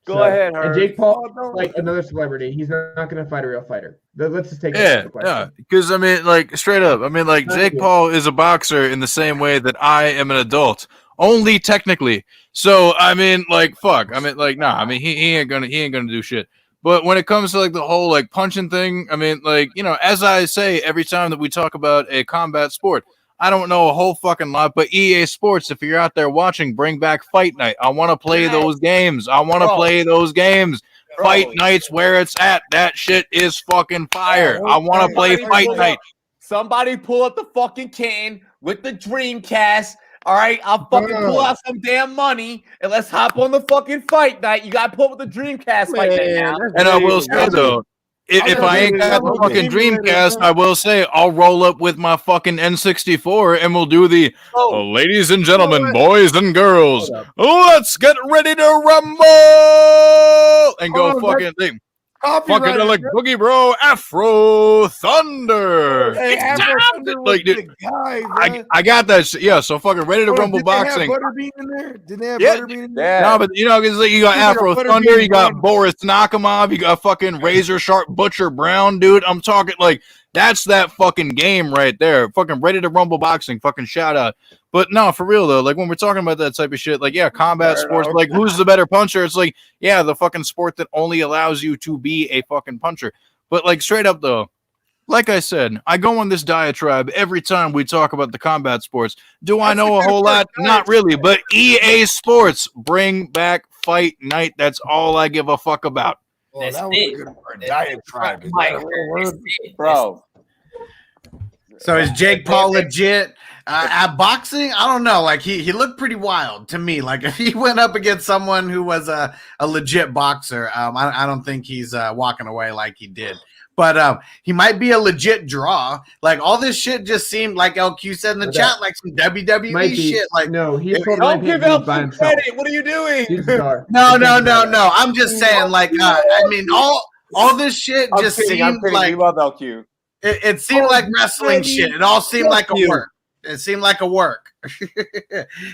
Go ahead, Herb. And Jake Paul, like another celebrity, he's not going to fight a real fighter. Let's just take the question. Yeah, because I mean, like straight up, I mean, like Jake Paul is a boxer in the same way that I am an adult, only technically. So I mean, like, fuck. I mean, like, nah. I mean, he ain't gonna do shit. But when it comes to like the whole like punching thing, I mean, like, you know, as I say every time that we talk about a combat sport, I don't know a whole fucking lot, but EA Sports, if you're out there watching, bring back Fight Night. I want to play those games. Fight Night's where it's at. That shit is fucking fire. I want to play Fight Night. Somebody pull up the fucking can with the Dreamcast. All right, I'll fucking pull out some damn money and let's hop on the fucking Fight Night. You got to pull up the Dreamcast Fight Night now. And I will say though, If I ain't got the fucking Dreamcast, I will say I'll roll up with my fucking N64 and we'll do the ladies and gentlemen, boys and girls, let's get ready to rumble and go fucking thing. Fucking like Boogie Bro Afro Thunder. Hey, It's Afro time Thunder to, was like, dude, the guy, bro. I got that shit. Yeah, so fucking ready to rumble Did they have boxing. Butterbean in there? Did they have Butterbean in there? No, but you know, because you got Afro Thunder, you got Boris Nakamov, you got fucking Razor Sharp Butcher Brown, dude. I'm talking like that's that fucking game right there. Fucking ready to rumble boxing. Fucking shout out. But no, for real though, like when we're talking about that type of shit, like yeah, combat sports, like who's the better puncher? It's like yeah, the fucking sport that only allows you to be a fucking puncher. But like straight up though, like I said, I go on this diatribe every time we talk about the combat sports. Do I know a whole lot? Not really, but EA Sports, bring back Fight Night. That's all I give a fuck about. Well, that was a good word. Diatribe. Is Mike, that a real word? Bro. So is Jake Paul legit? At boxing, I don't know. Like he looked pretty wild to me. Like if he went up against someone who was a legit boxer, I don't think he's walking away like he did. But he might be a legit draw. Like all this shit just seemed like LQ said in the chat, like some WWE shit. Like no, he's don't give LQ credit. What are you doing? No. I'm just saying, like I mean, all this shit just seemed like we love LQ. It seemed like wrestling shit. It all seemed like a work. It seemed like a work.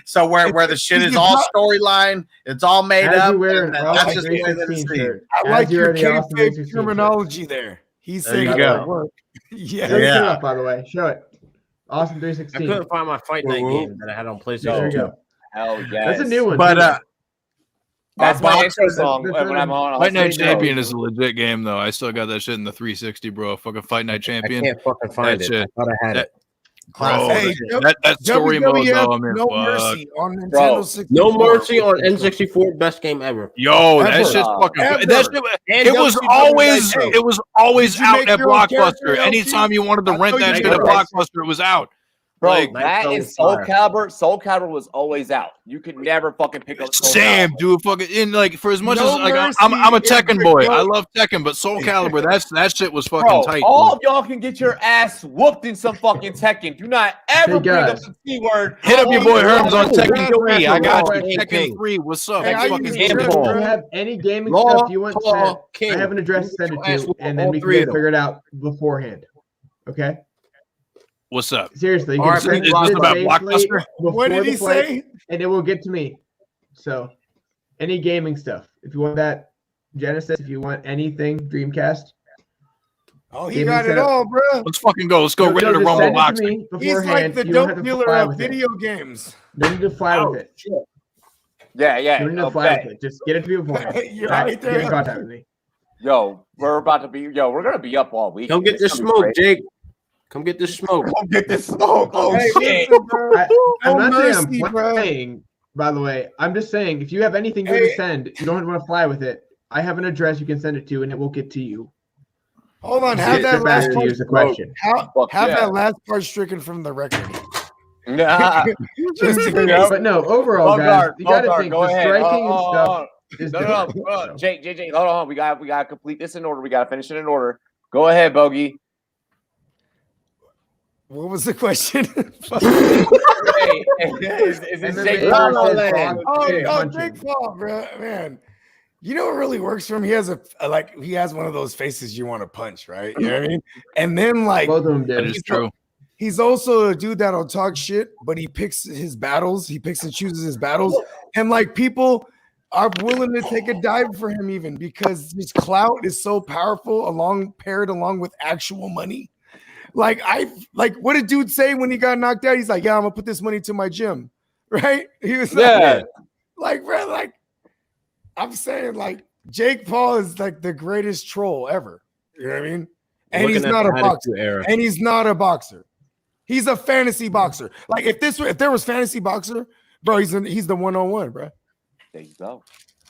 So where the shit is all storyline, it's all made up. That's just the way that it's seen. I like your kayfabe terminology there. He's saying you go. Work. Yeah. Show it, by the way. Show it. Awesome 316. I couldn't find my Fight Night game that I had on PlayStation. There you go. Hell yes. That's a new one. But that's my intro song when I'm on. Fight Night Champion is a legit game though. I still got that shit in the 360, bro. Fucking Fight Night Champion. I can't fucking find it. I thought I had it. Bro, Hey, that story mode though, man. No Mercy on Nintendo 64. No Mercy on N64, best game ever. Yo, that shit's fucking. That shit, it was always out at Blockbuster. Anytime you wanted to rent that shit at Blockbuster, it was out. Bro, Like, that is Soul Calibur. Soul Calibur was always out. You could never fucking pick up Soul Sam, Calibur. dude, fucking in like for as much as like I'm a Tekken boy. I love Tekken, but Soul Calibur, that shit was fucking Bro, tight. all Dude. of y'all can get your ass whooped in some fucking Tekken. Do not ever bring up the C word. Hit up your boy Herms on Tekken 3. I got you. King. Tekken 3. What's up? Hey, Fucking if you have any gaming stuff you want sent, I have an address to send it to, and then we can figure it out beforehand. Okay? What's up? Seriously, you All can right, send is this it about safely Blockbuster? What did he before the fight, say? and it will get to me. So, any gaming stuff. If you want that Genesis, if you want anything Dreamcast. Oh, he got it all, bro. Let's fucking go. Let's go. No, Ready to just rumble send it to boxing. me He's like beforehand. the You don't have dope to dealer fly of with it. video games. Don't need to fly with it. Yeah. You don't need to fly with it. Just get it to me beforehand. You're Back, right get in there. contact with me. Yo, we're gonna be up all week. Come get this smoke, Jake. Come get this smoke. Come get this smoke. Oh Hey, shit. listen, bro. I'm No not mercy, saying I'm bro. playing, by the way. I'm just saying if you have anything good to send, you don't want to fly with it. I have an address you can send it to, and it will get to you. Hold on. Have that Get back last to you part. is the question. Have yeah. that last part stricken from the record. Nah. But no, overall, guys, you got to think go the ahead. striking and stuff is No, different. Jake, hold on. We gotta complete this in order. We gotta finish it in order. Go ahead, Bogey. What was the question? Hey, is MMA Jake versus boxing. Oh, Jake Paul, bro, man. You know what really works for him? He has he has one of those faces you want to punch, right? You know what I mean? And then like Both of them That did. is true. he's also a dude that'll talk shit, but he picks his battles. He picks and chooses his battles, and like people are willing to take a dive for him even because his clout is so powerful, paired along with actual money. Like what did dude say when he got knocked out? He's like, "Yeah, I'm gonna put this money to my gym," right? He was like, bro, like I'm saying, like Jake Paul is like the greatest troll ever. You know what I mean? And he's not a boxer. And he's not a boxer. He's a fantasy boxer. Like if there was fantasy boxer, bro, he's the 101, bro. There you go.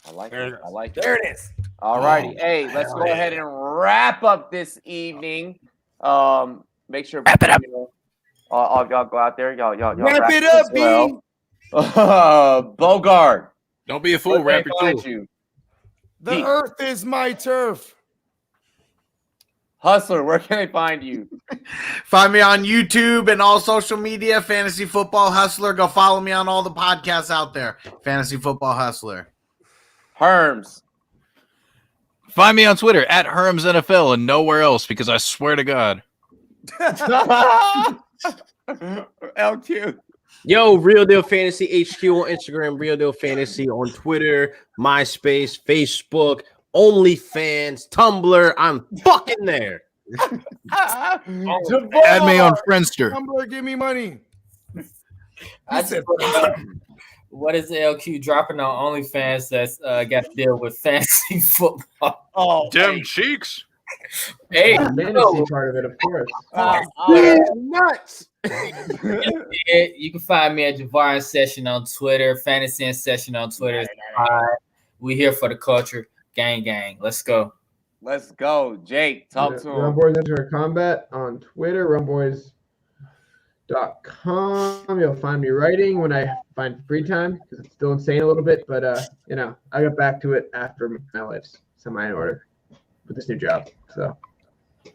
I like There it. it I like There it. it is. All righty. Hey, let's go ahead and wrap up this evening. Make sure Wrap it up. Y'all go out there. Y'all Wrap it up, as well. Bogart. Don't be a fool. where Wrap can they your find tool. you? The earth is my turf. Hustler, where can they find you? Find me on YouTube and all social media, Fantasy Football Hustler. Go follow me on all the podcasts out there, Fantasy Football Hustler. Herms. Find me on Twitter at HermsNFL and nowhere else because I swear to God. LQ. Yo, Real Deal Fantasy HQ on Instagram, Real Deal Fantasy on Twitter, MySpace, Facebook, OnlyFans, Tumblr. I'm fucking there. Add me on Friendster. Tumblr, give me money. What is LQ dropping on OnlyFans that's got to deal with fantasy football? Oh, damn cheeks. Hey, fantasy part of it, of course. Nuts. You can find me at Javarin Session on Twitter, Fantasy and Session on Twitter. We here for the culture. Gang. Let's go. Let's go. Jake, talk to him. Rumboyz After Combat on Twitter, rumboyz.com. You'll find me writing when I find free time because it's still insane a little bit, but I got back to it after my life's semi in order with this new job. So,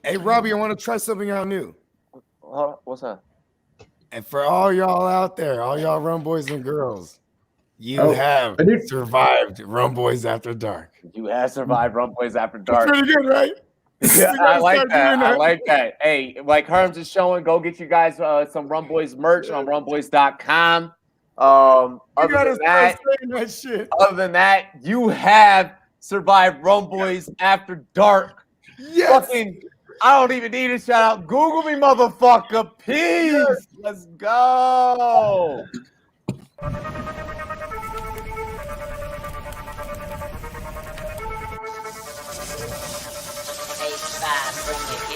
hey, Robbie, I want to try something out new. What's that? And for all y'all out there, all y'all Rumboys and girls, you have survived Rumboyz After Dark. You have survived Rumboyz After Dark. That's pretty good, right? Yeah, I like that. I like that. Hey, like Herms is showing, go get you guys some Rumboyz merch on rumboyz.com. Other than that, you have survived Rumboyz After Dark. Yes. Fucking, I don't even need a shout out. Google me, motherfucker. Peace. Yes. Let's go. Bring it.